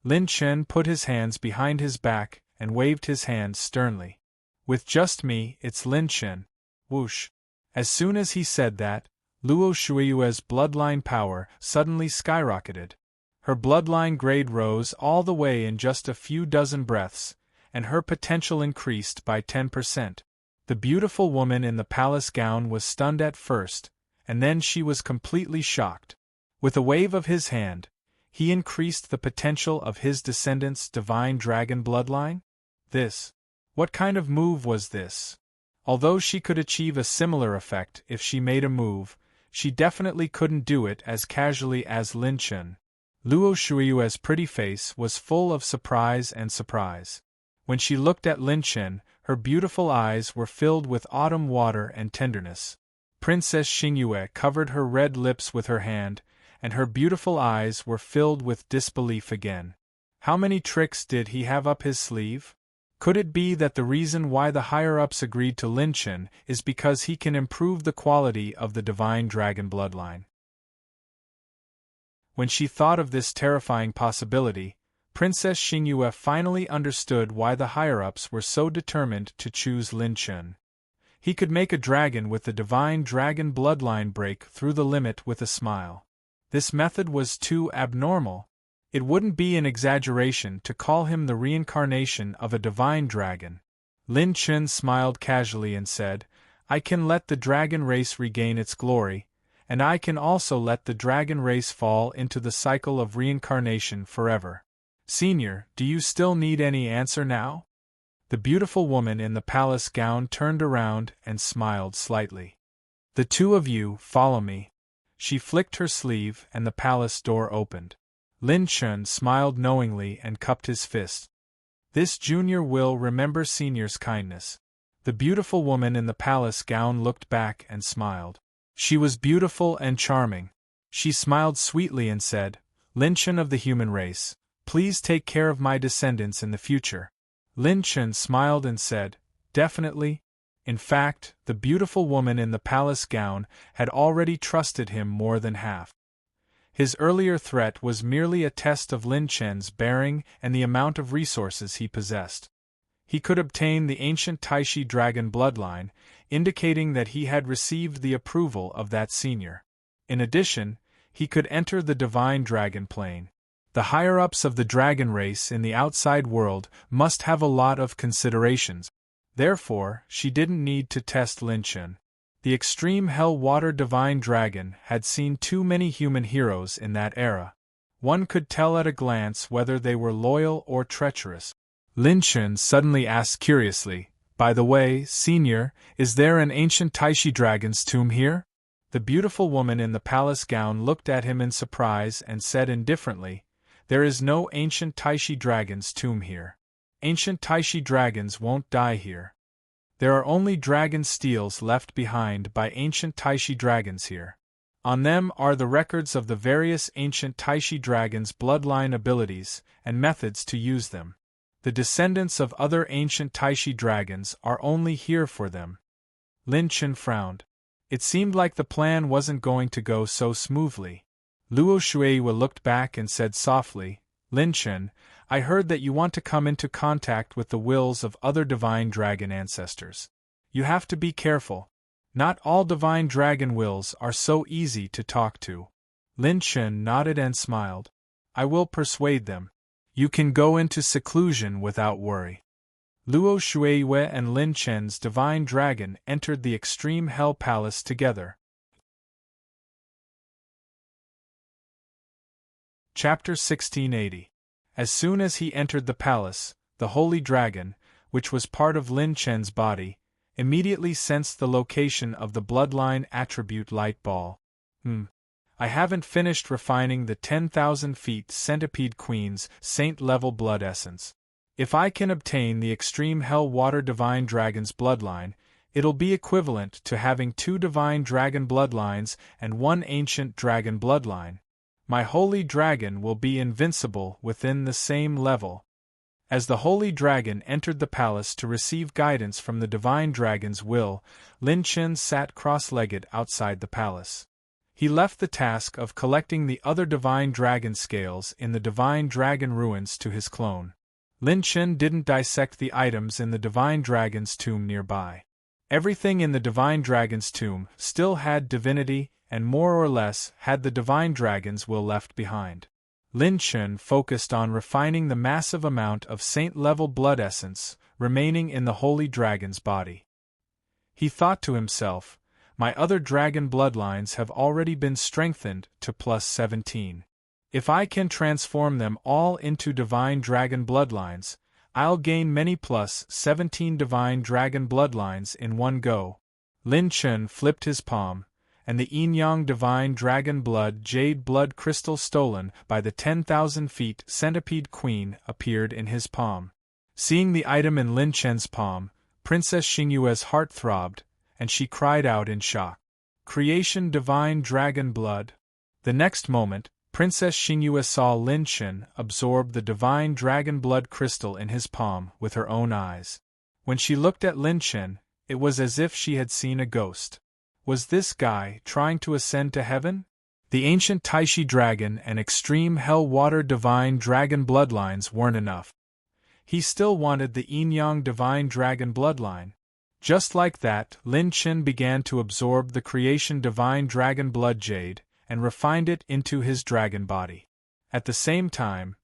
Lin Chun put his hands behind his back and waved his hands sternly. "With just me, it's Lin Chun." Whoosh. As soon as he said that, Luo Shuiwe's bloodline power suddenly skyrocketed. Her bloodline grade rose all the way in just a few dozen breaths, and her potential increased by 10%. The beautiful woman in the palace gown was stunned at first, and then she was completely shocked. With a wave of his hand, he increased the potential of his descendants' divine dragon bloodline? What kind of move was this? Although she could achieve a similar effect if she made a move, she definitely couldn't do it as casually as Lin Chen. Luo Shui's pretty face was full of surprise and surprise. When she looked at Lin Chen, her beautiful eyes were filled with autumn water and tenderness. Princess Xingyue covered her red lips with her hand, and her beautiful eyes were filled with disbelief again. How many tricks did he have up his sleeve? Could it be that the reason why the higher-ups agreed to Lin Chen is because he can improve the quality of the divine dragon bloodline? When she thought of this terrifying possibility, Princess Xingyue finally understood why the higher-ups were so determined to choose Lin Chen. He could make a dragon with the divine dragon bloodline break through the limit with a smile. This method was too abnormal. It wouldn't be an exaggeration to call him the reincarnation of a divine dragon. Lin Chen smiled casually and said, "I can let the dragon race regain its glory, and I can also let the dragon race fall into the cycle of reincarnation forever. Senior, do you still need any answer now?" The beautiful woman in the palace gown turned around and smiled slightly. "The two of you, follow me." She flicked her sleeve and the palace door opened. Lin Chen smiled knowingly and cupped his fist. This junior will remember senior's kindness. The beautiful woman in the palace gown looked back and smiled. She was beautiful and charming. She smiled sweetly and said, "Lin Chen of the human race, please take care of my descendants in the future." Lin Chen smiled and said, "Definitely." In fact, the beautiful woman in the palace gown had already trusted him more than half. His earlier threat was merely a test of Lin Chen's bearing and the amount of resources he possessed. He could obtain the ancient Taishi dragon bloodline, indicating that he had received the approval of that senior. In addition, he could enter the divine dragon plane. The higher-ups of the dragon race in the outside world must have a lot of considerations. Therefore, she didn't need to test Lin Chen. The extreme hell water divine dragon had seen too many human heroes in that era. One could tell at a glance whether they were loyal or treacherous. Lin Chen suddenly asked curiously, "By the way, senior, is there an ancient Taishi dragon's tomb here?" The beautiful woman in the palace gown looked at him in surprise and said indifferently, "There is no ancient Taishi dragon's tomb here. Ancient Taishi dragons won't die here. There are only dragon steels left behind by ancient Taishi dragons here. On them are the records of the various ancient Taishi dragons' bloodline abilities and methods to use them. The descendants of other ancient Taishi dragons are only here for them." Lin Chen frowned. It seemed like the plan wasn't going to go so smoothly. Luo Shuiwa looked back and said softly, "Lin Chen, I heard that you want to come into contact with the wills of other divine dragon ancestors. You have to be careful. Not all divine dragon wills are so easy to talk to." Lin Chen nodded and smiled. "I will persuade them. You can go into seclusion without worry." Luo Shuiwa and Lin Chen's divine dragon entered the extreme hell palace together. Chapter 1680. As soon as he entered the palace, the holy dragon, which was part of Lin Chen's body, immediately sensed the location of the bloodline attribute light ball. I haven't finished refining the 10,000 feet Centipede Queen's saint-level blood essence. If I can obtain the extreme hell water divine dragon's bloodline, it'll be equivalent to having 2 divine dragon bloodlines and 1 ancient dragon bloodline. My holy dragon will be invincible within the same level. As the holy dragon entered the palace to receive guidance from the divine dragon's will, Lin Chen sat cross-legged outside the palace. He left the task of collecting the other divine dragon scales in the divine dragon ruins to his clone. Lin Chen didn't dissect the items in the divine dragon's tomb nearby. Everything in the divine dragon's tomb still had divinity and more or less had the divine dragon's will left behind. Lin Chen focused on refining the massive amount of saint-level blood essence remaining in the holy dragon's body. He thought to himself, My other dragon bloodlines have already been strengthened to +17. If I can transform them all into divine dragon bloodlines, I'll gain many +17 divine dragon bloodlines in one go. Lin Chen flipped his palm, and the yin-yang divine dragon blood jade blood crystal stolen by the 10,000 feet centipede queen appeared in his palm. Seeing the item in Lin Chen's palm, Princess Xingyue's heart throbbed, and she cried out in shock. Creation divine dragon blood. The next moment, Princess Xingyue saw Lin Chen absorb the divine dragon blood crystal in his palm with her own eyes. When she looked at Lin Chen, it was as if she had seen a ghost. Was this guy trying to ascend to heaven? The ancient Taishi dragon and extreme hell water divine dragon bloodlines weren't enough. He still wanted the yin-yang divine dragon bloodline. Just like that, Lin Chen began to absorb the creation divine dragon blood jade and refined it into his dragon body. At the same time,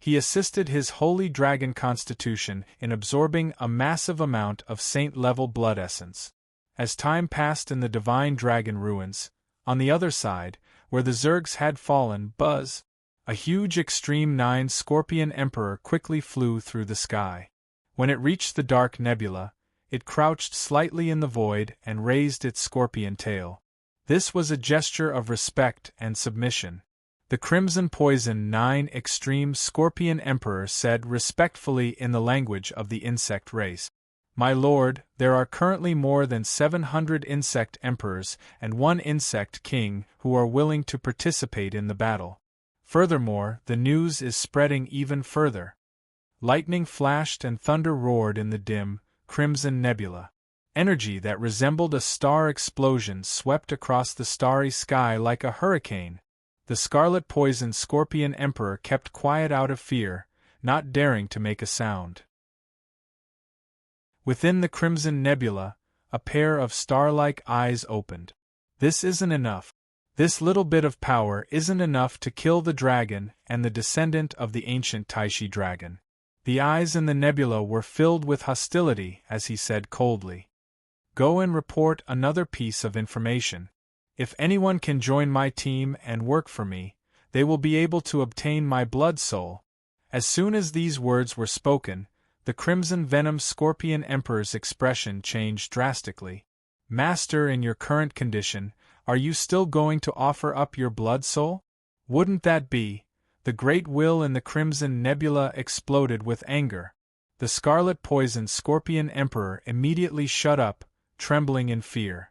he assisted his holy dragon constitution in absorbing a massive amount of saint-level blood essence. As time passed in the divine dragon ruins, on the other side, where the Zergs had fallen, a huge Extreme 9 Scorpion Emperor quickly flew through the sky. When it reached the dark nebula, it crouched slightly in the void and raised its scorpion tail. This was a gesture of respect and submission. The Crimson Poison 9 Extreme Scorpion Emperor said respectfully in the language of the insect race. My lord, there are currently more than 700 insect emperors and 1 insect king who are willing to participate in the battle. Furthermore, the news is spreading even further. Lightning flashed and thunder roared in the dim, crimson nebula. Energy that resembled a star explosion swept across the starry sky like a hurricane. The Scarlet Poison Scorpion Emperor kept quiet out of fear, not daring to make a sound. Within the crimson nebula, a pair of star-like eyes opened. This isn't enough. This little bit of power isn't enough to kill the dragon and the descendant of the ancient Taishi dragon. The eyes in the nebula were filled with hostility as he said coldly. Go and report another piece of information. If anyone can join my team and work for me, they will be able to obtain my blood soul. As soon as these words were spoken, the Crimson Venom Scorpion Emperor's expression changed drastically. Master, in your current condition, are you still going to offer up your blood soul? Wouldn't that be? The great will in the Crimson Nebula exploded with anger. The Scarlet Poison Scorpion Emperor immediately shut up, trembling in fear.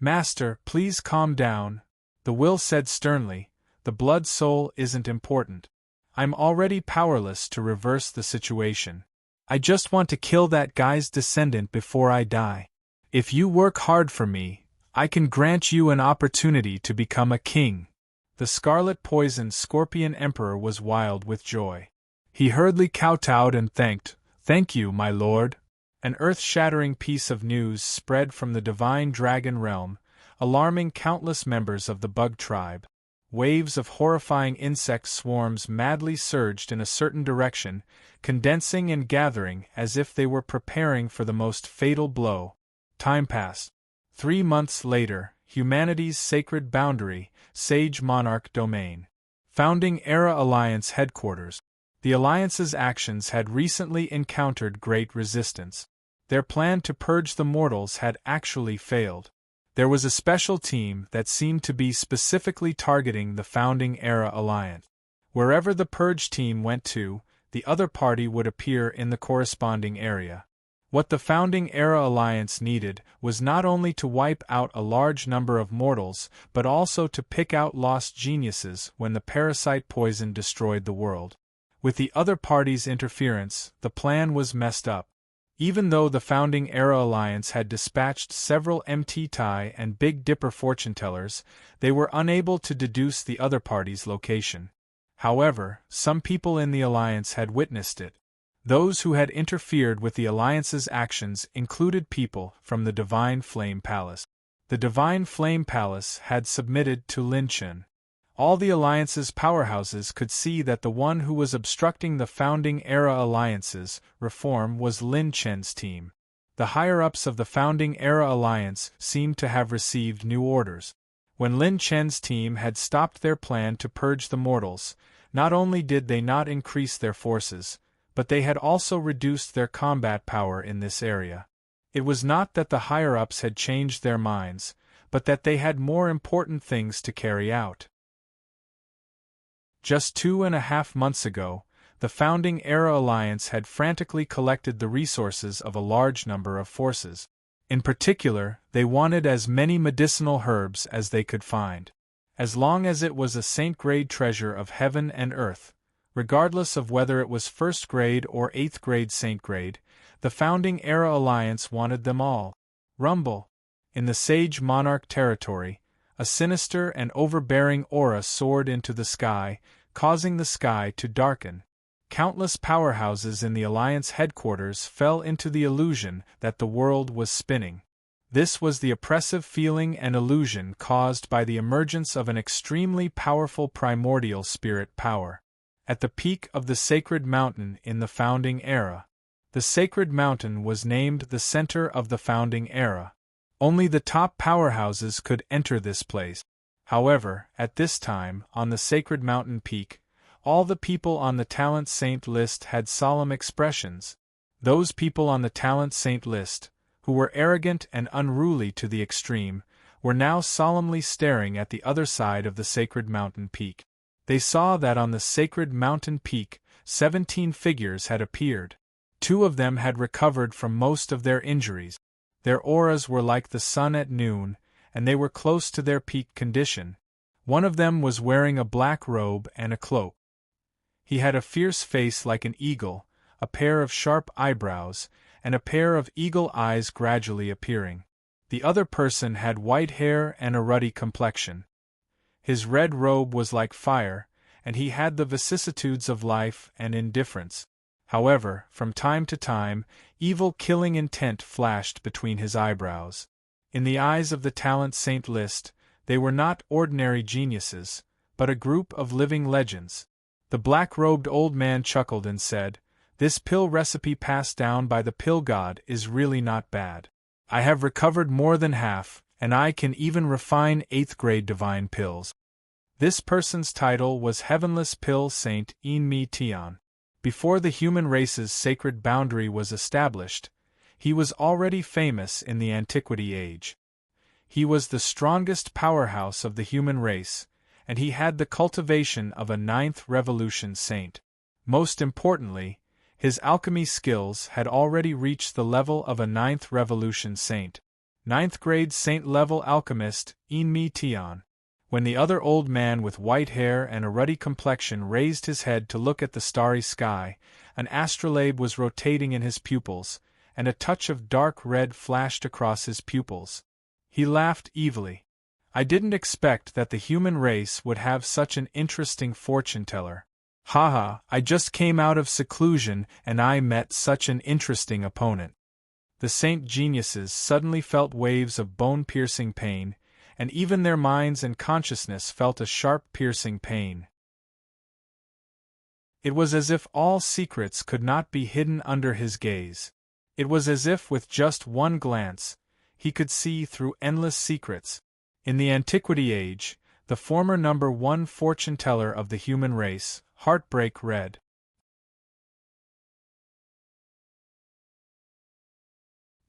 Master, please calm down, the will said sternly. The blood soul isn't important. I'm already powerless to reverse the situation. I just want to kill that guy's descendant before I die. If you work hard for me, I can grant you an opportunity to become a king. The Scarlet Poison Scorpion Emperor was wild with joy. He hurriedly kowtowed and Thank you, my lord. An earth-shattering piece of news spread from the divine dragon realm, alarming countless members of the bug tribe. Waves of horrifying insect swarms madly surged in a certain direction, condensing and gathering as if they were preparing for the most fatal blow. Time passed. 3 months later, humanity's sacred boundary, Sage Monarch Domain. Founding Era Alliance Headquarters. The Alliance's actions had recently encountered great resistance. Their plan to purge the mortals had actually failed. There was a special team that seemed to be specifically targeting the Founding Era Alliance. Wherever the purge team went to, the other party would appear in the corresponding area. What the Founding Era Alliance needed was not only to wipe out a large number of mortals, but also to pick out lost geniuses when the parasite poison destroyed the world. With the other party's interference, the plan was messed up. Even though the Founding Era Alliance had dispatched several MT Tai and Big Dipper fortune-tellers, they were unable to deduce the other party's location. However, some people in the Alliance had witnessed it. Those who had interfered with the Alliance's actions included people from the Divine Flame Palace. The Divine Flame Palace had submitted to Lin Chen. All the Alliance's powerhouses could see that the one who was obstructing the Founding Era Alliance's reform was Lin Chen's team. The higher-ups of the Founding-era Alliance seemed to have received new orders. When Lin Chen's team had stopped their plan to purge the mortals, not only did they not increase their forces, but they had also reduced their combat power in this area. It was not that the higher-ups had changed their minds, but that they had more important things to carry out. Just 2.5 months ago, the Founding-era Alliance had frantically collected the resources of a large number of forces. In particular, they wanted as many medicinal herbs as they could find. As long as it was a Saint-grade treasure of heaven and earth, regardless of whether it was first-grade or 8th-grade Saint-grade, the Founding-era Alliance wanted them all. Rumble. In the Sage Monarch territory, a sinister and overbearing aura soared into the sky, causing the sky to darken. Countless powerhouses in the Alliance headquarters fell into the illusion that the world was spinning. This was the oppressive feeling and illusion caused by the emergence of an extremely powerful primordial spirit power. At the peak of the Sacred Mountain in the Founding Era, the Sacred Mountain was named the center of the Founding Era. Only the top powerhouses could enter this place. However, at this time, on the Sacred Mountain peak, all the people on the Talent Saint list had solemn expressions. Those people on the Talent Saint list, who were arrogant and unruly to the extreme, were now solemnly staring at the other side of the Sacred Mountain peak. They saw that on the Sacred Mountain peak, 17 figures had appeared. 2 of them had recovered from most of their injuries. Their auras were like the sun at noon, and they were close to their peak condition. One of them was wearing a black robe and a cloak. He had a fierce face like an eagle, a pair of sharp eyebrows, and a pair of eagle eyes gradually appearing. The other person had white hair and a ruddy complexion. His red robe was like fire, and he had the vicissitudes of life and indifference. However, from time to time, evil killing intent flashed between his eyebrows. In the eyes of the Talent Saint list, they were not ordinary geniuses, but a group of living legends. The black-robed old man chuckled and said, "This pill recipe passed down by the pill god is really not bad. I have recovered more than half, and I can even refine 8th-grade divine pills." This person's title was Heavenless Pill Saint Enmi Tian. Before the human race's sacred boundary was established, he was already famous in the Antiquity Age. He was the strongest powerhouse of the human race, and he had the cultivation of a 9th Revolution saint. Most importantly, his alchemy skills had already reached the level of a 9th Revolution saint. 9th-grade saint-level alchemist, Enmi Tian. When the other old man with white hair and a ruddy complexion raised his head to look at the starry sky, an astrolabe was rotating in his pupils, and a touch of dark red flashed across his pupils. He laughed evilly. "I didn't expect that the human race would have such an interesting fortune-teller. Haha, I just came out of seclusion and I met such an interesting opponent." The saint geniuses suddenly felt waves of bone-piercing pain, and even their minds and consciousness felt a sharp piercing pain. It was as if all secrets could not be hidden under his gaze. It was as if with just one glance, he could see through endless secrets. In the Antiquity Age, the former number 1 fortune-teller of the human race, Heartbreak Red.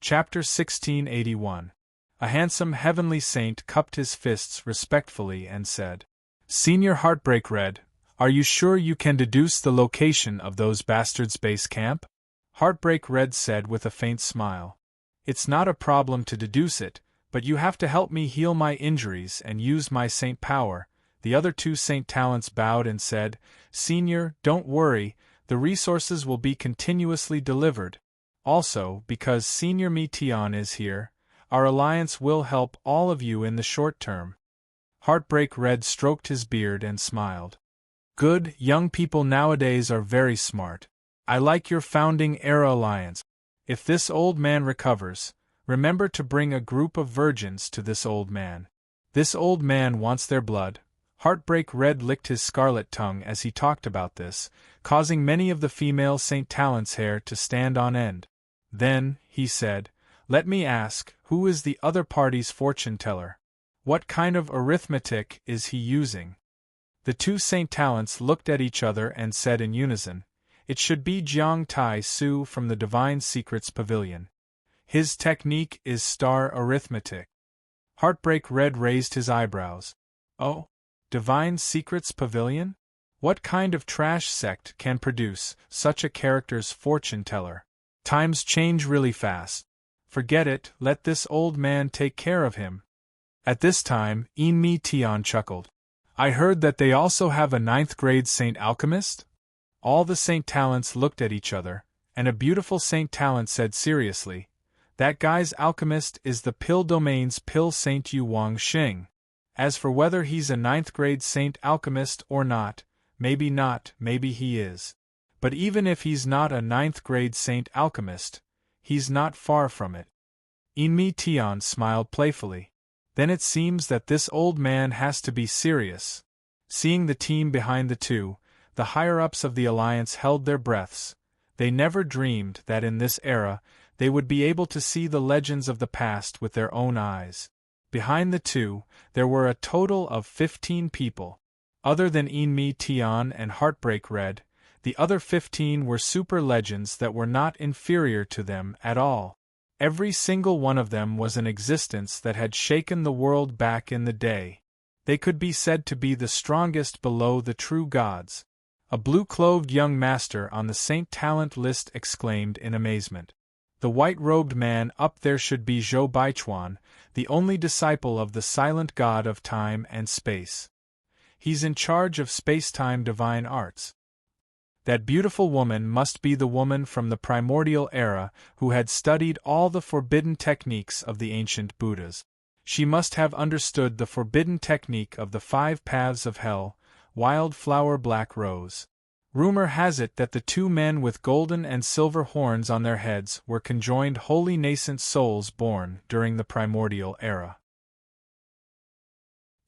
Chapter 1681. A handsome heavenly saint cupped his fists respectfully and said, "Senior Heartbreak Red, are you sure you can deduce the location of those bastards' base camp?" Heartbreak Red said with a faint smile. "It's not a problem to deduce it, but you have to help me heal my injuries and use my saint power." The other 2 saint talents bowed and said, "Senior, don't worry, the resources will be continuously delivered. Also, because Senior Tian is here, our alliance will help all of you in the short term." Heartbreak Red stroked his beard and smiled. "Good, young people nowadays are very smart. I like your Founding-era alliance. If this old man recovers, remember to bring a group of virgins to this old man. This old man wants their blood." Heartbreak Red licked his scarlet tongue as he talked about this, causing many of the female Saint Talent's hair to stand on end. Then, he said, Let me ask, who is the other party's fortune teller? What kind of arithmetic is he using? The two Saint Talents looked at each other and said in unison, "It should be Jiang Tai Su from the Divine Secrets Pavilion. His technique is star arithmetic." Heartbreak Red raised his eyebrows. "Oh? Divine Secrets Pavilion? What kind of trash sect can produce such a character's fortune teller? Times change really fast. Forget it, let this old man take care of him." At this time, Mi Tian chuckled. "I heard that they also have a 9th-grade Saint Alchemist?" All the Saint Talents looked at each other, and a beautiful Saint Talent said seriously, "That guy's alchemist is the Pill Domain's Pill Saint Yu Wang Xing. As for whether he's a 9th-grade Saint Alchemist or not, maybe he is. But even if he's not a 9th-grade Saint Alchemist, he's not far from it." Mi Tian smiled playfully. "Then it seems that this old man has to be serious." Seeing the team behind the two, the higher-ups of the Alliance held their breaths. They never dreamed that in this era, they would be able to see the legends of the past with their own eyes. Behind the two, there were a total of 15 people. Other than Mi Tian and Heartbreak Red, the other 15 were super legends that were not inferior to them at all. Every single one of them was an existence that had shaken the world back in the day. They could be said to be the strongest below the true gods. A blue-clothed young master on the Saint Talent list exclaimed in amazement. The white-robed man up there should be Zhou Baichuan, the only disciple of the silent god of time and space. He's in charge of space-time divine arts. That beautiful woman must be the woman from the primordial era who had studied all the forbidden techniques of the ancient Buddhas. She must have understood the forbidden technique of the 5 paths of hell, wildflower black rose. Rumor has it that the two men with golden and silver horns on their heads were conjoined holy nascent souls born during the primordial era.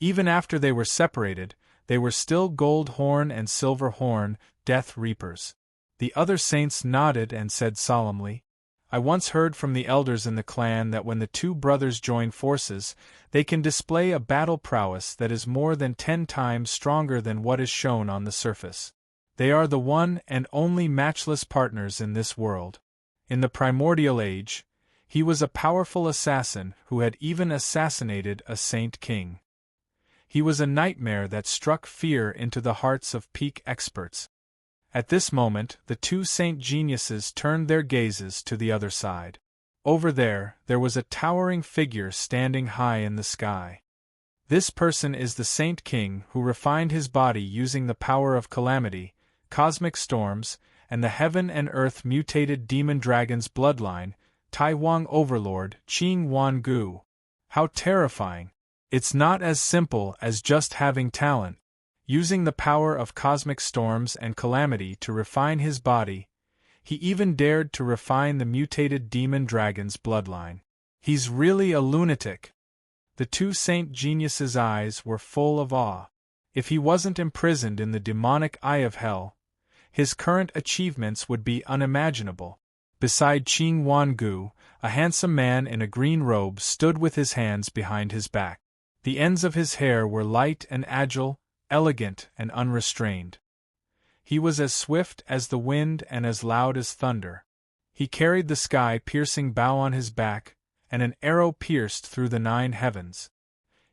Even after they were separated, they were still gold horn and silver horn, death reapers. The other saints nodded and said solemnly, "I once heard from the elders in the clan that when the two brothers join forces, they can display a battle prowess that is more than 10 times stronger than what is shown on the surface. They are the one and only matchless partners in this world. In the primordial age, he was a powerful assassin who had even assassinated a saint king. He was a nightmare that struck fear into the hearts of peak experts." At this moment, the two saint geniuses turned their gazes to the other side. Over there was a towering figure standing high in the sky. This person is the Saint King who refined his body using the power of calamity, cosmic storms, and the heaven and earth mutated demon dragon's bloodline, Tai Wang Overlord Qing Wan Gu. How terrifying! It's not as simple as just having talent. Using the power of cosmic storms and calamity to refine his body, he even dared to refine the mutated demon dragon's bloodline. He's really a lunatic. The two saint geniuses' eyes were full of awe. If he wasn't imprisoned in the demonic eye of hell, his current achievements would be unimaginable. Beside Qing Wan Gu, a handsome man in a green robe stood with his hands behind his back. The ends of his hair were light and agile, elegant and unrestrained. He was as swift as the wind and as loud as thunder. He carried the sky-piercing bow on his back, and an arrow pierced through the 9 heavens.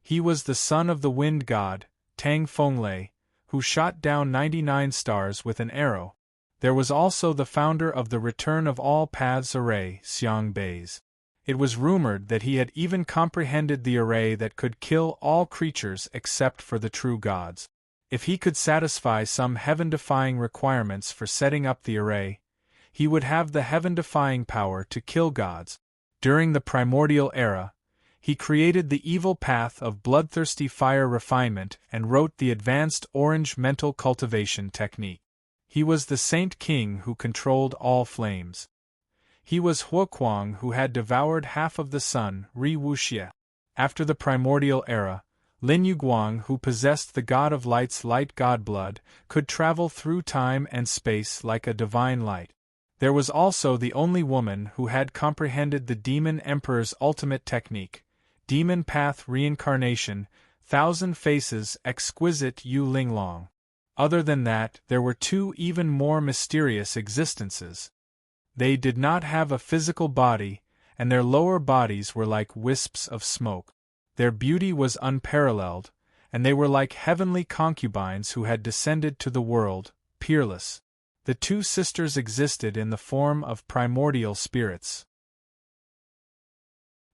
He was the son of the wind god, Tang Fenglei, who shot down 99 stars with an arrow. There was also the founder of the Return of All Paths array, Xiang Bei's. It was rumored that he had even comprehended the array that could kill all creatures except for the true gods. If he could satisfy some heaven-defying requirements for setting up the array, he would have the heaven-defying power to kill gods. During the primordial era, he created the evil path of bloodthirsty fire refinement and wrote the advanced orange mental cultivation technique. He was the Saint King who controlled all flames. He was Huoquang who had devoured half of the sun, Ri Wuxie. After the primordial era, Lin Yuguang, who possessed the god of light's light god blood, could travel through time and space like a divine light. There was also the only woman who had comprehended the Demon Emperor's ultimate technique, Demon Path Reincarnation, Thousand Faces Exquisite Yu Linglong. Other than that, there were two even more mysterious existences. They did not have a physical body, and their lower bodies were like wisps of smoke. Their beauty was unparalleled, and they were like heavenly concubines who had descended to the world, peerless. The two sisters existed in the form of primordial spirits.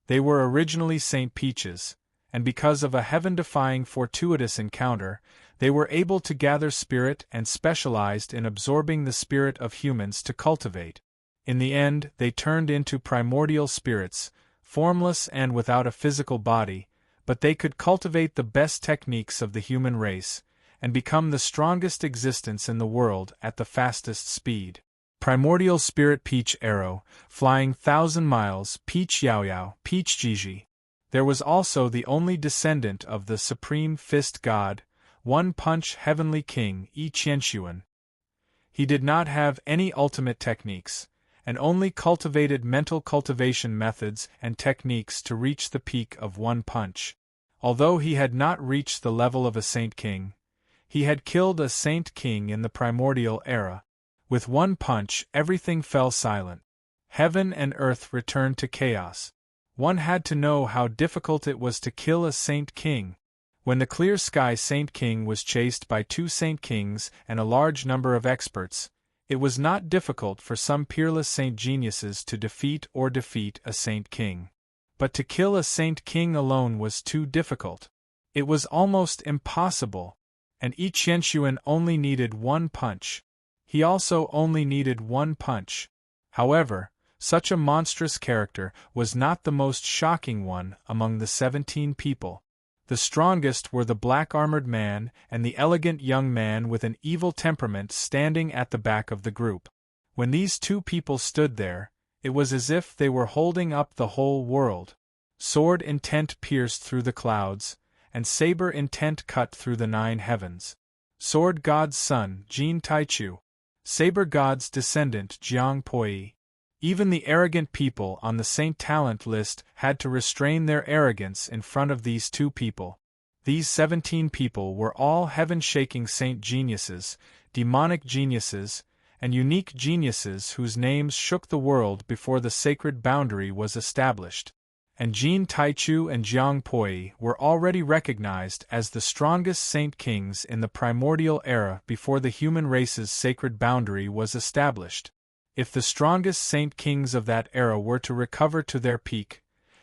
They were originally Saint Peaches, and because of a heaven-defying fortuitous encounter, they were able to gather spirit and specialized in absorbing the spirit of humans to cultivate. In the end, they turned into primordial spirits, formless and without a physical body, but they could cultivate the best techniques of the human race, and become the strongest existence in the world at the fastest speed. Primordial Spirit Peach Arrow, flying 1,000 miles, Peach Yao Yao, Peach Jiji. There was also the only descendant of the Supreme Fist God, One Punch Heavenly King Yi Qianshuan. He did not have any ultimate techniques, and only cultivated mental cultivation methods and techniques to reach the peak of One Punch. Although he had not reached the level of a Saint King, he had killed a Saint King in the primordial era. With one punch, everything fell silent. Heaven and earth returned to chaos. One had to know how difficult it was to kill a Saint King. When the clear sky Saint King was chased by two Saint Kings and a large number of experts, it was not difficult for some peerless Saint Geniuses to defeat a Saint King. But to kill a Saint King alone was too difficult. It was almost impossible. And Yi Qianshuan only needed one punch. He also only needed one punch. However, such a monstrous character was not the most shocking one among the 17 people. The strongest were the black-armored man and the elegant young man with an evil temperament standing at the back of the group. When these two people stood there, it was as if they were holding up the whole world. Sword intent pierced through the clouds, and saber intent cut through the 9 heavens. Sword God's son, Jin Taichu. Saber God's descendant, Jiang Poi. Even the arrogant people on the Saint Talent list had to restrain their arrogance in front of these two people. These 17 people were all heaven-shaking Saint Geniuses, demonic geniuses, and unique geniuses whose names shook the world before the sacred boundary was established. And Jin Taichu and Jiang Poi were already recognized as the strongest Saint Kings in the primordial era before the human race's sacred boundary was established. If the strongest Saint Kings of that era were to recover to their peak,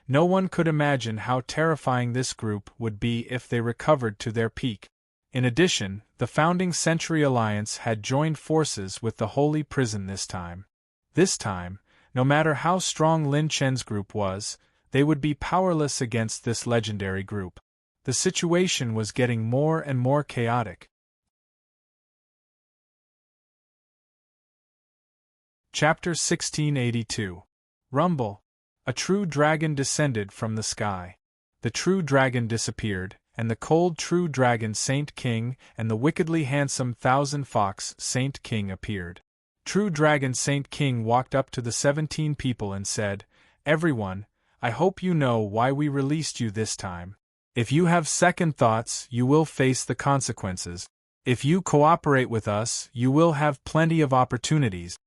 no one could imagine how terrifying this group would be if they recovered to their peak. In addition, the founding Century Alliance had joined forces with the Holy Prison this time. This time, no matter how strong Lin Chen's group was, they would be powerless against this legendary group. The situation was getting more and more chaotic. Chapter 1682. Rumble. A true dragon descended from the sky. The true dragon disappeared, and the cold true dragon Saint King and the wickedly handsome Thousand Fox Saint King appeared. True dragon Saint King walked up to the 17 people and said, "Everyone, I hope you know why we released you this time. If you have second thoughts, you will face the consequences. If you cooperate with us, you will have plenty of opportunities."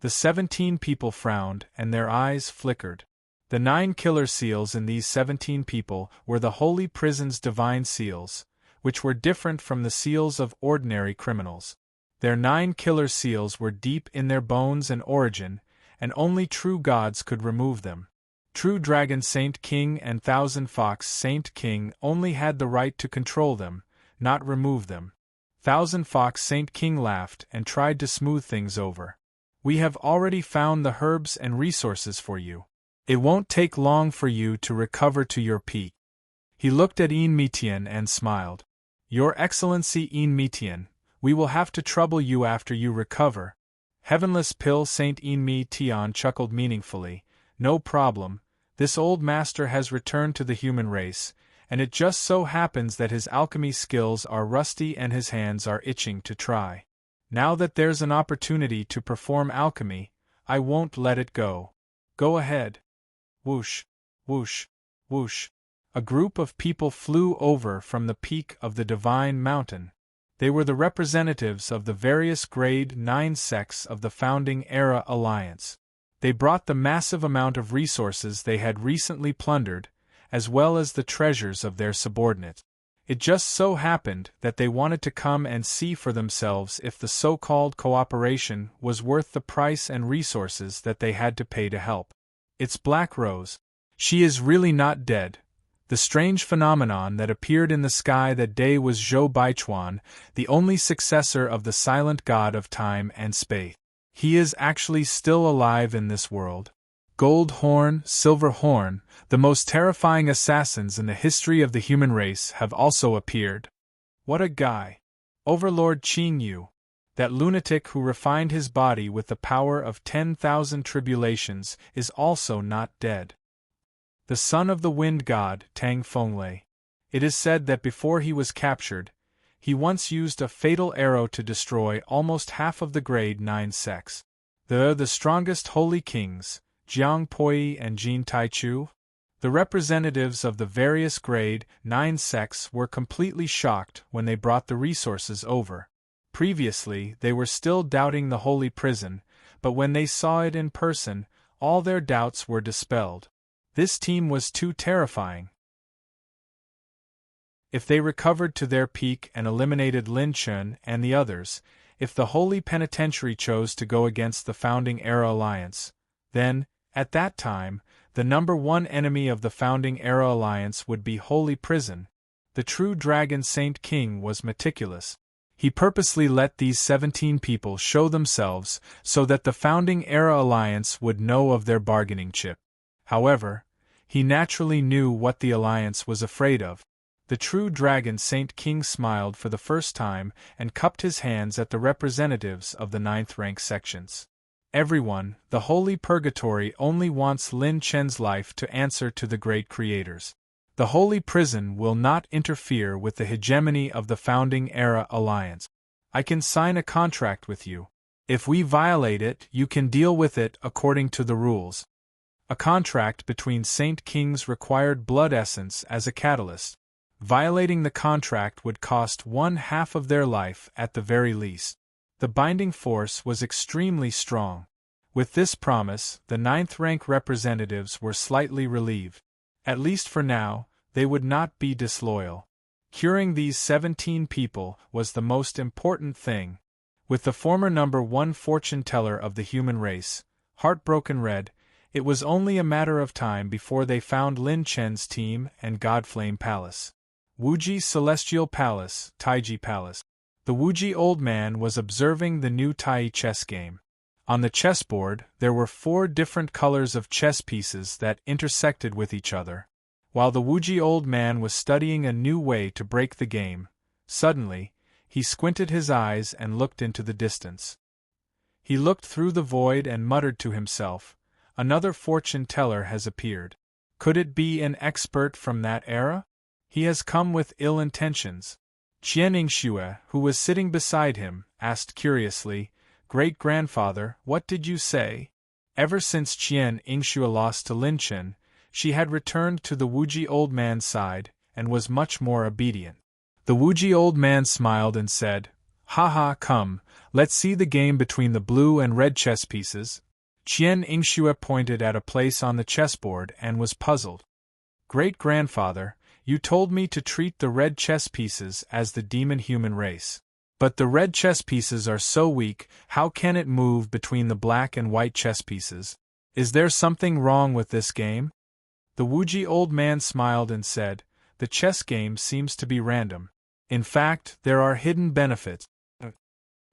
The 17 people frowned, and their eyes flickered. The 9 killer seals in these 17 people were the Holy Prison's divine seals, which were different from the seals of ordinary criminals. Their 9 killer seals were deep in their bones and origin, and only true gods could remove them. True Dragon Saint King and Thousand Fox Saint King only had the right to control them, not remove them. Thousand Fox Saint King laughed and tried to smooth things over. "We have already found the herbs and resources for you. It won't take long for you to recover to your peak." He looked at Yin Mitian and smiled. "Your Excellency Yin Mitian, we will have to trouble you after you recover." Heavenless Pill Saint Yin Mitian chuckled meaningfully. "No problem, this old master has returned to the human race, and it just so happens that his alchemy skills are rusty and his hands are itching to try. Now that there's an opportunity to perform alchemy, I won't let it go. Go ahead. Whoosh, whoosh, whoosh. A group of people flew over from the peak of the Divine Mountain. They were the representatives of the various grade 9 sects of the Founding Era Alliance. They brought the massive amount of resources they had recently plundered, as well as the treasures of their subordinates. It just so happened that they wanted to come and see for themselves if the so-called cooperation was worth the price and resources that they had to pay to help. It's Black Rose. She is really not dead. The strange phenomenon that appeared in the sky that day was Zhou Baichuan, the only successor of the silent god of time and space. He is actually still alive in this world. Gold Horn, Silver Horn, the most terrifying assassins in the history of the human race have also appeared. What a guy! Overlord Qing Yu, that lunatic who refined his body with the power of 10,000 tribulations, is also not dead. The son of the wind god, Tang Fenglei. It is said that before he was captured, he once used a fatal arrow to destroy almost half of the grade 9 sects. The strongest holy kings, Jiang Poi and Jin Taichu. The representatives of the various grade 9 sects were completely shocked when they brought the resources over. Previously, they were still doubting the holy prison, but when they saw it in person, all their doubts were dispelled. This team was too terrifying. If they recovered to their peak and eliminated Lin Chun and the others, if the Holy Penitentiary chose to go against the Founding Era Alliance, then, at that time, the number one enemy of the Founding Era Alliance would be Holy Prison. The true Dragon Saint King was meticulous. He purposely let these 17 people show themselves so that the Founding Era Alliance would know of their bargaining chip. However, he naturally knew what the Alliance was afraid of. The true Dragon Saint King smiled for the first time and cupped his hands at the representatives of the 9th rank sections. Everyone, the Holy Purgatory only wants Lin Chen's life to answer to the great creators. The Holy Prison will not interfere with the hegemony of the Founding Era Alliance. I can sign a contract with you. If we violate it, you can deal with it according to the rules. A contract between Saint Kings required blood essence as a catalyst. Violating the contract would cost 1/2 of their life at the very least. The binding force was extremely strong. With this promise, the 9th rank representatives were slightly relieved. At least for now, they would not be disloyal. Curing these 17 people was the most important thing. With the former number 1 fortune teller of the human race, Heartbroken Red, it was only a matter of time before they found Lin Chen's team and Godflame Palace. Wuji Celestial Palace, Taiji Palace. The Wuji old man was observing the new Tai chess game. On the chessboard, there were 4 different colors of chess pieces that intersected with each other. While the Wuji old man was studying a new way to break the game, suddenly, he squinted his eyes and looked into the distance. He looked through the void and muttered to himself, "Another fortune teller has appeared. Could it be an expert from that era? He has come with ill intentions." Qian Yingxue, who was sitting beside him, asked curiously, "Great-grandfather, what did you say?" Ever since Qian Yingxue lost to Lin Chen, she had returned to the Wuji old man's side, and was much more obedient. The Wuji old man smiled and said, "Ha, come, let's see the game between the blue and red chess pieces." Qian Yingxue pointed at a place on the chessboard and was puzzled. "Great-grandfather, you told me to treat the red chess pieces as the demon human race. But the red chess pieces are so weak, how can it move between the black and white chess pieces? Is there something wrong with this game?" The Wuji old man smiled and said, "The chess game seems to be random. In fact, there are hidden benefits."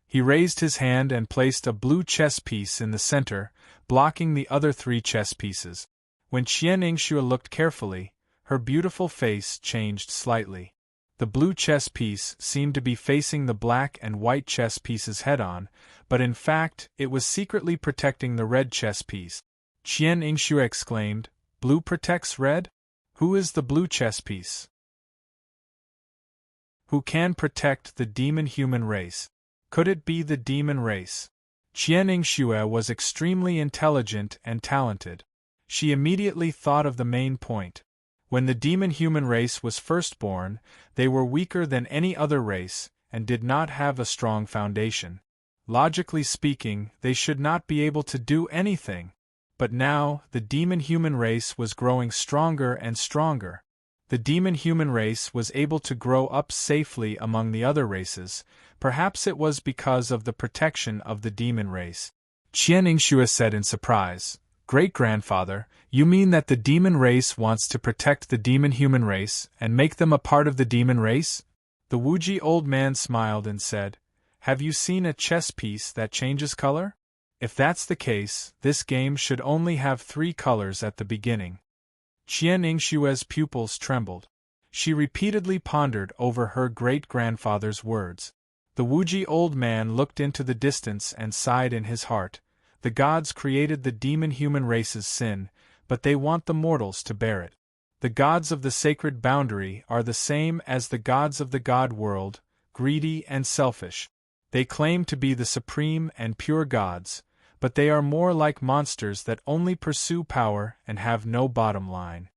He raised his hand and placed a blue chess piece in the center, blocking the other 3 chess pieces. When Qian Yingxue looked carefully, her beautiful face changed slightly. The blue chess piece seemed to be facing the black and white chess pieces head-on, but in fact, it was secretly protecting the red chess piece. Qian Yingxue exclaimed, "Blue protects red? Who is the blue chess piece? Who can protect the demon human race? Could it be the demon race?" Qian Yingxue was extremely intelligent and talented. She immediately thought of the main point. When the demon-human race was first born, they were weaker than any other race, and did not have a strong foundation. Logically speaking, they should not be able to do anything. But now, the demon-human race was growing stronger and stronger. The demon-human race was able to grow up safely among the other races. Perhaps it was because of the protection of the demon race. Qian Yingxue said in surprise, "Great-grandfather, you mean that the demon race wants to protect the demon-human race and make them a part of the demon race?" The Wuji old man smiled and said, "Have you seen a chess piece that changes color? If that's the case, this game should only have 3 colors at the beginning." Qian Yingxue's pupils trembled. She repeatedly pondered over her great-grandfather's words. The Wuji old man looked into the distance and sighed in his heart. The gods created the demon-human race's sin, but they want the mortals to bear it. The gods of the sacred boundary are the same as the gods of the god world, greedy and selfish. They claim to be the supreme and pure gods, but they are more like monsters that only pursue power and have no bottom line.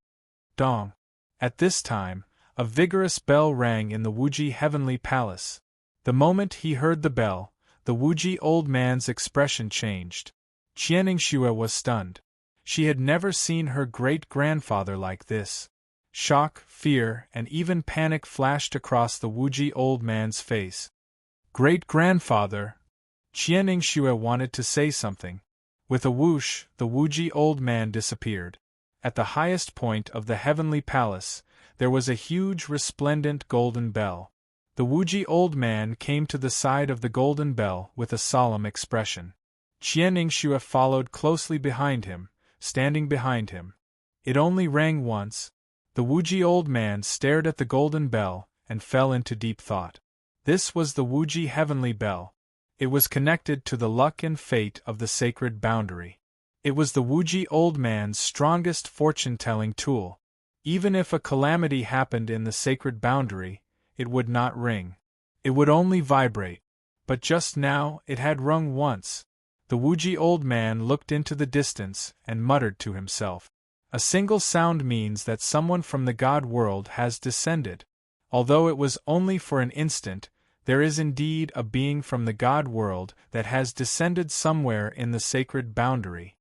Dong. At this time, a vigorous bell rang in the Wuji heavenly palace. The moment he heard the bell, the Wuji old man's expression changed. Qian Yingxue was stunned. She had never seen her great-grandfather like this. Shock, fear, and even panic flashed across the Wuji old man's face. "Great-grandfather!" Qian Yingxue wanted to say something. With a whoosh, the Wuji old man disappeared. At the highest point of the heavenly palace, there was a huge resplendent golden bell. The Wuji old man came to the side of the golden bell with a solemn expression. Qian Yingxue followed closely behind him, standing behind him. It only rang once. The Wuji old man stared at the golden bell and fell into deep thought. This was the Wuji heavenly bell. It was connected to the luck and fate of the sacred boundary. It was the Wuji old man's strongest fortune-telling tool. Even if a calamity happened in the sacred boundary, it would not ring. It would only vibrate. But just now, it had rung once. The Wuji old man looked into the distance and muttered to himself. A single sound means that someone from the god world has descended. Although it was only for an instant, there is indeed a being from the god world that has descended somewhere in the sacred boundary.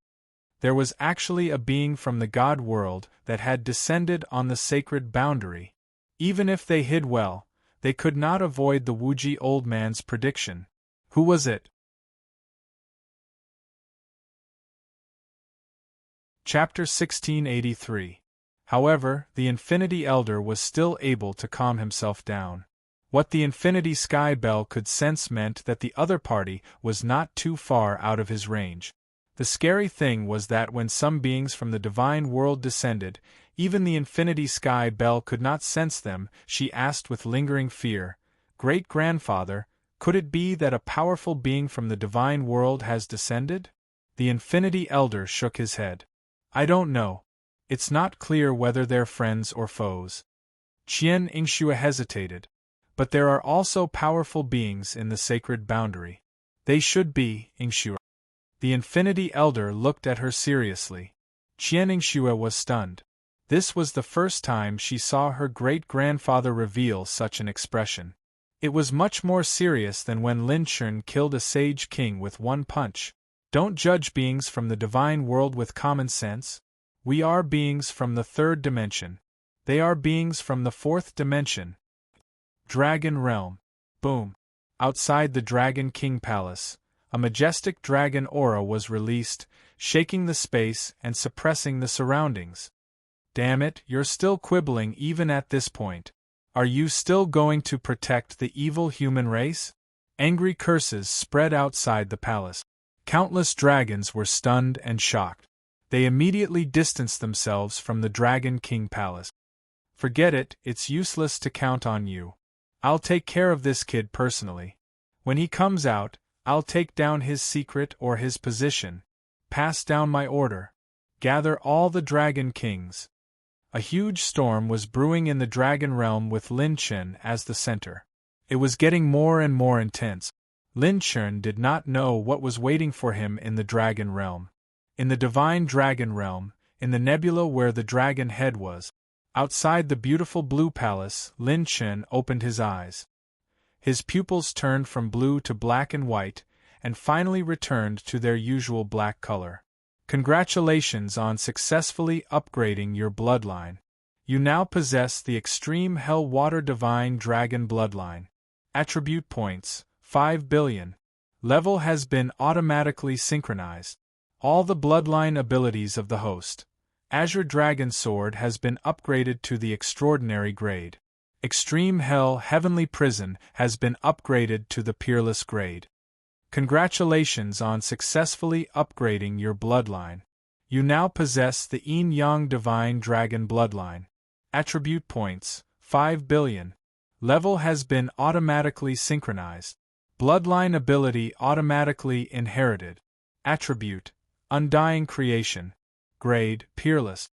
There was actually a being from the god world that had descended on the sacred boundary. Even if they hid well, they could not avoid the Wuji old man's prediction. Who was it? Chapter 1683. However, the Infinity Elder was still able to calm himself down. What the Infinity Sky Bell could sense meant that the other party was not too far out of his range. The scary thing was that when some beings from the divine world descended, even the Infinity Sky Bell could not sense them. She asked with lingering fear, "Great-grandfather, could it be that a powerful being from the divine world has descended?" The Infinity Elder shook his head. "I don't know. It's not clear whether they're friends or foes." Qian Yingxue hesitated. "But there are also powerful beings in the sacred boundary. They should be, Yingxue." The Infinity Elder looked at her seriously. Qian Yingxue was stunned. This was the first time she saw her great-grandfather reveal such an expression. It was much more serious than when Lin Chun killed a sage king with one punch. Don't judge beings from the divine world with common sense. We are beings from the 3rd dimension. They are beings from the 4th dimension. Dragon Realm. Boom. Outside the Dragon King Palace, a majestic dragon aura was released, shaking the space and suppressing the surroundings. Damn it, you're still quibbling even at this point. Are you still going to protect the evil human race? Angry curses spread outside the palace. Countless dragons were stunned and shocked. They immediately distanced themselves from the Dragon King Palace. "Forget it, it's useless to count on you. I'll take care of this kid personally. When he comes out, I'll take down his secret or his position. Pass down my order. Gather all the Dragon Kings." A huge storm was brewing in the Dragon Realm with Lin Chen as the center. It was getting more and more intense. Lin Chun did not know what was waiting for him in the dragon realm. In the divine dragon realm, in the nebula where the dragon head was, outside the beautiful blue palace, Lin Chun opened his eyes. His pupils turned from blue to black and white, and finally returned to their usual black color. Congratulations on successfully upgrading your bloodline. You now possess the Extreme Hell Water Divine Dragon Bloodline. Attribute points, 5 billion. Level has been automatically synchronized. All the bloodline abilities of the host. Azure Dragon Sword has been upgraded to the Extraordinary grade. Extreme Hell Heavenly Prison has been upgraded to the Peerless grade. Congratulations on successfully upgrading your bloodline. You now possess the Yin Yang Divine Dragon Bloodline. Attribute points, 5 billion. Level has been automatically synchronized. Bloodline ability automatically inherited. Attribute, Undying Creation. Grade, Peerless.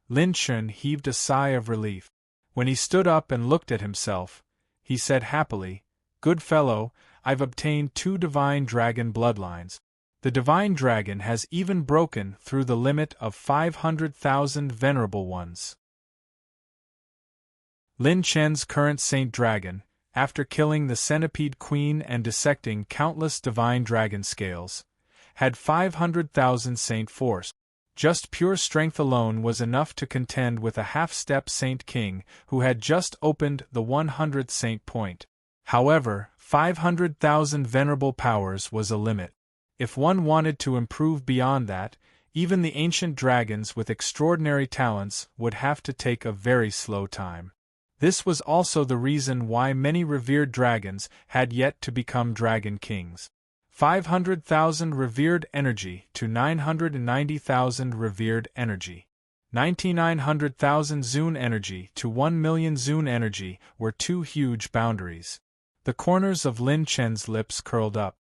Lin Chun heaved a sigh of relief. When he stood up and looked at himself, he said happily, "Good fellow, I've obtained 2 divine dragon bloodlines. The divine dragon has even broken through the limit of 500,000 venerable ones." Lin Chen's current saint dragon, after killing the centipede queen and dissecting countless divine dragon scales, had 500,000 saint force. Just pure strength alone was enough to contend with a half-step saint king who had just opened the 100th saint point. However, 500,000 venerable powers was a limit. If one wanted to improve beyond that, even the ancient dragons with extraordinary talents would have to take a very slow time. This was also the reason why many revered dragons had yet to become dragon kings. 500,000 revered energy to 990,000 revered energy. 99,000 Zune energy to 1,000,000 Zune energy were 2 huge boundaries. The corners of Lin Chen's lips curled up.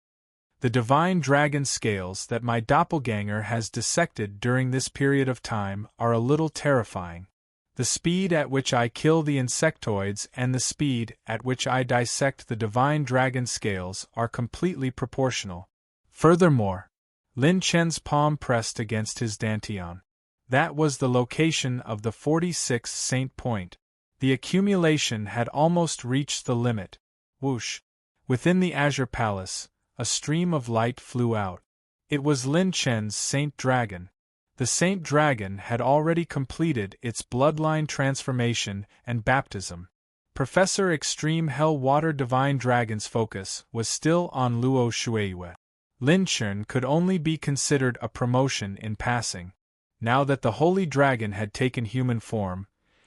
The divine dragon scales that my doppelganger has dissected during this period of time are a little terrifying. The speed at which I kill the insectoids and the speed at which I dissect the divine dragon scales are completely proportional. Furthermore, Lin Chen's palm pressed against his dantian. That was the location of the 46th saint point. The accumulation had almost reached the limit. Whoosh! Within the Azure Palace, a stream of light flew out. It was Lin Chen's saint dragon. The Saint Dragon had already completed its bloodline transformation and baptism. Professor Extreme Hell Water Divine Dragon's focus was still on Luo Shueiyue. Lin Chun could only be considered a promotion in passing. Now that the Holy Dragon had taken human form,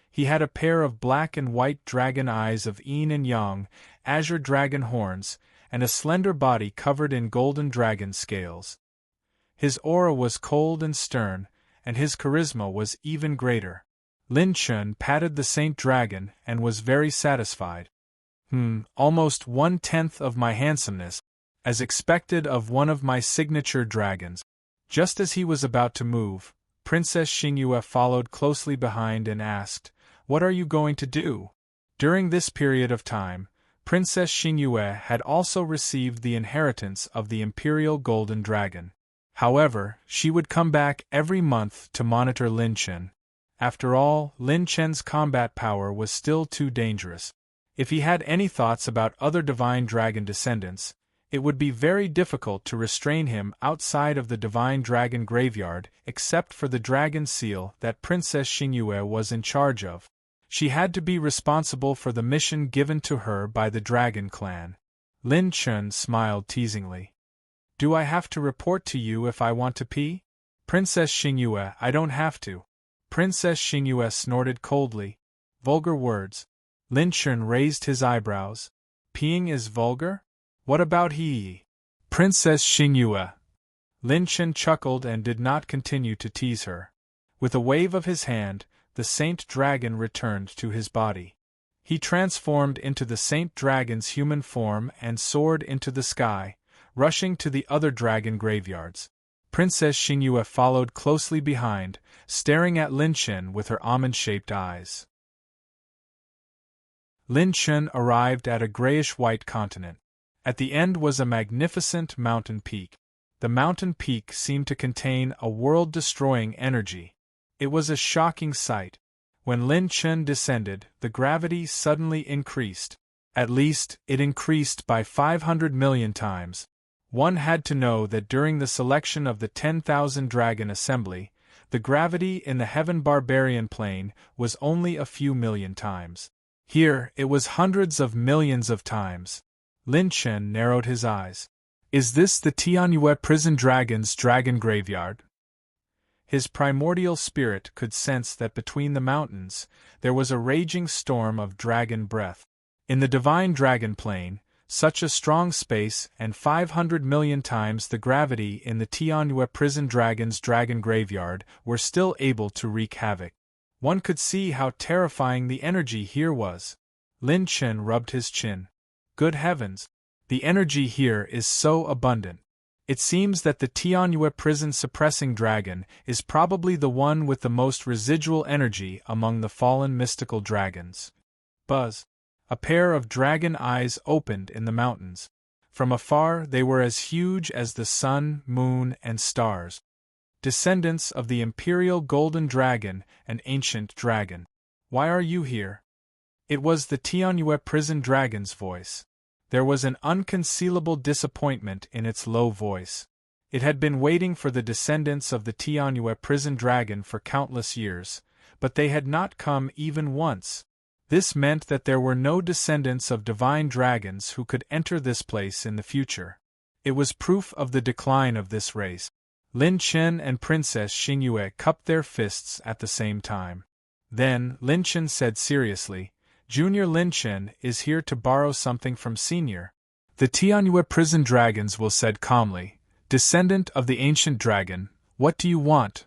he had a pair of black and white dragon eyes of yin and yang, azure dragon horns, and a slender body covered in golden dragon scales. His aura was cold and stern, and his charisma was even greater. Lin Chun patted the Saint Dragon and was very satisfied. Almost 1/10 of my handsomeness, as expected of one of my signature dragons. Just as he was about to move, Princess Xingyue followed closely behind and asked, "What are you going to do?" During this period of time, Princess Xingyue had also received the inheritance of the Imperial Golden Dragon. However, she would come back every month to monitor Lin Chen. After all, Lin Chen's combat power was still too dangerous. If he had any thoughts about other divine dragon descendants, it would be very difficult to restrain him outside of the divine dragon graveyard except for the dragon seal that Princess Xingyue was in charge of. She had to be responsible for the mission given to her by the dragon clan. Lin Chun smiled teasingly. "Do I have to report to you if I want to pee?" "Princess Xingyue, I don't have to." Princess Xingyue snorted coldly. "Vulgar words." Lin Chun raised his eyebrows. "Peeing is vulgar? What about he?" "Princess Xingyue." Lin Chun chuckled and did not continue to tease her. With a wave of his hand, the Saint Dragon returned to his body. He transformed into the Saint Dragon's human form and soared into the sky, rushing to the other dragon graveyards. Princess Xingyue followed closely behind, staring at Lin Chun with her almond-shaped eyes. Lin Chun arrived at a grayish-white continent. At the end was a magnificent mountain peak. The mountain peak seemed to contain a world-destroying energy. It was a shocking sight. When Lin Chen descended, the gravity suddenly increased. At least, it increased by 500 million times. One had to know that during the selection of the 10,000 dragon assembly, the gravity in the Heaven Barbarian plane was only a few million times. Here, it was hundreds of millions of times. Lin Chen narrowed his eyes. Is this the Tianyue prison dragon's dragon graveyard? His primordial spirit could sense that between the mountains, there was a raging storm of dragon breath. In the divine dragon plane, such a strong space and 500 million times the gravity in the Tianyue prison dragon's dragon graveyard were still able to wreak havoc. One could see how terrifying the energy here was. Lin Chen rubbed his chin. Good heavens! The energy here is so abundant. It seems that the Tianyue prison suppressing dragon is probably the one with the most residual energy among the fallen mystical dragons. Buzz! A pair of dragon eyes opened in the mountains. From afar they were as huge as the sun, moon, and stars. Descendants of the imperial golden dragon and ancient dragon. Why are you here? It was the Tianyue prison dragon's voice. There was an unconcealable disappointment in its low voice. It had been waiting for the descendants of the Tianyue prison dragon for countless years, but they had not come even once. This meant that there were no descendants of divine dragons who could enter this place in the future. It was proof of the decline of this race. Lin Chen and Princess Xingyue cupped their fists at the same time. Then, Lin Chen said seriously, Junior Lin Chen is here to borrow something from Senior. The Tianyue prison dragons will said calmly, Descendant of the ancient dragon, what do you want?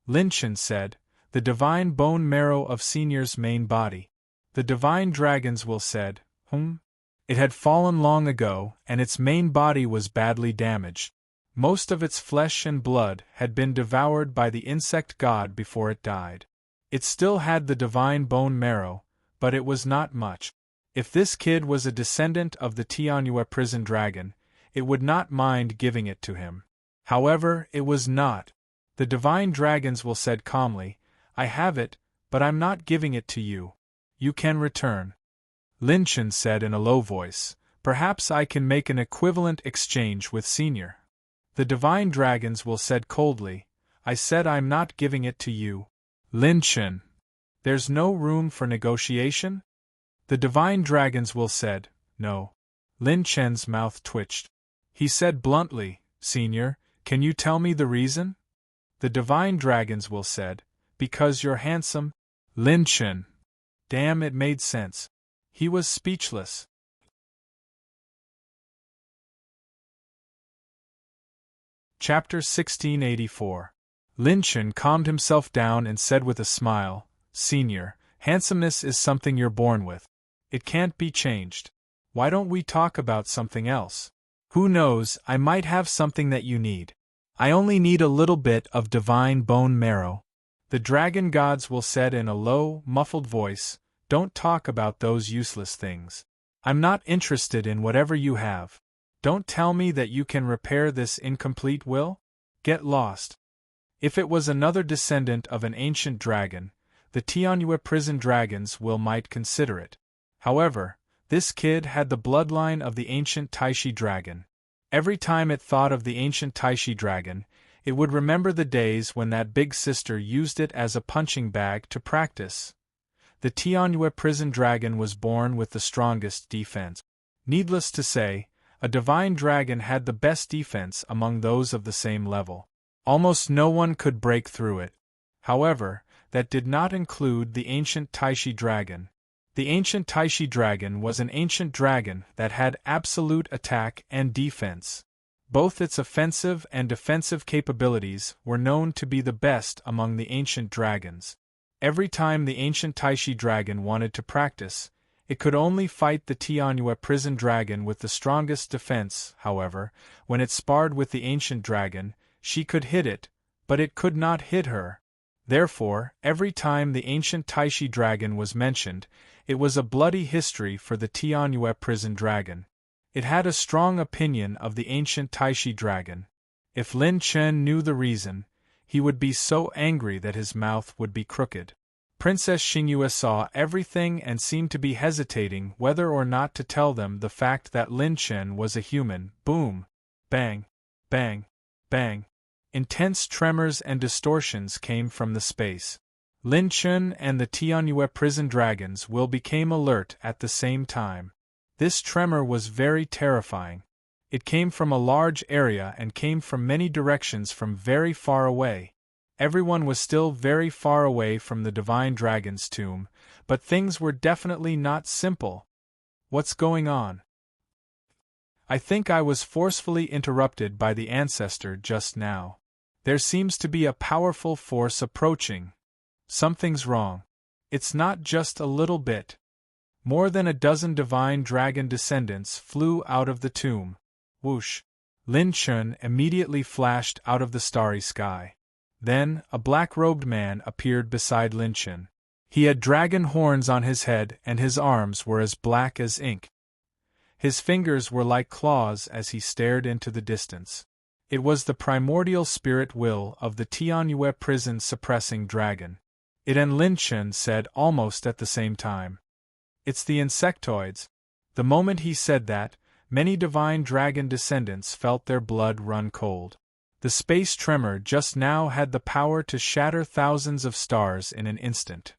Lin Chen said, The divine bone marrow of Senior's main body. The divine dragons will said, It had fallen long ago, and its main body was badly damaged. Most of its flesh and blood had been devoured by the insect god before it died. It still had the divine bone marrow, but it was not much. If this kid was a descendant of the Tianyue prison dragon, it would not mind giving it to him. However, it was not. The divine dragons will said calmly, I have it, but I'm not giving it to you. You can return. Lin Chen said in a low voice, Perhaps I can make an equivalent exchange with Senior. The divine dragons will said coldly, I said I'm not giving it to you. Lin Chen. There's no room for negotiation? The divine dragons will said, No. Lin Chen's mouth twitched. He said bluntly, Senior, can you tell me the reason? The divine dragons will said, Because you're handsome. Lin Chen. Damn, it made sense. He was speechless. Chapter 1684. Lin Chen calmed himself down and said with a smile, Senior, handsomeness is something you're born with. It can't be changed. Why don't we talk about something else? Who knows, I might have something that you need. I only need a little bit of divine bone marrow. The dragon gods will said in a low, muffled voice, Don't talk about those useless things. I'm not interested in whatever you have. Don't tell me that you can repair this incomplete will? Get lost. If it was another descendant of an ancient dragon, the Tianyue prison dragons will might consider it. However, this kid had the bloodline of the ancient Taishi dragon. Every time it thought of the ancient Taishi dragon, it would remember the days when that big sister used it as a punching bag to practice. The Tianyue prison dragon was born with the strongest defense. Needless to say, a divine dragon had the best defense among those of the same level. Almost no one could break through it. However, that did not include the ancient Taishi dragon. The ancient Taishi dragon was an ancient dragon that had absolute attack and defense. Both its offensive and defensive capabilities were known to be the best among the ancient dragons. Every time the ancient Taishi dragon wanted to practice, it could only fight the Tianyue prison dragon with the strongest defense. However, when it sparred with the ancient dragon, she could hit it, but it could not hit her. Therefore, every time the ancient Taishi dragon was mentioned, it was a bloody history for the Tianyue prison dragon. It had a strong opinion of the ancient Taishi dragon. If Lin Chen knew the reason, he would be so angry that his mouth would be crooked. Princess Xingyue saw everything and seemed to be hesitating whether or not to tell them the fact that Lin Chen was a human. Boom! Bang! Bang! Bang! Intense tremors and distortions came from the space. Lin Chen and the Tianyue prison dragons became alert at the same time. This tremor was very terrifying. It came from a large area and came from many directions from very far away. Everyone was still very far away from the Divine Dragon's tomb, but things were definitely not simple. What's going on? I think I was forcefully interrupted by the ancestor just now. There seems to be a powerful force approaching. Something's wrong. It's not just a little bit. More than a dozen divine dragon descendants flew out of the tomb. Whoosh! Lin Chen immediately flashed out of the starry sky. Then, a black-robed man appeared beside Lin Chen. He had dragon horns on his head and his arms were as black as ink. His fingers were like claws as he stared into the distance. It was the primordial spirit will of the Tianyue prison suppressing dragon. It and Lin Chen said almost at the same time. It's the insectoids. The moment he said that, many divine dragon descendants felt their blood run cold. The space tremor just now had the power to shatter thousands of stars in an instant.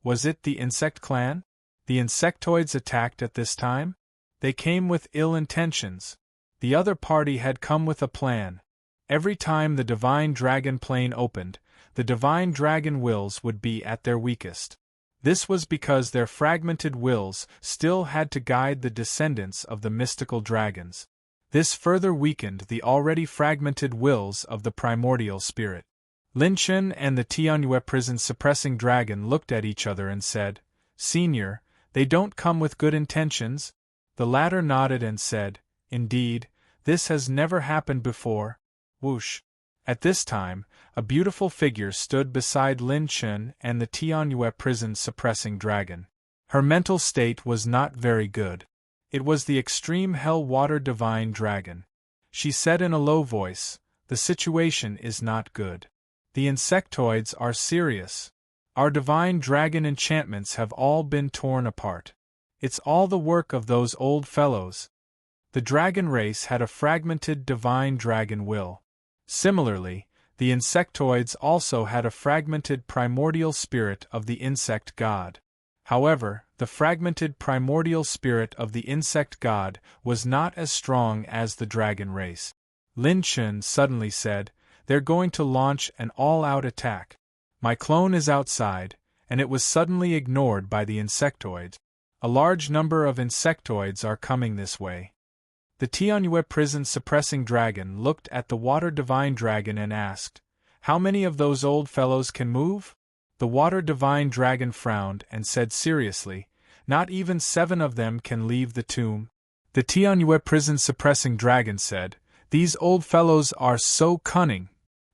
Was it the insect clan? The insectoids attacked at this time? They came with ill intentions. The other party had come with a plan. Every time the divine dragon plane opened, the divine dragon wills would be at their weakest. This was because their fragmented wills still had to guide the descendants of the mystical dragons. This further weakened the already fragmented wills of the primordial spirit. Lin Chen and the Tianyue prison suppressing dragon looked at each other and said, "Senior, they don't come with good intentions?" The latter nodded and said, "Indeed, this has never happened before." Whoosh! At this time, a beautiful figure stood beside Lin Chen and the Tianyue prison suppressing dragon. Her mental state was not very good. It was the extreme hell water divine dragon. She said in a low voice, "The situation is not good. The insectoids are serious. Our divine dragon enchantments have all been torn apart. It's all the work of those old fellows." The dragon race had a fragmented divine dragon will. Similarly, the insectoids also had a fragmented primordial spirit of the insect god. However, the fragmented primordial spirit of the insect god was not as strong as the dragon race. Lin Chen suddenly said, "They're going to launch an all-out attack. My clone is outside," and it was suddenly ignored by the insectoids. "A large number of insectoids are coming this way." The Tianyue prison suppressing dragon looked at the water divine dragon and asked, "How many of those old fellows can move?" The water divine dragon frowned and said seriously, "Not even 7 of them can leave the tomb." The Tianyue prison suppressing dragon said, "These old fellows are so cunning."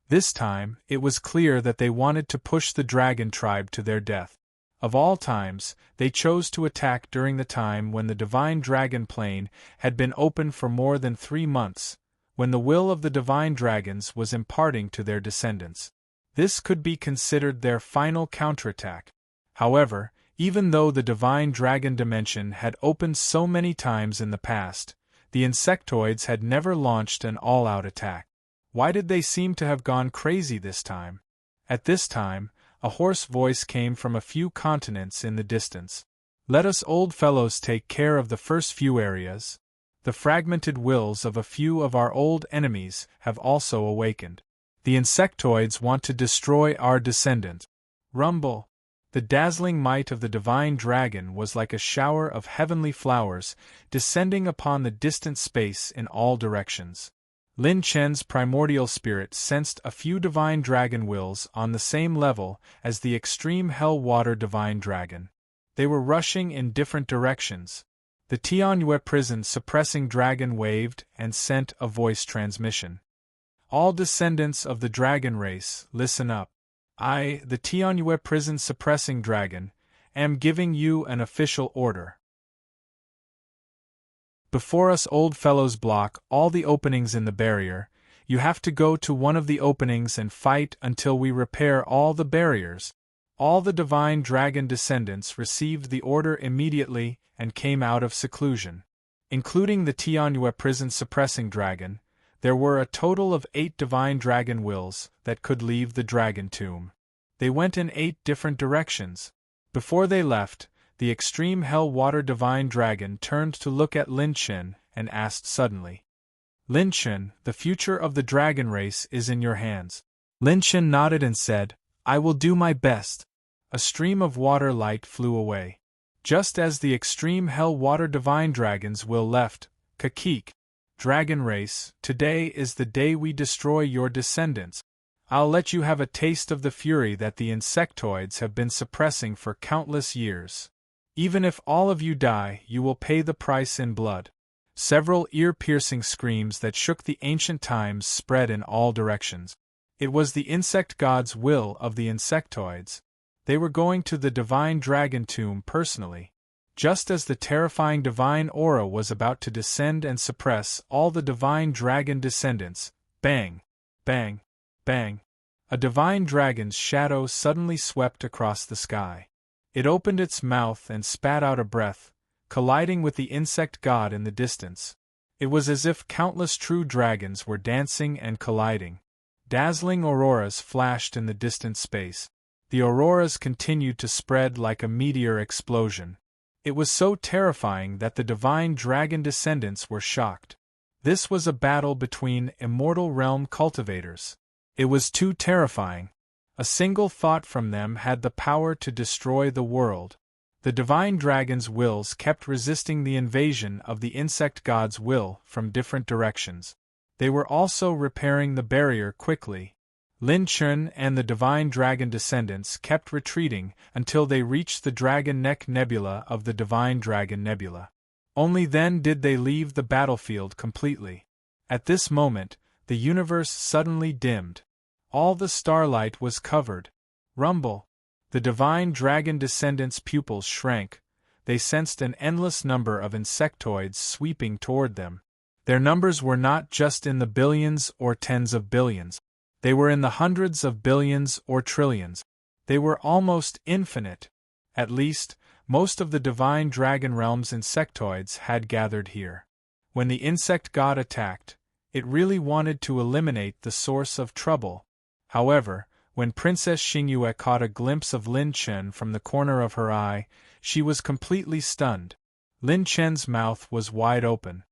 This time, it was clear that they wanted to push the dragon tribe to their death. Of all times, they chose to attack during the time when the divine dragon plane had been open for more than 3 months, when the will of the divine dragons was imparting to their descendants. This could be considered their final counterattack. However, even though the divine dragon dimension had opened so many times in the past, the insectoids had never launched an all-out attack. Why did they seem to have gone crazy this time? At this time, a hoarse voice came from a few continents in the distance. "Let us old fellows take care of the first few areas. The fragmented wills of a few of our old enemies have also awakened. The insectoids want to destroy our descendant." Rumble! The dazzling might of the divine dragon was like a shower of heavenly flowers descending upon the distant space in all directions. Lin Chen's primordial spirit sensed a few divine dragon wills on the same level as the extreme hell water divine dragon. They were rushing in different directions. The Tianyue prison suppressing dragon waved and sent a voice transmission. "All descendants of the dragon race, listen up. I, the Tianyue prison suppressing dragon, am giving you an official order. Before us old fellows block all the openings in the barrier, you have to go to one of the openings and fight until we repair all the barriers. All the divine dragon descendants received the order immediately and came out of seclusion. Including the Tianhua prison suppressing dragon, there were a total of 8 divine dragon wills that could leave the dragon tomb. They went in 8 different directions. Before they left, the extreme hell water divine dragon turned to look at Lin Chen and asked suddenly, "Lin Chen, the future of the dragon race is in your hands." Lin Chen nodded and said, "I will do my best." A stream of water light flew away. Just as the extreme hell water divine dragon's will left, Kakik, dragon race, today is the day we destroy your descendants. I'll let you have a taste of the fury that the insectoids have been suppressing for countless years. Even if all of you die, you will pay the price in blood. Several ear-piercing screams that shook the ancient times spread in all directions. It was the insect god's will of the insectoids. They were going to the divine dragon tomb personally. Just as the terrifying divine aura was about to descend and suppress all the divine dragon descendants, bang, bang, bang, a divine dragon's shadow suddenly swept across the sky. It opened its mouth and spat out a breath, colliding with the insect god in the distance. It was as if countless true dragons were dancing and colliding. Dazzling auroras flashed in the distant space. The auroras continued to spread like a meteor explosion. It was so terrifying that the divine dragon descendants were shocked. This was a battle between immortal realm cultivators. It was too terrifying. A single thought from them had the power to destroy the world. The divine dragon's wills kept resisting the invasion of the insect god's will from different directions. They were also repairing the barrier quickly. Lin Chen and the divine dragon descendants kept retreating until they reached the Dragon Neck Nebula of the Divine Dragon Nebula. Only then did they leave the battlefield completely. At this moment, the universe suddenly dimmed. All the starlight was covered. Rumble. The divine dragon descendants' pupils shrank. They sensed an endless number of insectoids sweeping toward them. Their numbers were not just in the billions or tens of billions. They were in the hundreds of billions or trillions. They were almost infinite. At least, most of the divine dragon realm's insectoids had gathered here. When the insect god attacked, it really wanted to eliminate the source of trouble. However, when Princess Xingyue caught a glimpse of Lin Chen from the corner of her eye, she was completely stunned. Lin Chen's mouth was wide open.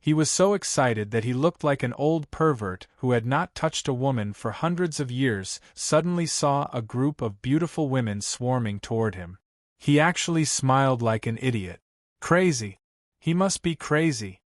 He was so excited that he looked like an old pervert who had not touched a woman for hundreds of years, suddenly saw a group of beautiful women swarming toward him. He actually smiled like an idiot. Crazy. He must be crazy.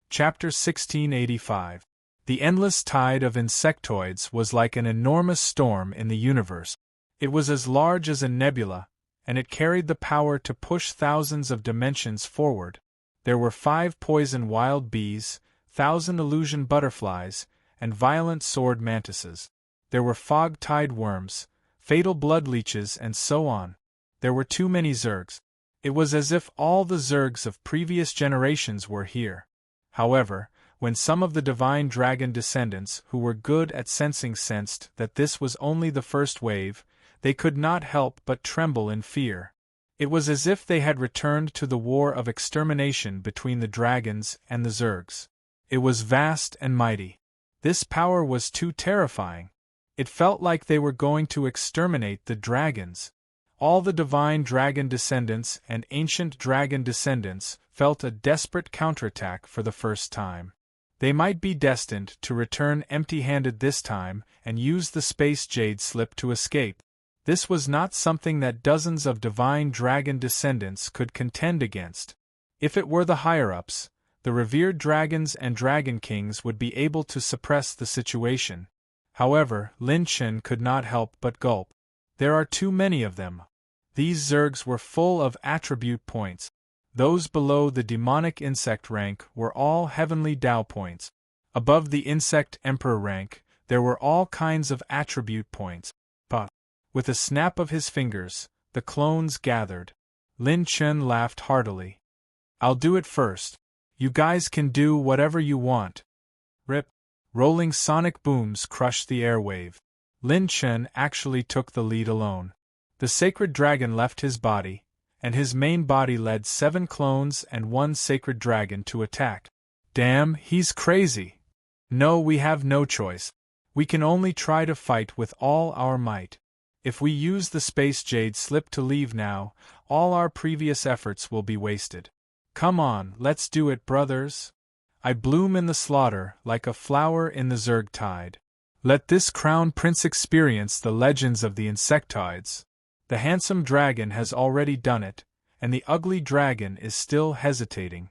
Chapter 1685. The endless tide of insectoids was like an enormous storm in the universe. It was as large as a nebula, and it carried the power to push thousands of dimensions forward. There were 5 poison wild bees, 1,000 illusion butterflies, and violent sword mantises. There were fog-tide worms, fatal blood leeches, and so on. There were too many zergs. It was as if all the zergs of previous generations were here. However, when some of the divine dragon descendants who were good at sensing sensed that this was only the first wave, they could not help but tremble in fear. It was as if they had returned to the war of extermination between the dragons and the zergs. It was vast and mighty. This power was too terrifying. It felt like they were going to exterminate the dragons. All the divine dragon descendants and ancient dragon descendants felt a desperate counterattack for the first time. They might be destined to return empty-handed this time and use the space jade slip to escape. This was not something that dozens of divine dragon descendants could contend against. If it were the higher-ups, the revered dragons and dragon kings would be able to suppress the situation. However, Lin Chen could not help but gulp. There are too many of them. These zergs were full of attribute points. Those below the demonic insect rank were all heavenly Tao points. Above the insect emperor rank, there were all kinds of attribute points. But with a snap of his fingers, the clones gathered. Lin Chen laughed heartily. I'll do it first. You guys can do whatever you want. Rip. Rolling sonic booms crushed the airwave. Lin Chen actually took the lead alone. The sacred dragon left his body, and his main body led 7 clones and 1 sacred dragon to attack. Damn, he's crazy. No, we have no choice. We can only try to fight with all our might. If we use the space jade slip to leave now, all our previous efforts will be wasted. Come on, let's do it, brothers. I bloom in the slaughter like a flower in the Zerg tide. Let this crown prince experience the legends of the insectoids. The handsome dragon has already done it, and the ugly dragon is still hesitating.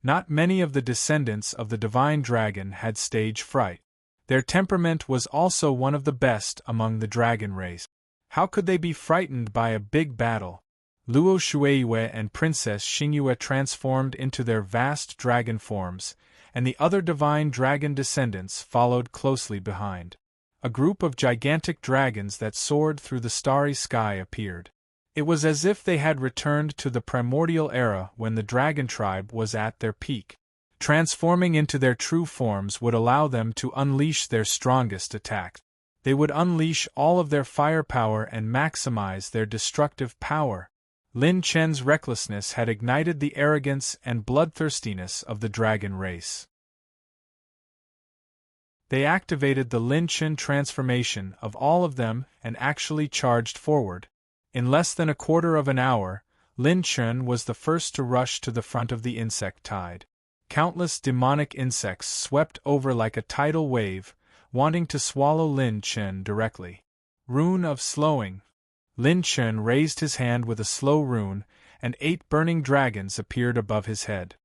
Not many of the descendants of the divine dragon had stage fright. Their temperament was also one of the best among the dragon race. How could they be frightened by a big battle? Luo Shueiyue and Princess Xingyue transformed into their vast dragon forms, and the other divine dragon descendants followed closely behind. A group of gigantic dragons that soared through the starry sky appeared. It was as if they had returned to the primordial era when the dragon tribe was at their peak. Transforming into their true forms would allow them to unleash their strongest attack. They would unleash all of their firepower and maximize their destructive power. Lin Chen's recklessness had ignited the arrogance and bloodthirstiness of the dragon race. They activated the Lin Chen transformation of all of them and actually charged forward. In less than a quarter of an hour, Lin Chen was the first to rush to the front of the insect tide. Countless demonic insects swept over like a tidal wave, wanting to swallow Lin Chen directly. Rune of Slowing. Lin Chen raised his hand with a slow rune, and 8 burning dragons appeared above his head.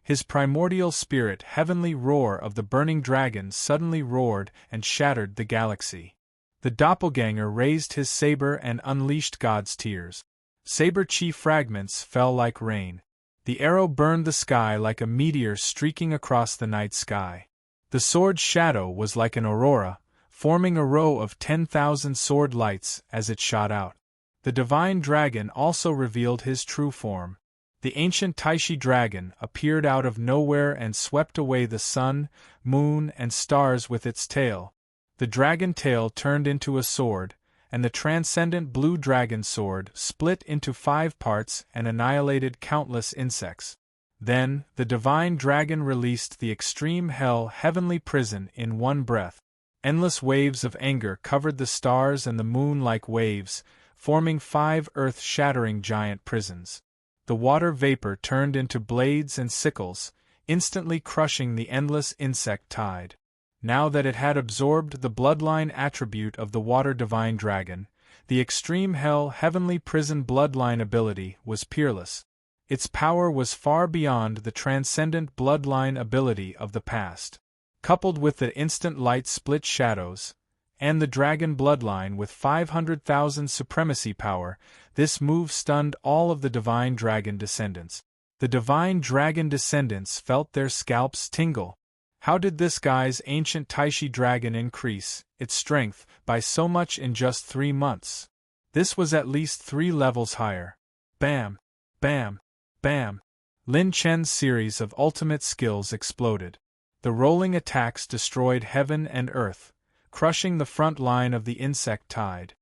His primordial spirit heavenly roar of the burning dragons suddenly roared and shattered the galaxy. The doppelganger raised his saber and unleashed God's tears. Saber chi fragments fell like rain. The arrow burned the sky like a meteor streaking across the night sky. The sword's shadow was like an aurora, forming a row of 10,000 sword lights as it shot out. The divine dragon also revealed his true form. The ancient Taishi dragon appeared out of nowhere and swept away the sun, moon, and stars with its tail. The dragon tail turned into a sword, and the transcendent blue dragon sword split into 5 parts and annihilated countless insects. Then, the divine dragon released the extreme hell heavenly prison in one breath. Endless waves of anger covered the stars and the moon like waves, forming 5 earth-shattering giant prisons. The water vapor turned into blades and sickles, instantly crushing the endless insect tide. Now that it had absorbed the bloodline attribute of the water divine dragon, the extreme hell heavenly prison bloodline ability was peerless. Its power was far beyond the transcendent bloodline ability of the past. Coupled with the instant light split shadows, and the dragon bloodline with 500,000 supremacy power, this move stunned all of the divine dragon descendants. The divine dragon descendants felt their scalps tingle. How did this guy's ancient Taishi dragon increase its strength by so much in just 3 months? This was at least 3 levels higher. Bam! Bam! Bam! Lin Chen's series of ultimate skills exploded. The rolling attacks destroyed heaven and earth, crushing the front line of the insect tide.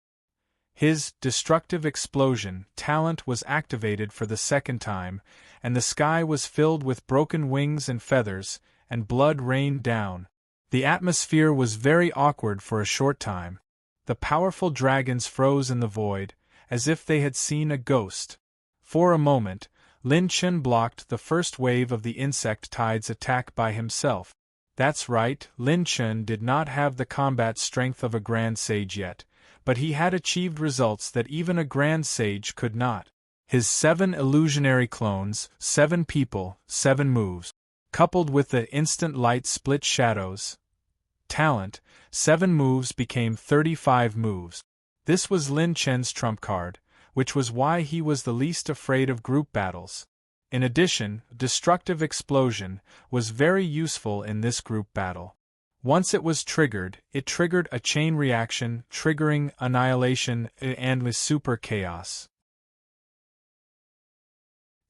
His destructive explosion talent was activated for the second time, and the sky was filled with broken wings and feathers, and blood rained down. The atmosphere was very awkward for a short time. The powerful dragons froze in the void, as if they had seen a ghost. For a moment, Lin Chen blocked the first wave of the insect tide's attack by himself. That's right, Lin Chen did not have the combat strength of a grand sage yet, but he had achieved results that even a grand sage could not. His 7 illusionary clones, 7 people, 7 moves, coupled with the instant light split shadows talent, 7 moves became 35 moves. This was Lin Chen's trump card, which was why he was the least afraid of group battles. In addition, destructive explosion was very useful in this group battle. Once it was triggered, it triggered a chain reaction, triggering annihilation and with super chaos.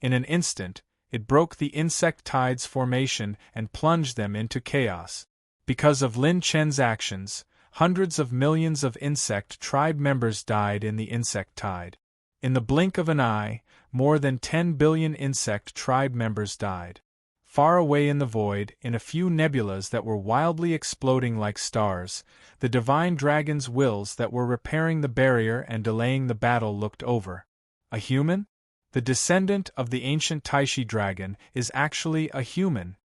In an instant, it broke the insect tide's formation and plunged them into chaos. Because of Lin Chen's actions, hundreds of millions of insect tribe members died in the insect tide. In the blink of an eye, more than 10 billion insect tribe members died. Far away in the void, in a few nebulas that were wildly exploding like stars, the divine dragon's wills that were repairing the barrier and delaying the battle looked over. A human? The descendant of the ancient Taishi dragon is actually a human.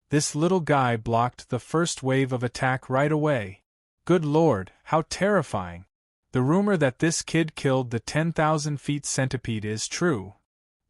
This little guy blocked the first wave of attack right away. Good lord, how terrifying! The rumor that this kid killed the 10,000 feet centipede is true.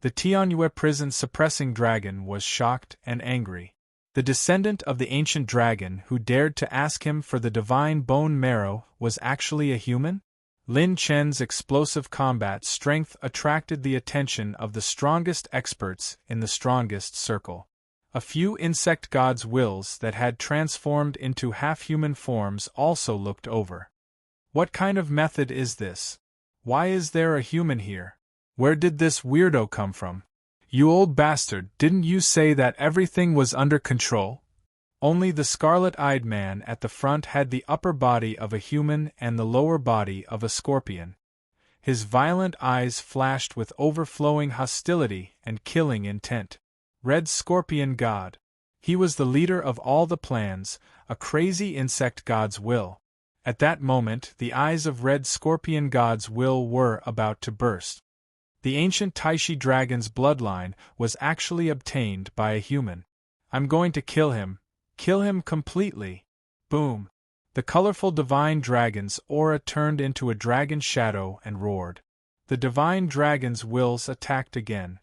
The Tianyue prison suppressing dragon was shocked and angry. The descendant of the ancient dragon who dared to ask him for the divine bone marrow was actually a human? Lin Chen's explosive combat strength attracted the attention of the strongest experts in the strongest circle. A few insect gods' wills that had transformed into half-human forms also looked over. What kind of method is this? Why is there a human here? Where did this weirdo come from? You old bastard, didn't you say that everything was under control? Only the scarlet-eyed man at the front had the upper body of a human and the lower body of a scorpion. His violent eyes flashed with overflowing hostility and killing intent. Red Scorpion God. He was the leader of all the plans, a crazy insect god's will. At that moment, the eyes of Red Scorpion God's will were about to burst. The ancient Taishi dragon's bloodline was actually obtained by a human. I'm going to kill him completely. Boom. The colorful divine dragon's aura turned into a dragon shadow and roared. The divine dragon's wills attacked again.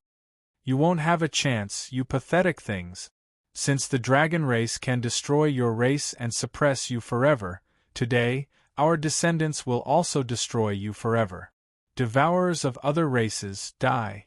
You won't have a chance, you pathetic things. Since the dragon race can destroy your race and suppress you forever, today, our descendants will also destroy you forever. Devourers of other races, die.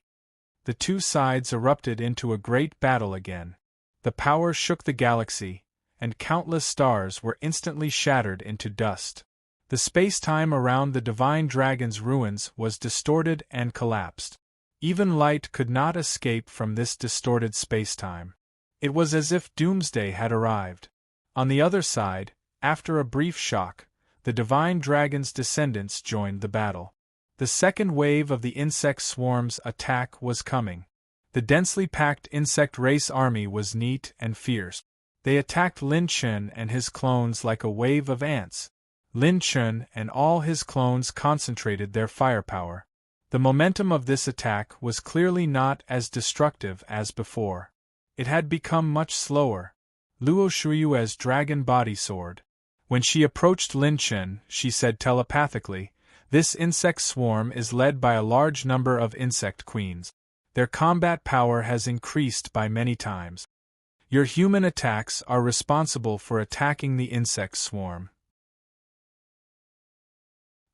The two sides erupted into a great battle again. The power shook the galaxy, and countless stars were instantly shattered into dust. The space-time around the divine dragon's ruins was distorted and collapsed. Even light could not escape from this distorted space-time. It was as if doomsday had arrived. On the other side, after a brief shock, the divine dragon's descendants joined the battle. The second wave of the insect swarm's attack was coming. The densely packed insect race army was neat and fierce. They attacked Lin Chen and his clones like a wave of ants. Lin Chen and all his clones concentrated their firepower. The momentum of this attack was clearly not as destructive as before. It had become much slower. Luo Shuyue's dragon body sword. When she approached Lin Chen, she said telepathically, "This insect swarm is led by a large number of insect queens. Their combat power has increased by many times. Your human attacks are responsible for attacking the insect swarm.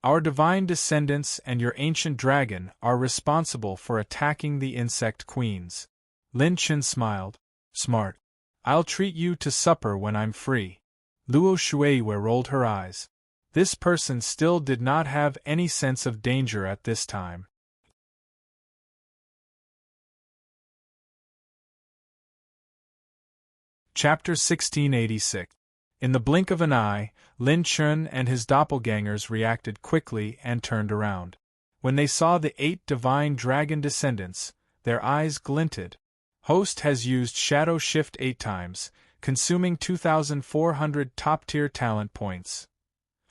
Our divine descendants and your ancient dragon are responsible for attacking the insect queens." Lin Chen smiled. "Smart. I'll treat you to supper when I'm free." Luo Shueyue rolled her eyes. This person still did not have any sense of danger at this time. Chapter 1686. In the blink of an eye, Lin Chen and his doppelgangers reacted quickly and turned around. When they saw the 8 divine dragon descendants, their eyes glinted. Host has used Shadow Shift 8 times, consuming 2,400 top-tier talent points.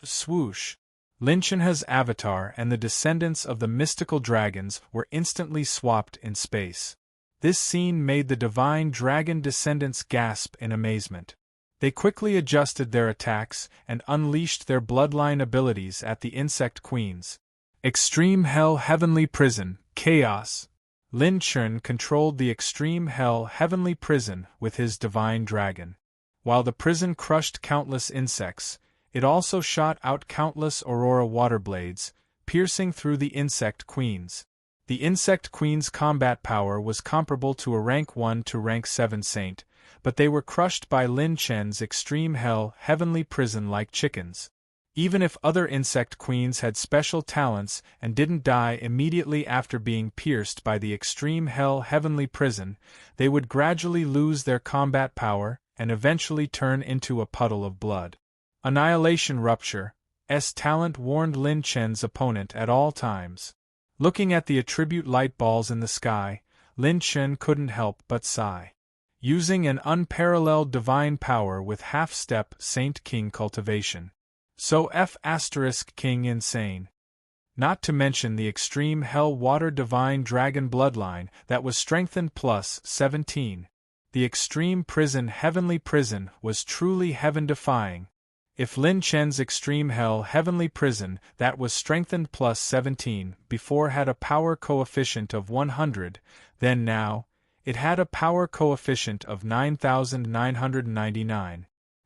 Swoosh! Lin Chen's avatar and the descendants of the mystical dragons were instantly swapped in space. This scene made the divine dragon descendants gasp in amazement. They quickly adjusted their attacks and unleashed their bloodline abilities at the insect queens. Extreme Hell Heavenly Prison, Chaos. Lin Chen controlled the Extreme Hell Heavenly Prison with his divine dragon. While the prison crushed countless insects, it also shot out countless aurora water blades, piercing through the insect queens. The insect queen's combat power was comparable to a rank 1 to rank 7 saint, but they were crushed by Lin Chen's extreme hell heavenly prison like chickens. Even if other insect queens had special talents and didn't die immediately after being pierced by the extreme hell heavenly prison, they would gradually lose their combat power and eventually turn into a puddle of blood. Annihilation Rupture's talent warned Lin Chen's opponent at all times. Looking at the attribute light balls in the sky, Lin Chen couldn't help but sigh. Using an unparalleled divine power with half-step Saint King cultivation. So King insane. Not to mention the extreme hell water divine dragon bloodline that was strengthened plus 17. The extreme prison heavenly prison was truly heaven-defying. If Lin Chen's extreme hell heavenly prison that was strengthened plus 17 before had a power coefficient of 100, then now, it had a power coefficient of 9,999.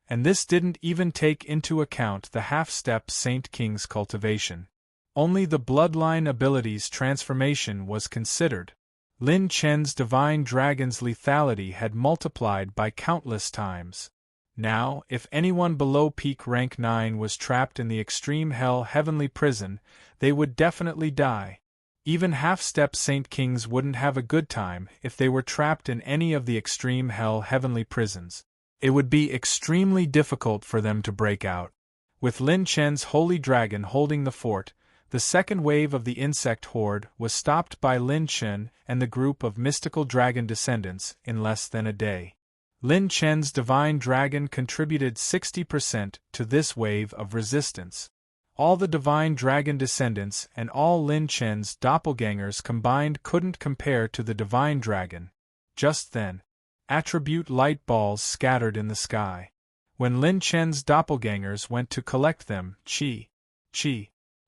And this didn't even take into account the half-step Saint King's cultivation. Only the bloodline ability's transformation was considered. Lin Chen's divine dragon's lethality had multiplied by countless times. Now, if anyone below peak rank 9 was trapped in the extreme hell heavenly prison, they would definitely die. Even half-step Saint Kings wouldn't have a good time if they were trapped in any of the extreme hell heavenly prisons. It would be extremely difficult for them to break out. With Lin Chen's holy dragon holding the fort, the second wave of the insect horde was stopped by Lin Chen and the group of mystical dragon descendants in less than a day. Lin Chen's divine dragon contributed 60% to this wave of resistance. All the divine dragon descendants and all Lin Chen's doppelgangers combined couldn't compare to the divine dragon. Just then, attribute light balls scattered in the sky. When Lin Chen's doppelgangers went to collect them,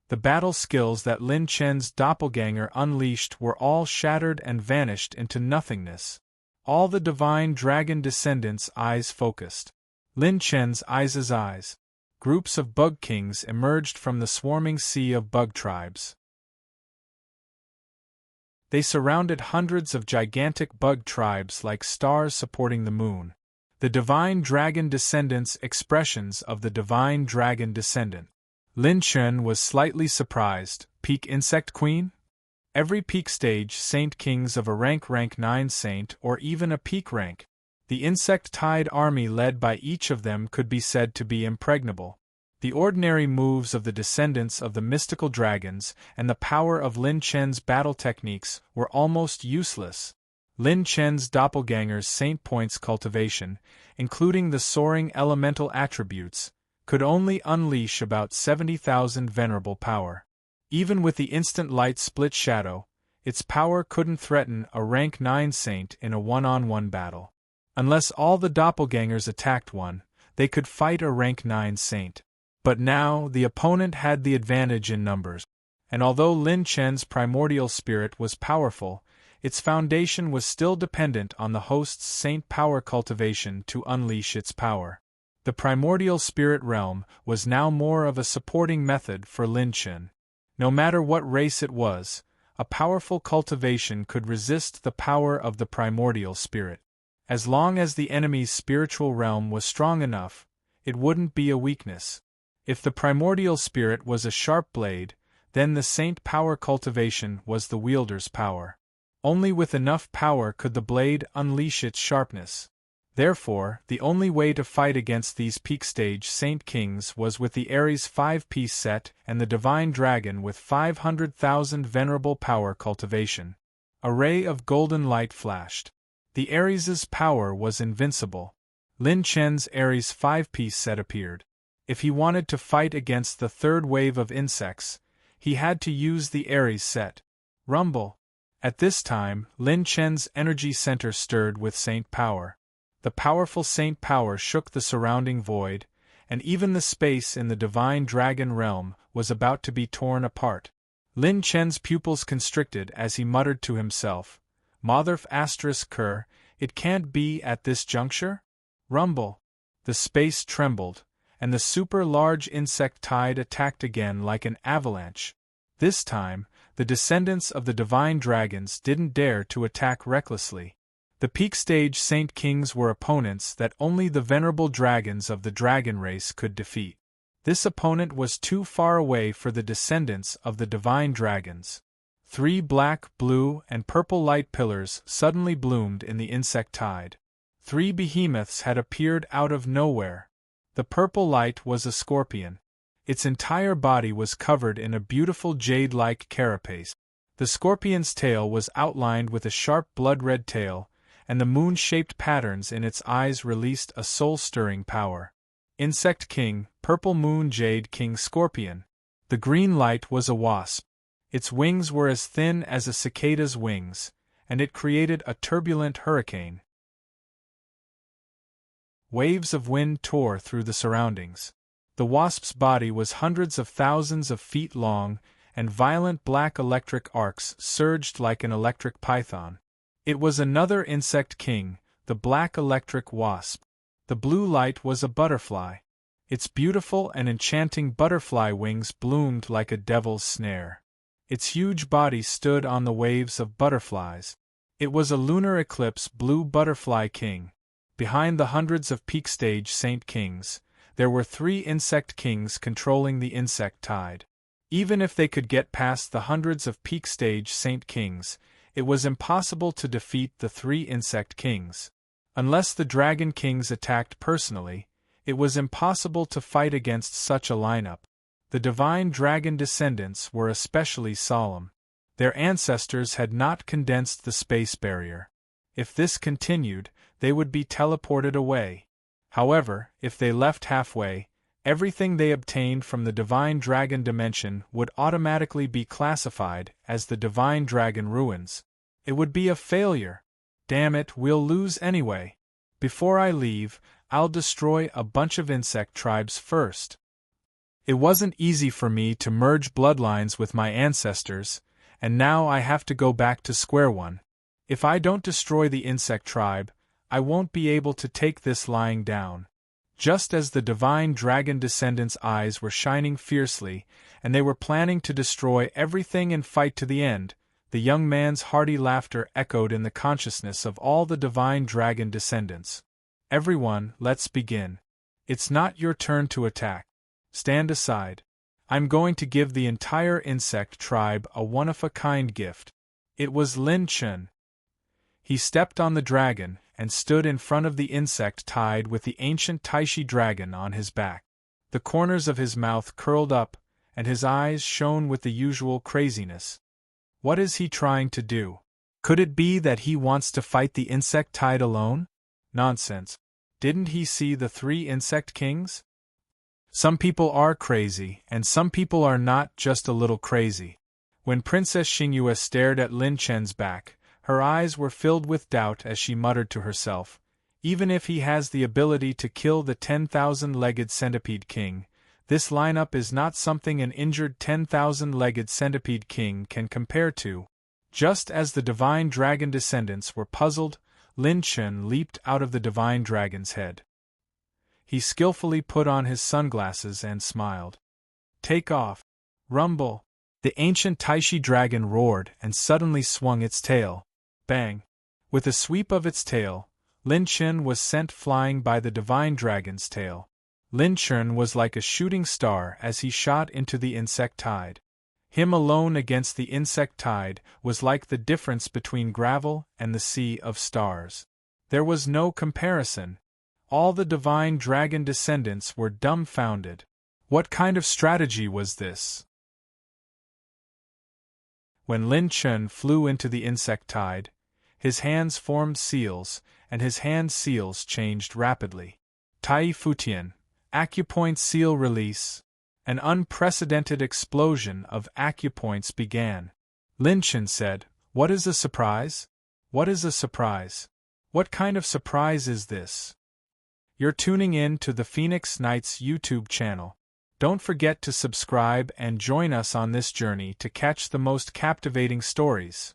the battle skills that Lin Chen's doppelganger unleashed were all shattered and vanished into nothingness. All the divine dragon descendants' eyes focused. Lin Chen's eyes. Groups of bug kings emerged from the swarming sea of bug tribes. They surrounded hundreds of gigantic bug tribes like stars supporting the moon. The divine dragon descendants' expressions of the divine dragon descendant. Lin Chen was slightly surprised. Peak Insect Queen? Every peak stage Saint Kings of a rank 9 saint or even a peak rank. The insect-tied army led by each of them could be said to be impregnable. The ordinary moves of the descendants of the mystical dragons and the power of Lin Chen's battle techniques were almost useless. Lin Chen's doppelganger's Saint Points cultivation, including the soaring elemental attributes, could only unleash about 70,000 venerable power. Even with the instant light split shadow, its power couldn't threaten a rank 9 saint in a one-on-one battle. Unless all the doppelgangers attacked one, they could fight a rank 9 saint. But now the opponent had the advantage in numbers. And although Lin Chen's primordial spirit was powerful, its foundation was still dependent on the host's saint power cultivation to unleash its power. The primordial spirit realm was now more of a supporting method for Lin Chen. No matter what race it was, a powerful cultivation could resist the power of the primordial spirit. As long as the enemy's spiritual realm was strong enough, it wouldn't be a weakness. If the primordial spirit was a sharp blade, then the saint power cultivation was the wielder's power. Only with enough power could the blade unleash its sharpness. Therefore, the only way to fight against these peak stage Saint Kings was with the Ares 5-piece set and the Divine Dragon with 500,000 venerable power cultivation. A ray of golden light flashed. The Ares's power was invincible. Lin Chen's Ares 5-piece set appeared. If he wanted to fight against the third wave of insects, he had to use the Ares set. Rumble. At this time, Lin Chen's energy center stirred with Saint power. The powerful Saint power shook the surrounding void, and even the space in the Divine Dragon realm was about to be torn apart. Lin Chen's pupils constricted as he muttered to himself, Motherf ***, it can't be at this juncture? Rumble. The space trembled, and the super-large insect tide attacked again like an avalanche. This time, the descendants of the Divine Dragons didn't dare to attack recklessly. The peak stage Saint Kings were opponents that only the venerable dragons of the dragon race could defeat. This opponent was too far away for the descendants of the divine dragons. 3 black, blue, and purple light pillars suddenly bloomed in the insect tide. 3 behemoths had appeared out of nowhere. The purple light was a scorpion. Its entire body was covered in a beautiful jade-like carapace. The scorpion's tail was outlined with a sharp blood-red tail, and the moon-shaped patterns in its eyes released a soul-stirring power. Insect King, Purple Moon Jade King Scorpion. The green light was a wasp. Its wings were as thin as a cicada's wings, and it created a turbulent hurricane. Waves of wind tore through the surroundings. The wasp's body was hundreds of thousands of feet long, and violent black electric arcs surged like an electric python. It was another insect king, the black electric wasp. The blue light was a butterfly. Its beautiful and enchanting butterfly wings bloomed like a devil's snare. Its huge body stood on the waves of butterflies. It was a lunar eclipse blue butterfly king. Behind the hundreds of peak stage Saint Kings, there were 3 insect kings controlling the insect tide. Even if they could get past the hundreds of peak stage Saint Kings, it was impossible to defeat the 3 insect kings. Unless the dragon kings attacked personally, it was impossible to fight against such a lineup. The divine dragon descendants were especially solemn. Their ancestors had not condensed the space barrier. If this continued, they would be teleported away. However, if they left halfway, everything they obtained from the divine dragon dimension would automatically be classified as the divine dragon ruins. It would be a failure. Damn it, we'll lose anyway. Before I leave, I'll destroy a bunch of insect tribes first. It wasn't easy for me to merge bloodlines with my ancestors, and now I have to go back to square one. If I don't destroy the insect tribe, I won't be able to take this lying down. Just as the divine dragon descendants' eyes were shining fiercely, and they were planning to destroy everything and fight to the end, the young man's hearty laughter echoed in the consciousness of all the divine dragon descendants. Everyone, let's begin. It's not your turn to attack. Stand aside. I'm going to give the entire insect tribe a one-of-a-kind gift. It was Lin Chen. He stepped on the dragon and stood in front of the insect tide with the ancient Taishi dragon on his back. The corners of his mouth curled up, and his eyes shone with the usual craziness. What is he trying to do? Could it be that he wants to fight the insect tide alone? Nonsense. Didn't he see the 3 insect kings? Some people are crazy, and some people are not just a little crazy. When Princess Xingyue stared at Lin Chen's back, her eyes were filled with doubt as she muttered to herself, even if he has the ability to kill the 10,000-legged centipede king, this lineup is not something an injured 10,000-legged centipede king can compare to. Just as the divine dragon descendants were puzzled, Lin Chen leaped out of the divine dragon's head. He skillfully put on his sunglasses and smiled. Take off. Rumble. The ancient Taishi dragon roared and suddenly swung its tail. Bang! With a sweep of its tail, Lin Chen was sent flying by the divine dragon's tail. Lin Chen was like a shooting star as he shot into the insect tide. Him alone against the insect tide was like the difference between gravel and the sea of stars. There was no comparison. All the divine dragon descendants were dumbfounded. What kind of strategy was this? When Lin Chen flew into the insect tide, his hands formed seals, and his hand seals changed rapidly. Tai Futian, acupoint seal release. An unprecedented explosion of acupoints began. Lin Chen said, "What is a surprise? What is a surprise? What kind of surprise is this?" You're tuning in to the Phoenix Knights YouTube channel. Don't forget to subscribe and join us on this journey to catch the most captivating stories.